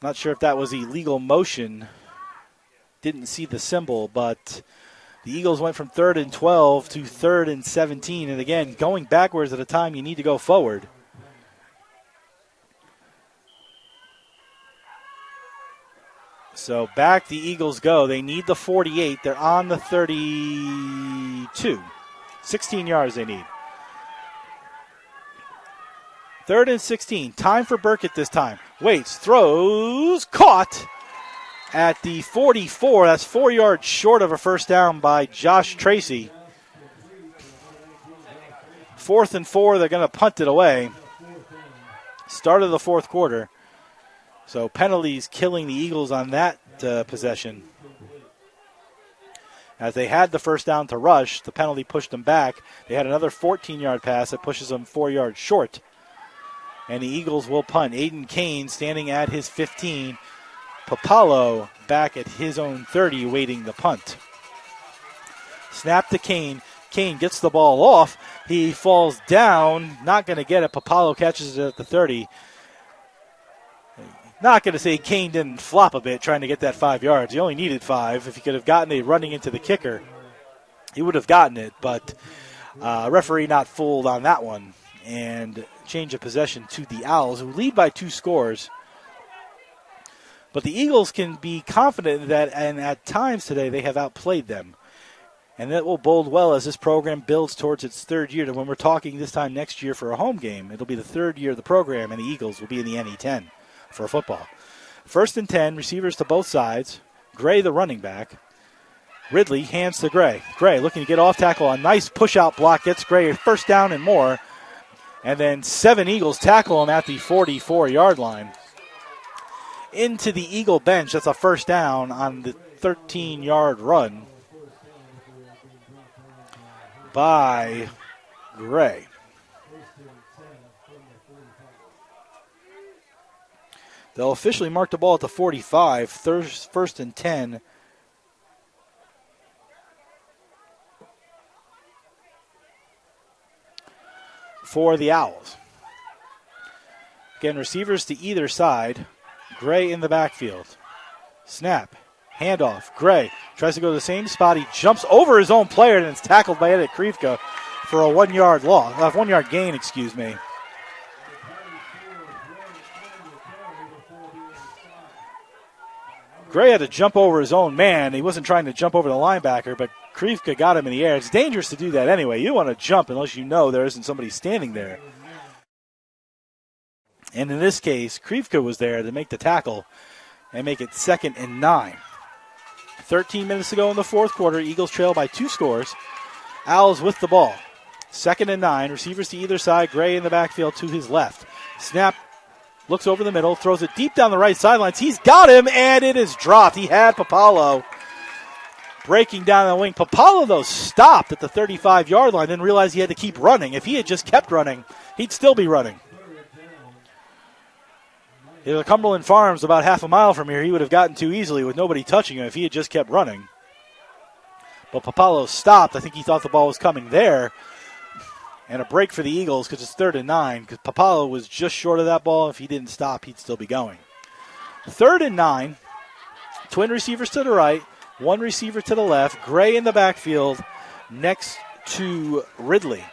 Not sure if that was illegal motion. Didn't see the symbol, but the Eagles went from 3rd and 12 to 3rd and 17. And again, going backwards at a time you need to go forward. So back the Eagles go. They need the 48. They're on the 32. 16 yards they need. 3rd and 16. Time for Burkett this time. Waits, throws, caught at the 44. That's 4 yards short of a first down by Josh Tracy. 4th and 4. They're going to punt it away. start of the fourth quarter. So penalties killing the Eagles on that possession. As they had the first down to rush, the penalty pushed them back. They had another 14-yard pass that pushes them 4 yards short. And the Eagles will punt. Aiden Kane standing at his 15. Papalo back at his own 30 waiting the punt. Snap to Kane. Kane gets the ball off. He falls down. Not going to get it. Papalo catches it at the 30. Not going to say Kane didn't flop a bit trying to get that 5 yards. He only needed 5. If he could have gotten it running into the kicker, he would have gotten it. But referee not fooled on that one. And change of possession to the Owls, who lead by 2 scores. But the Eagles can be confident that, and at times today, they have outplayed them. And that will bode well as this program builds towards its 3rd year. And when we're talking this time next year for a home game, it'll be the 3rd year of the program, and the Eagles will be in the NE10 for football. 1st and 10, receivers to both sides. Gray, the running back. Ridley hands to Gray. Gray looking to get off tackle. A nice push-out block gets Gray a first down and more. And then 7 Eagles tackle him at the 44-yard line. Into the Eagle bench. That's a first down on the 13-yard run by Gray. They'll officially mark the ball at the 45, 1st and 10. For the Owls. Again, receivers to either side. Gray in the backfield. Snap. Handoff. Gray tries to go to the same spot. He jumps over his own player and it's tackled by Edit Krivka for a 1 yard loss. 1 yard gain, excuse me. Gray had to jump over his own man. He wasn't trying to jump over the linebacker, but Krivka got him in the air. It's dangerous to do that anyway. You don't want to jump unless you know there isn't somebody standing there. And in this case, Krivka was there to make the tackle and make it 2nd and 9. 13 minutes to go in the fourth quarter. Eagles trail by 2 scores. Owls with the ball. 2nd and 9. Receivers to either side. Gray in the backfield to his left. Snap. Looks over the middle. Throws it deep down the right sidelines. He's got him, and it is dropped. He had Papalo breaking down the wing. Papalo, though, stopped at the 35-yard line. Didn't realize he had to keep running. If he had just kept running, he'd still be running. If Cumberland Farms about half a mile from here, he would have gotten too easily with nobody touching him if he had just kept running. But Papalo stopped. I think he thought the ball was coming there. And a break for the Eagles because it's 3rd and 9 because Papalo was just short of that ball. If he didn't stop, he'd still be going. 3rd and 9. Twin receivers to the right. 1 receiver to the left. Gray in the backfield next to Ridley.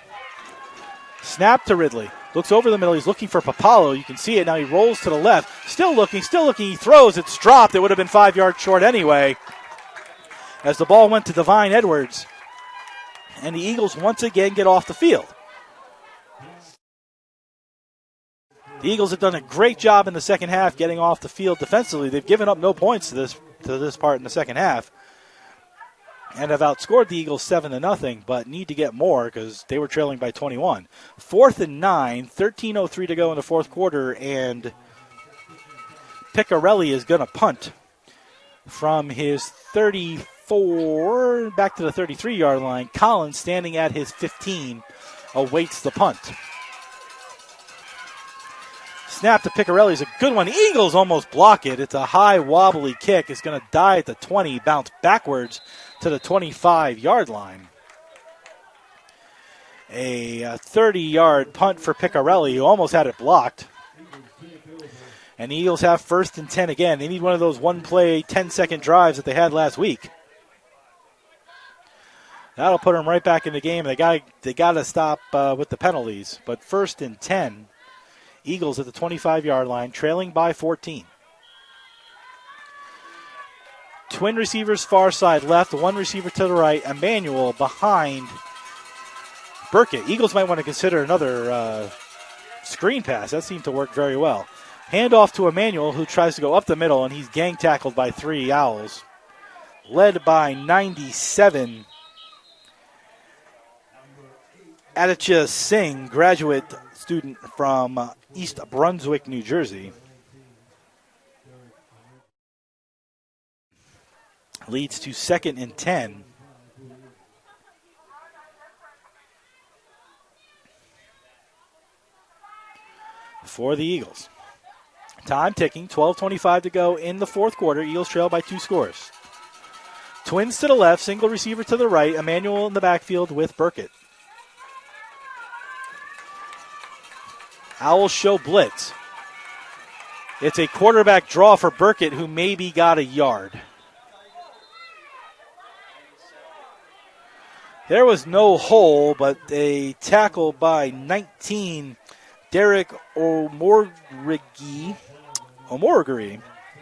Snap to Ridley. Looks over the middle. He's looking for Papalo. You can see it. Now he rolls to the left. Still looking. He throws. It's dropped. It would have been 5 yards short anyway. As the ball went to Divine Edwards. And the Eagles once again get off the field. The Eagles have done a great job in the second half getting off the field defensively. They've given up no points to this part in the second half. And have outscored the Eagles 7-0, but need to get more because they were trailing by 21. 4th and 9, 13:03 to go in the fourth quarter, and Piccarelli is going to punt from his 34 back to the 33-yard line. Collins, standing at his 15, awaits the punt. Snap to Piccarelli is a good one. Eagles almost block it. It's a high, wobbly kick. It's going to die at the 20, bounce backwards to the 25-yard line. A 30-yard punt for Piccarelli, who almost had it blocked. And the Eagles have 1st and 10 again. They need one of those one-play, 10-second drives that they had last week. That'll put them right back in the game. They got to stop with the penalties. But 1st and 10, Eagles at the 25-yard line, trailing by 14. Twin receivers far side left, 1 receiver to the right. Emmanuel behind Burkett. Eagles might want to consider another screen pass. That seemed to work very well. Handoff to Emmanuel, who tries to go up the middle, and he's gang tackled by 3 Owls. Led by 97. Aditya Singh, graduate student from East Brunswick, New Jersey. Leads to 2nd and 10. For the Eagles. Time ticking, 12:25 to go in the fourth quarter. Eagles trail by 2 scores. Twins to the left, single receiver to the right. Emmanuel in the backfield with Burkett. Owls show blitz. It's a quarterback draw for Burkett, who maybe got a yard. There was no hole, but a tackle by 19, Derek Omorgary.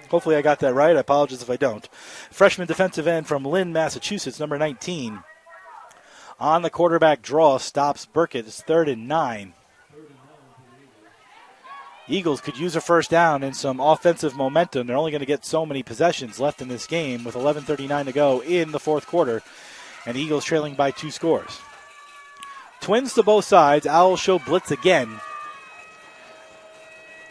Hopefully I got that right. I apologize if I don't. Freshman defensive end from Lynn, Massachusetts, number 19. On the quarterback draw, stops Burkett. It's 3rd and 9. Eagles could use a first down and some offensive momentum. They're only going to get so many possessions left in this game with 11:39 to go in the fourth quarter. And the Eagles trailing by 2 scores. Twins to both sides. Owls show blitz again.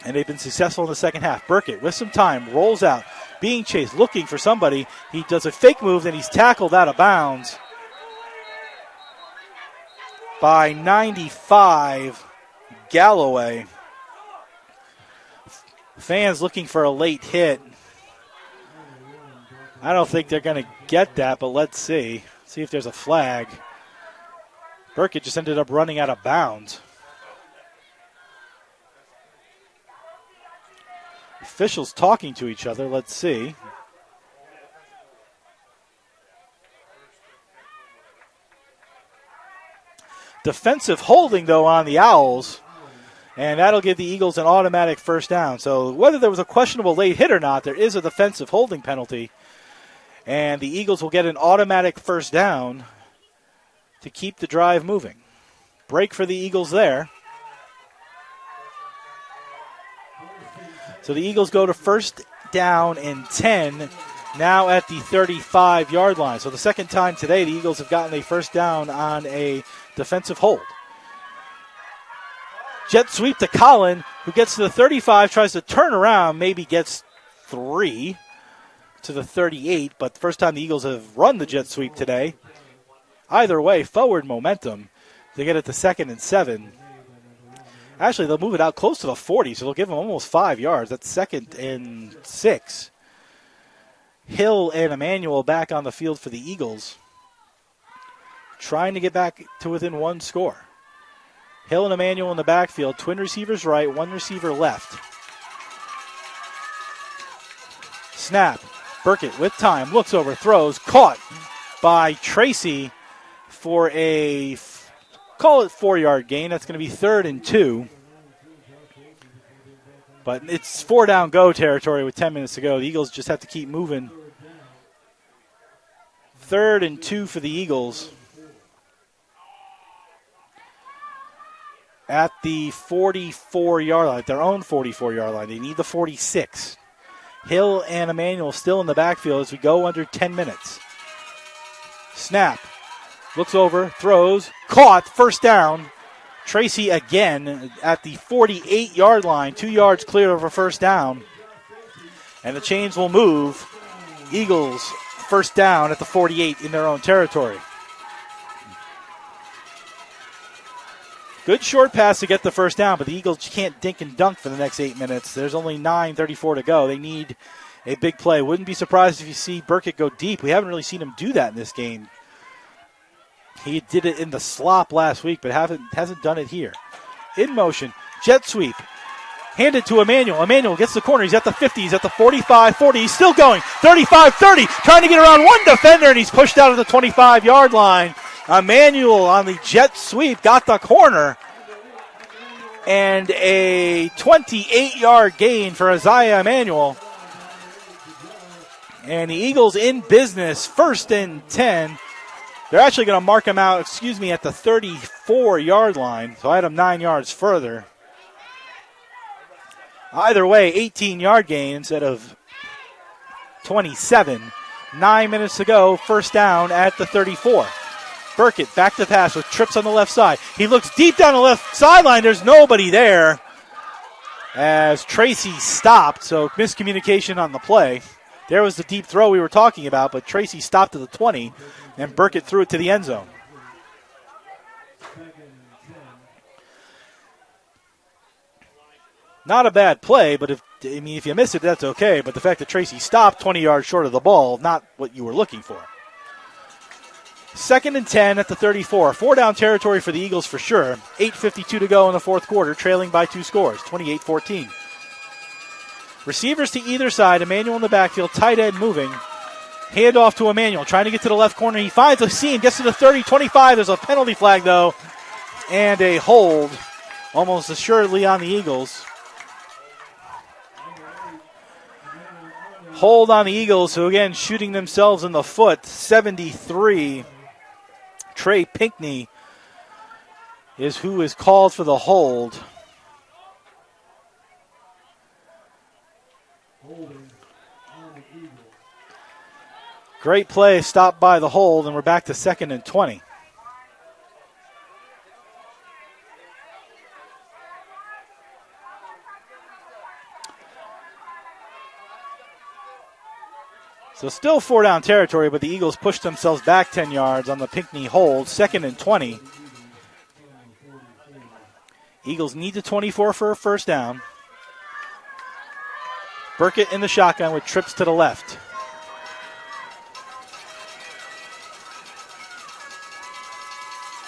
And they've been successful in the second half. Burkett, with some time, rolls out, being chased, looking for somebody. He does a fake move, and he's tackled out of bounds by 95, Galloway. Fans looking for a late hit. I don't think they're going to get that, but let's see. See if there's a flag. Burkett just ended up running out of bounds. Officials talking to each other. Let's see. Defensive holding, though, on the Owls. And that'll give the Eagles an automatic first down. So whether there was a questionable late hit or not, there is a defensive holding penalty. And the Eagles will get an automatic first down to keep the drive moving. Break for the Eagles there. So the Eagles go to first down and 10, now at the 35-yard line. So the second time today the Eagles have gotten a first down on a defensive hold. Jet sweep to Collin, who gets to the 35, tries to turn around, maybe gets 3 to the 38, but the first time the Eagles have run the jet sweep today. Either way, forward momentum. They get it to 2nd and 7. Actually, they'll move it out close to the 40, so they'll give them almost 5 yards. That's 2nd and 6. Hill and Emmanuel back on the field for the Eagles, trying to get back to within 1 score. Hill and Emmanuel in the backfield, twin receivers right, 1 receiver left. Snap. Burkett with time, looks over, throws, caught by Tracy for a, call it 4-yard gain. That's going to be 3rd and 2. But it's 4-down go territory with 10 minutes to go. The Eagles just have to keep moving. 3rd and 2 for the Eagles. At the 44-yard line, their own 44-yard line. They need the 46. Hill and Emmanuel still in the backfield as we go under 10 minutes. Snap. Looks over, throws, caught, first down. Tracy again at the 48-yard line, 2 yards clear of a first down. And the chains will move. Eagles first down at the 48 in their own territory. Good short pass to get the first down, but the Eagles can't dink and dunk for the next 8 minutes. There's only 9:34 to go. They need a big play. Wouldn't be surprised if you see Burkett go deep. We haven't really seen him do that in this game. He did it in the slop last week, but hasn't done it here. In motion, jet sweep. Handed to Emmanuel. Emmanuel gets the corner. He's at the 50. He's at the 45, 40. He's still going. 35, 30. Trying to get around one defender, and he's pushed out of the 25-yard line. Emmanuel on the jet sweep got the corner. And a 28-yard gain for Isaiah Emmanuel. And the Eagles in business, 1st and 10. They're actually going to mark him out, at the 34-yard line. So I had him 9 yards further. Either way, 18-yard gain instead of 27. 9 minutes to go, first down at the 34. Burkett back to pass with trips on the left side. He looks deep down the left sideline. There's nobody there. as Tracy stopped, so miscommunication on the play. There was the deep throw we were talking about, but Tracy stopped at the 20, and Burkett threw it to the end zone. Not a bad play, but if you miss it, that's okay. But the fact that Tracy stopped 20 yards short of the ball, not what you were looking for. 2nd and 10 at the 34. 4-down territory for the Eagles for sure. 8:52 to go in the fourth quarter, trailing by 2 scores, 28-14. Receivers to either side. Emmanuel in the backfield, tight end moving. Handoff to Emmanuel, trying to get to the left corner. He finds a seam, gets to the 30, 25. There's a penalty flag, though, and a hold almost assuredly on the Eagles. Hold on the Eagles, who again shooting themselves in the foot. 73. Trey Pinckney is who is called for the hold. Great play, stopped by the hold, and we're back to 2nd and 20. So still 4-down territory, but the Eagles pushed themselves back 10 yards on the Pinckney hold. 2nd and 20. Eagles need the 24 for a first down. Burkett in the shotgun with trips to the left.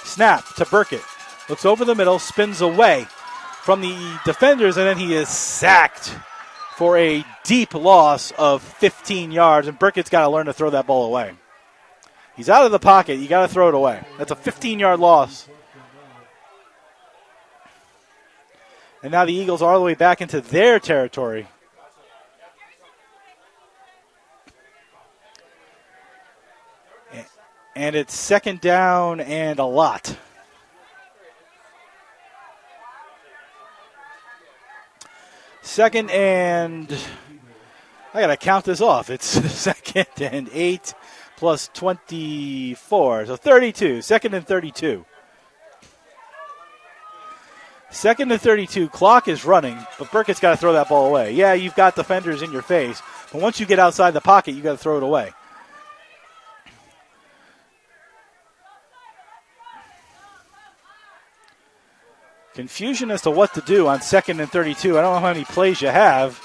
Snap to Burkett. Looks over the middle, spins away from the defenders, and then he is sacked for a deep loss of 15 yards, and Burkett's got to learn to throw that ball away. He's out of the pocket. You got to throw it away. That's a 15-yard loss. And now the Eagles are all the way back into their territory. And it's 2nd down and a lot. Second and, I got to count this off. It's 2nd and 8 plus 24, so 32. 2nd and 32. 2nd and 32. Clock is running, but Burkett's got to throw that ball away. Yeah, you've got defenders in your face, but once you get outside the pocket, you got to throw it away. Confusion as to what to do on 2nd and 32. I don't know how many plays you have,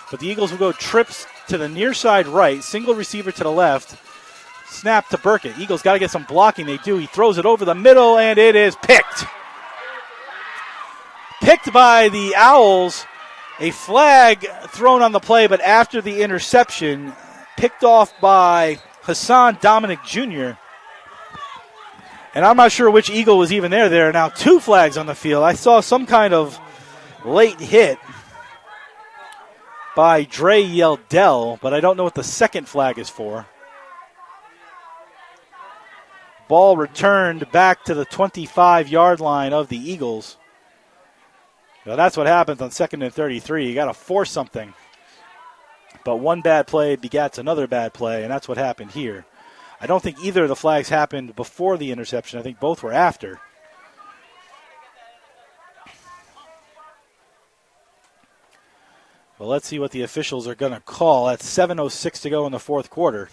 but the Eagles will go trips to the near side right, single receiver to the left, snap to Burkett. Eagles got to get some blocking. They do. He throws it over the middle, and it is picked. Picked by the Owls. A flag thrown on the play, but after the interception, picked off by Hassan Dominic Jr., and I'm not sure which Eagle was even there. There are now 2 flags on the field. I saw some kind of late hit by Dre Yeldell, but I don't know what the second flag is for. Ball returned back to the 25-yard line of the Eagles. Well, that's what happens on 2nd and 33. You got to force something. But one bad play begats another bad play, and that's what happened here. I don't think either of the flags happened before the interception. I think both were after. Well, let's see what the officials are going to call. That's 7:06 to go in the fourth quarter.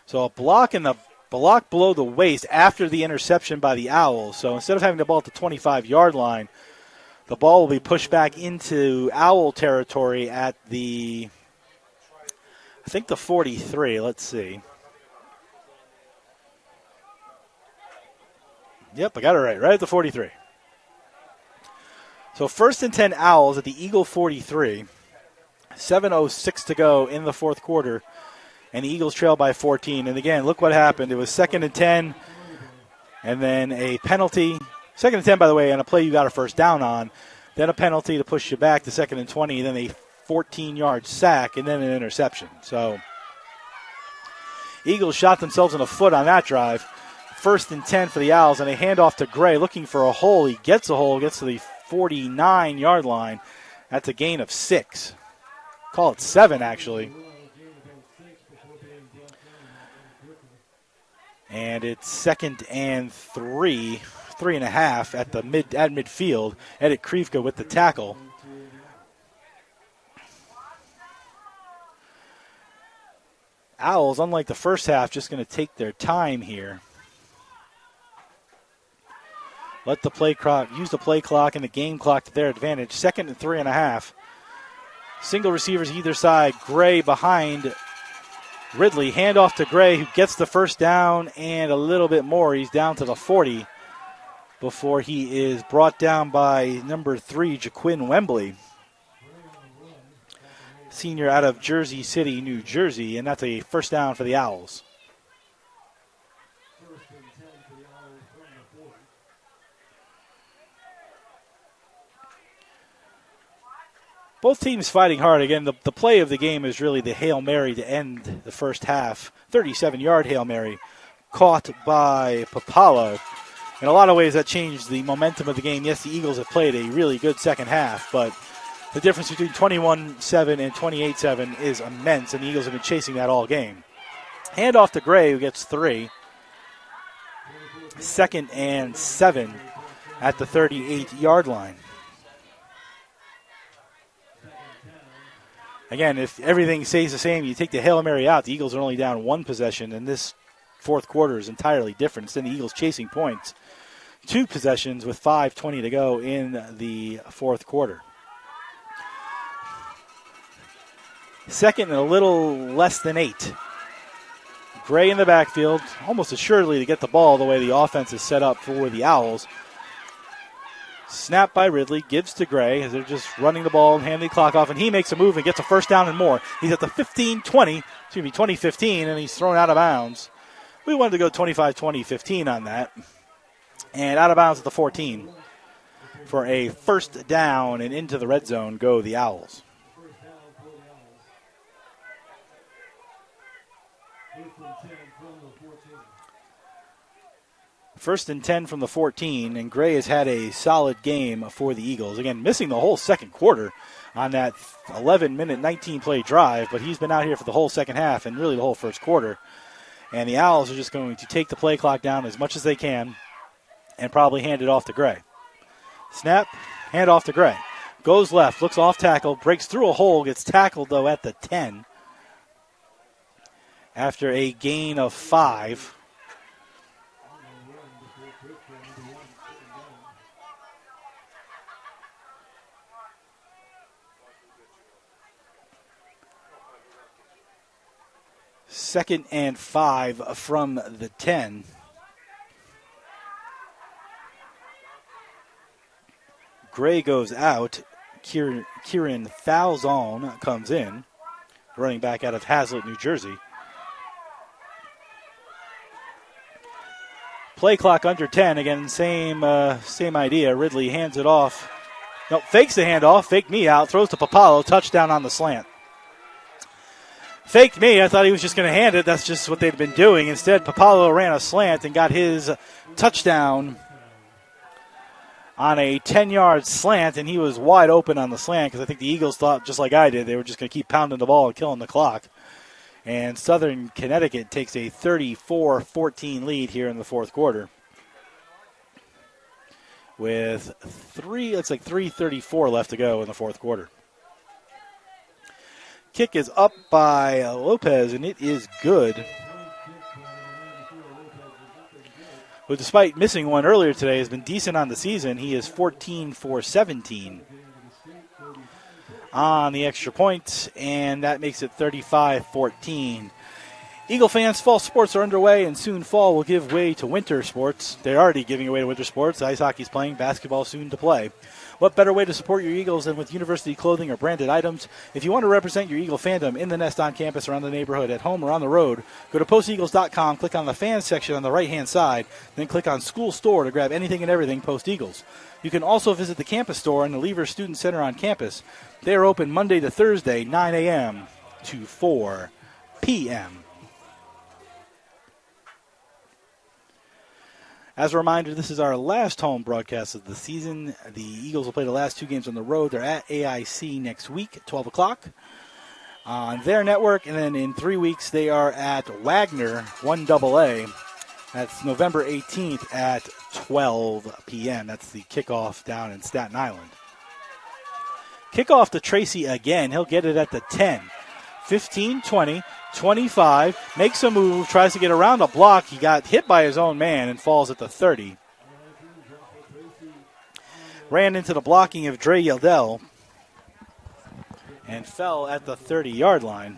So a block below the waist after the interception by the Owls. So instead of having the ball at the 25-yard line, the ball will be pushed back into Owl territory at the, I think the 43. Let's see. Yep, I got it right at the 43. So 1st and 10 Owls at the Eagle 43. 7:06 to go in the fourth quarter, and the Eagles trail by 14. And again, look what happened. It was 2nd and 10, and then a penalty. 2nd and 10, by the way, and a play you got a first down on. Then a penalty to push you back to 2nd and 20, and then a 14-yard sack, and then an interception. So Eagles shot themselves in the foot on that drive. 1st and 10 for the Owls, and a handoff to Gray looking for a hole. He gets a hole, gets to the 49-yard line. That's a gain of 6. Call it 7, actually. And it's 2nd and 3.5 at midfield. Edit Krivka with the tackle. Owls, unlike the first half, just going to take their time here. Let the play clock, use the play clock and the game clock to their advantage. 2nd and 3.5. Single receivers either side. Gray behind Ridley. Handoff to Gray, who gets the first down and a little bit more. He's down to the 40 before he is brought down by number 3, Jaquin Wembley, senior out of Jersey City, New Jersey, and that's a first down for the Owls. Both teams fighting hard. Again, the play of the game is really the Hail Mary to end the first half. 37-yard Hail Mary caught by Papalo. In a lot of ways, that changed the momentum of the game. Yes, the Eagles have played a really good second half, but the difference between 21-7 and 28-7 is immense, and the Eagles have been chasing that all game. Handoff to Gray, who gets 3. 2nd and 7 at the 38-yard line. Again, if everything stays the same, you take the Hail Mary out, the Eagles are only down 1 possession, and this fourth quarter is entirely different. Instead, the Eagles chasing points. 2 possessions with 5:20 to go in the fourth quarter. 2nd and a little less than 8. Gray in the backfield, almost assuredly to get the ball the way the offense is set up for the Owls. Snap by Ridley, gives to Gray as they're just running the ball and handing the clock off, and he makes a move and gets a first down and more. He's at the 20-15, and he's thrown out of bounds. We wanted to go 25-20-15 on that. And out of bounds at the 14 for a first down, and into the red zone go the Owls. First and 10 from the 14, and Gray has had a solid game for the Eagles. Again, missing the whole second quarter on that 11-minute, 19-play drive, but he's been out here for the whole second half and really the whole first quarter. And the Owls are just going to take the play clock down as much as they can and probably hand it off to Gray. Snap, hand off to Gray. Goes left, looks off tackle, breaks through a hole, gets tackled, though, at the 10 after a gain of 5. Second and 5 from the 10. Gray goes out. Kieran Falzone comes in, running back out of Hazlet, New Jersey. Play clock under 10. Again, same idea. Ridley hands it off. Nope, fakes the handoff. Faked me out. Throws to Papalo. Touchdown on the slant. Faked me. I thought he was just going to hand it. That's just what they'd been doing. Instead, Papalo ran a slant and got his touchdown on a 10-yard slant, and he was wide open on the slant because I think the Eagles thought, just like I did, they were just going to keep pounding the ball and killing the clock. And Southern Connecticut takes a 34-14 lead here in the fourth quarter with 3:34 left to go in the fourth quarter. Kick is up by Lopez, and it is good. But despite missing one earlier today, has been decent on the season. He is 14 for 17 on the extra point, and that makes it 35-14. Eagle fans, fall sports are underway, and soon fall will give way to winter sports. They're already giving way to winter sports. Ice hockey's playing, basketball soon to play. What better way to support your Eagles than with university clothing or branded items? If you want to represent your Eagle fandom in the nest, on campus, around the neighborhood, at home, or on the road, go to posteagles.com, click on the fans section on the right-hand side, then click on School Store to grab anything and everything Post Eagles. You can also visit the campus store in the Lever Student Center on campus. They are open Monday to Thursday, 9 a.m. to 4 p.m. As a reminder, this is our last home broadcast of the season. The Eagles will play the last 2 games on the road. They're at AIC next week at 12 o'clock on their network. And then in 3 weeks, they are at Wagner, 1AA. That's November 18th at 12 p.m. That's the kickoff down in Staten Island. Kickoff to Tracy again. He'll get it at the 10. 15, 20, 25. Makes a move, tries to get around a block. He got hit by his own man and falls at the 30. Ran into the blocking of Dre Yeldell and fell at the 30-yard line,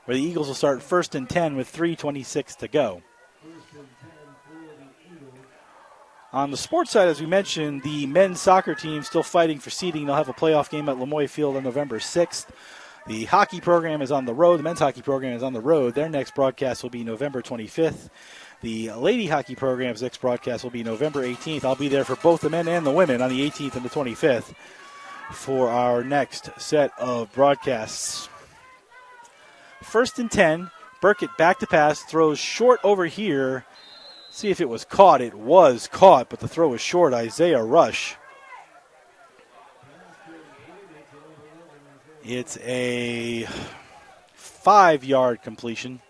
where the Eagles will start 1st and 10 with 3:26 to go. On the sports side, as we mentioned, the men's soccer team still fighting for seeding. They'll have a playoff game at Lemoy Field on November 6th. The hockey program is on the road. The men's hockey program is on the road. Their next broadcast will be November 25th. The lady hockey program's next broadcast will be November 18th. I'll be there for both the men and the women on the 18th and the 25th for our next set of broadcasts. 1st and 10. Burkett back to pass, throws short over here. See if it was caught. It was caught, but the throw was short. Isaiah Rush. It's a 5-yard completion.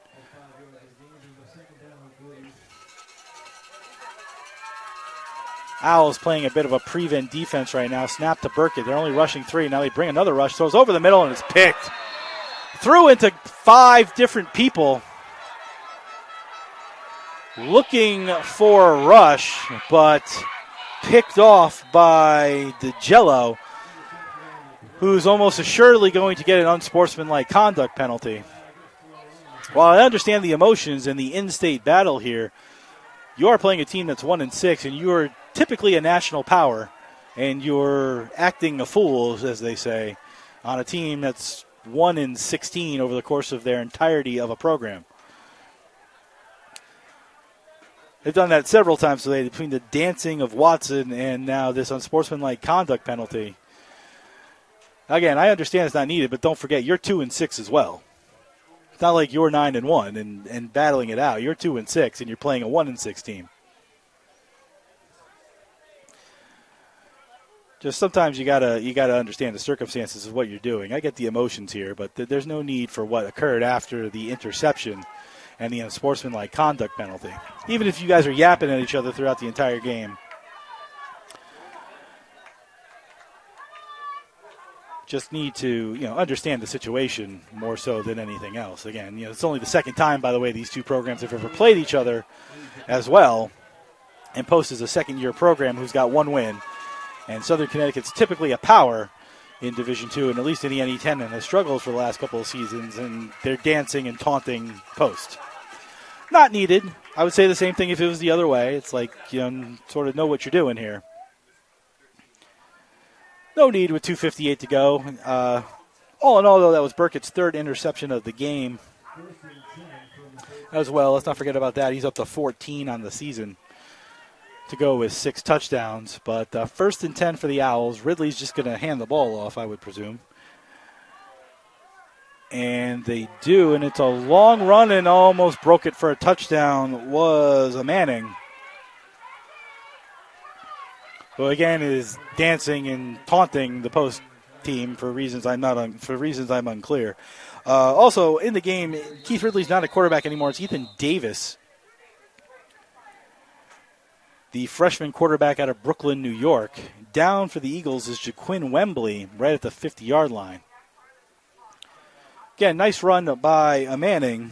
Owls playing a bit of a prevent defense right now. Snap to Burkett. They're only rushing 3. Now they bring another rush. Throws over the middle, and it's picked. Threw into 5 different people looking for a rush, but picked off by DeGello, who's almost assuredly going to get an unsportsmanlike conduct penalty. While I understand the emotions and the in-state battle here, you are playing a team that's 1-6, and you are typically a national power, and you're acting a fool, as they say, on a team that's 1-16 over the course of their entirety of a program. They've done that several times today between the dancing of Watson and now this unsportsmanlike conduct penalty. Again, I understand it's not needed, but don't forget, you're 2-6 as well. It's not like you're 9-1 and battling it out. You're 2-6, and you're playing a 1-6 team. Just sometimes you gotta understand the circumstances of what you're doing. I get the emotions here, but there's no need for what occurred after the interception and the unsportsmanlike conduct penalty. Even if you guys are yapping at each other throughout the entire game. Just need to, understand the situation more so than anything else. Again, it's only the second time, by the way, these two programs have ever played each other as well. And Post is a second-year program who's got 1 win. And Southern Connecticut's typically a power in Division II, and at least in the NE10, and has struggled for the last couple of seasons, and they're dancing and taunting Post. Not needed. I would say the same thing if it was the other way. It's like, sort of know what you're doing here. No need with 2:58 to go. All in all, though, that was Burkett's 3rd interception of the game as well. Let's not forget about that. He's up to 14 on the season to go with 6 touchdowns. But 1st and 10 for the Owls. Ridley's just going to hand the ball off, I would presume. And they do, and it's a long run, and almost broke it for a touchdown was a Manning, who again is dancing and taunting the Post team for reasons I'm unclear. Also in the game, Keith Ridley's not a quarterback anymore. It's Ethan Davis, the freshman quarterback out of Brooklyn, New York. Down for the Eagles is Jaquin Wembley right at the 50-yard line. Again, nice run by a Manning,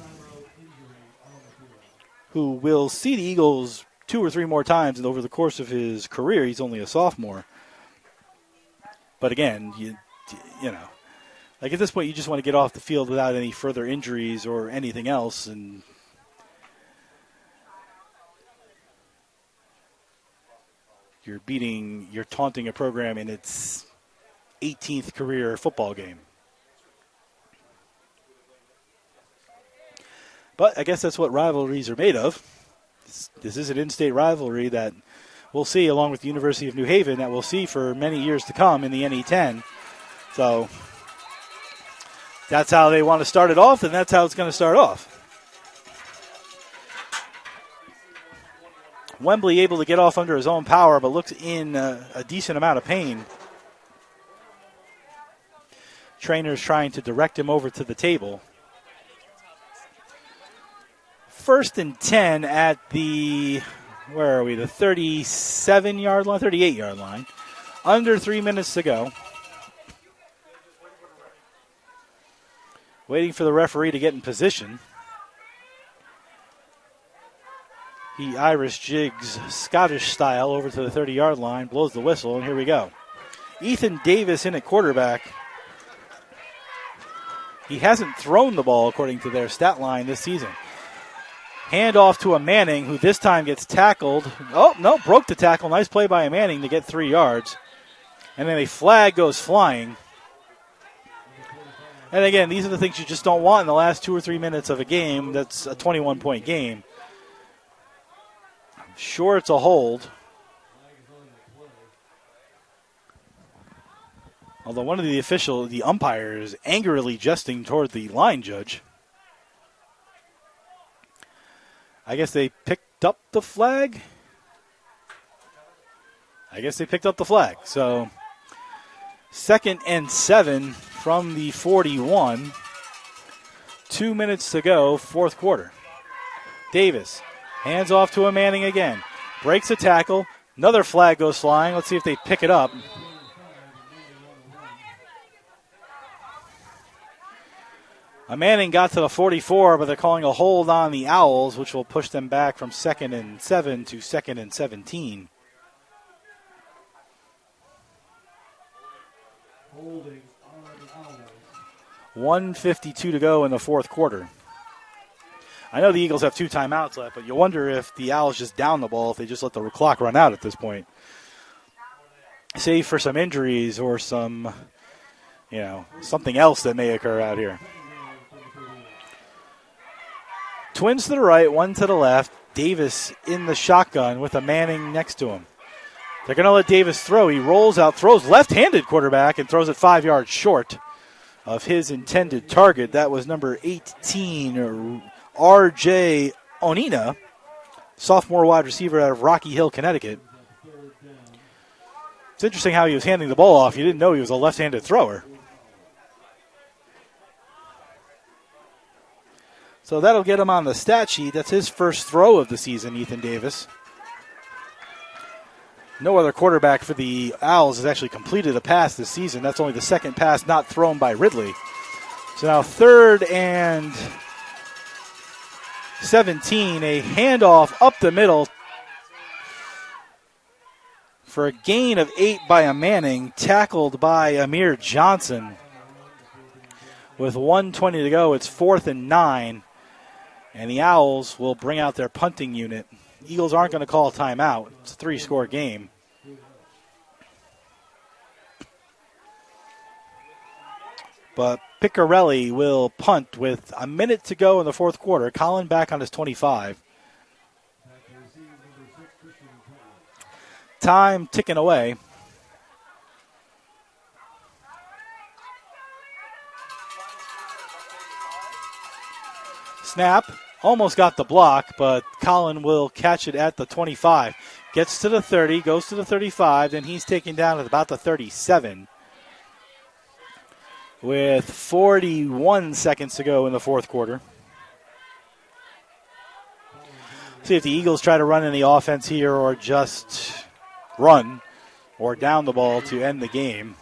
who will see the Eagles 2 or 3 more times over the course of his career. He's only a sophomore. But again, like at this point, you just want to get off the field without any further injuries or anything else. And you're taunting a program in its 18th career football game. But I guess that's what rivalries are made of. This is an in-state rivalry that we'll see, along with the University of New Haven, that we'll see for many years to come in the NE10. So that's how they want to start it off, and that's how it's going to start off. Wembley able to get off under his own power, but looks in a decent amount of pain. Trainer's trying to direct him over to the table. first and 10 at the, where are we, the 37-yard line, 38-yard line. Under 3 minutes to go. Waiting for the referee to get in position. He Irish jigs Scottish style over to the 30-yard line, blows the whistle, and here we go. Ethan Davis in at quarterback. He hasn't thrown the ball according to their stat line this season. Handoff to a Manning, who this time gets tackled. Oh, no, broke the tackle. Nice play by a Manning to get 3 yards. And then a flag goes flying. And again, these are the things you just don't want in the last 2 or 3 minutes of a game that's a 21-point game. I'm sure it's a hold. Although one of the umpires, angrily jesting toward the line judge. I guess they picked up the flag. So 2nd and 7 from the 41. 2 minutes to go, fourth quarter. Davis hands off to a Manning again. Breaks a tackle. Another flag goes flying. Let's see if they pick it up. A Manning got to the 44, but they're calling a hold on the Owls, which will push them back from 2nd and 7 to 2nd and 17. Holding on Owls. 1:52 to go in the fourth quarter. I know the Eagles have 2 timeouts left, but you wonder if the Owls just down the ball if they just let the clock run out at this point. Save for some injuries or some, something else that may occur out here. Twins to the right, one to the left. Davis in the shotgun with a Manning next to him. They're going to let Davis throw. He rolls out, throws left-handed quarterback, and throws it 5 yards short of his intended target. That was number 18, R.J. Onina, sophomore wide receiver out of Rocky Hill, Connecticut. It's interesting how he was handing the ball off. You didn't know he was a left-handed thrower. So that'll get him on the stat sheet. That's his first throw of the season, Ethan Davis. No other quarterback for the Owls has actually completed a pass this season. That's only the second pass not thrown by Ridley. So now 3rd and 17, a handoff up the middle for a gain of 8 by a Manning, tackled by Amir Johnson. With 1:20 to go, it's 4th and 9. And the Owls will bring out their punting unit. Eagles aren't going to call a timeout. It's a 3-score game. But Piccarelli will punt with a minute to go in the fourth quarter. Colin back on his 25. Time ticking away. Snap. Almost got the block, but Colin will catch it at the 25. Gets to the 30, goes to the 35, then he's taken down at about the 37. With 41 seconds to go in the fourth quarter. See if the Eagles try to run any offense here or just run or down the ball to end the game.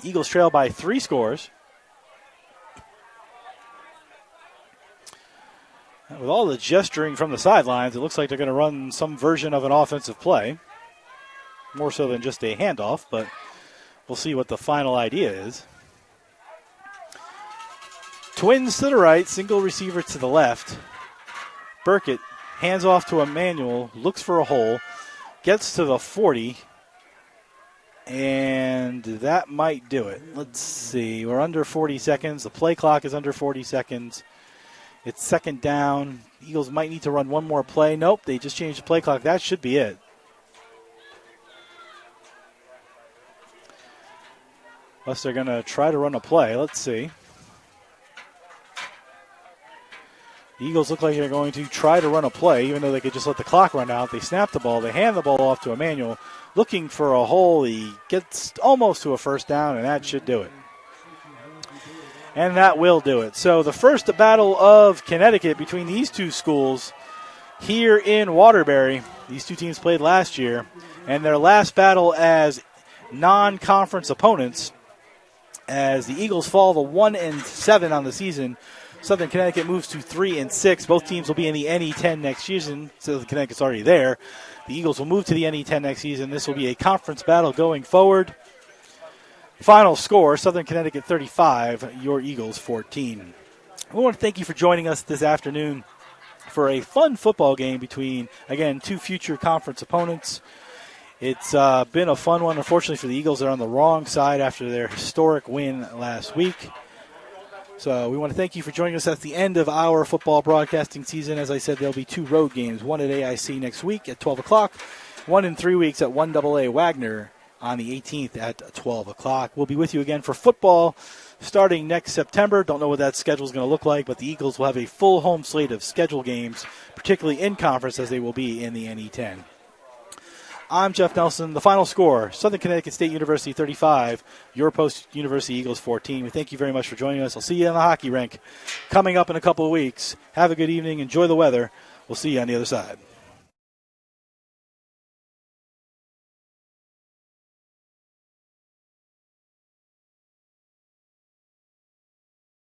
Eagles trail by 3 scores. With all the gesturing from the sidelines, it looks like they're going to run some version of an offensive play. More so than just a handoff, but we'll see what the final idea is. Twins to the right, single receiver to the left. Burkett hands off to Emmanuel, looks for a hole, gets to the 40, and that might do it. Let's see, we're under 40 seconds. The play clock is under 40 seconds. It's second down. Eagles might need to run one more play. Nope, they just changed the play clock. That should be it. Unless they're going to try to run a play. Let's see. The Eagles look like they're going to try to run a play, even though they could just let the clock run out. They snap the ball. They hand the ball off to Emmanuel. Looking for a hole. He gets almost to a first down, and that should do it. And that will do it. So the first battle of Connecticut between these two schools here in Waterbury. These two teams played last year. And their last battle as non-conference opponents, as the Eagles fall to 1-7 on the season. Southern Connecticut moves to 3-6. Both teams will be in the NE10 next season. So Connecticut's already there. The Eagles will move to the NE10 next season. This will be a conference battle going forward. Final score, Southern Connecticut 35, your Eagles 14. We want to thank you for joining us this afternoon for a fun football game between, again, two future conference opponents. It's been a fun one. Unfortunately for the Eagles, they're on the wrong side after their historic win last week. So we want to thank you for joining us at the end of our football broadcasting season. As I said, there'll be two road games, one at AIC next week at 12 o'clock, one in 3 weeks at 1AA Wagner on the 18th at 12 o'clock. We'll be with you again for football starting next September. Don't know what that schedule is going to look like, but the Eagles will have a full home slate of scheduled games, particularly in conference as they will be in the NE10. I'm Jeff Nelson. The final score, Southern Connecticut State University 35, your Post University Eagles 14. We thank you very much for joining us. I'll see you in the hockey rink coming up in a couple of weeks. Have a good evening. Enjoy the weather. We'll see you on the other side.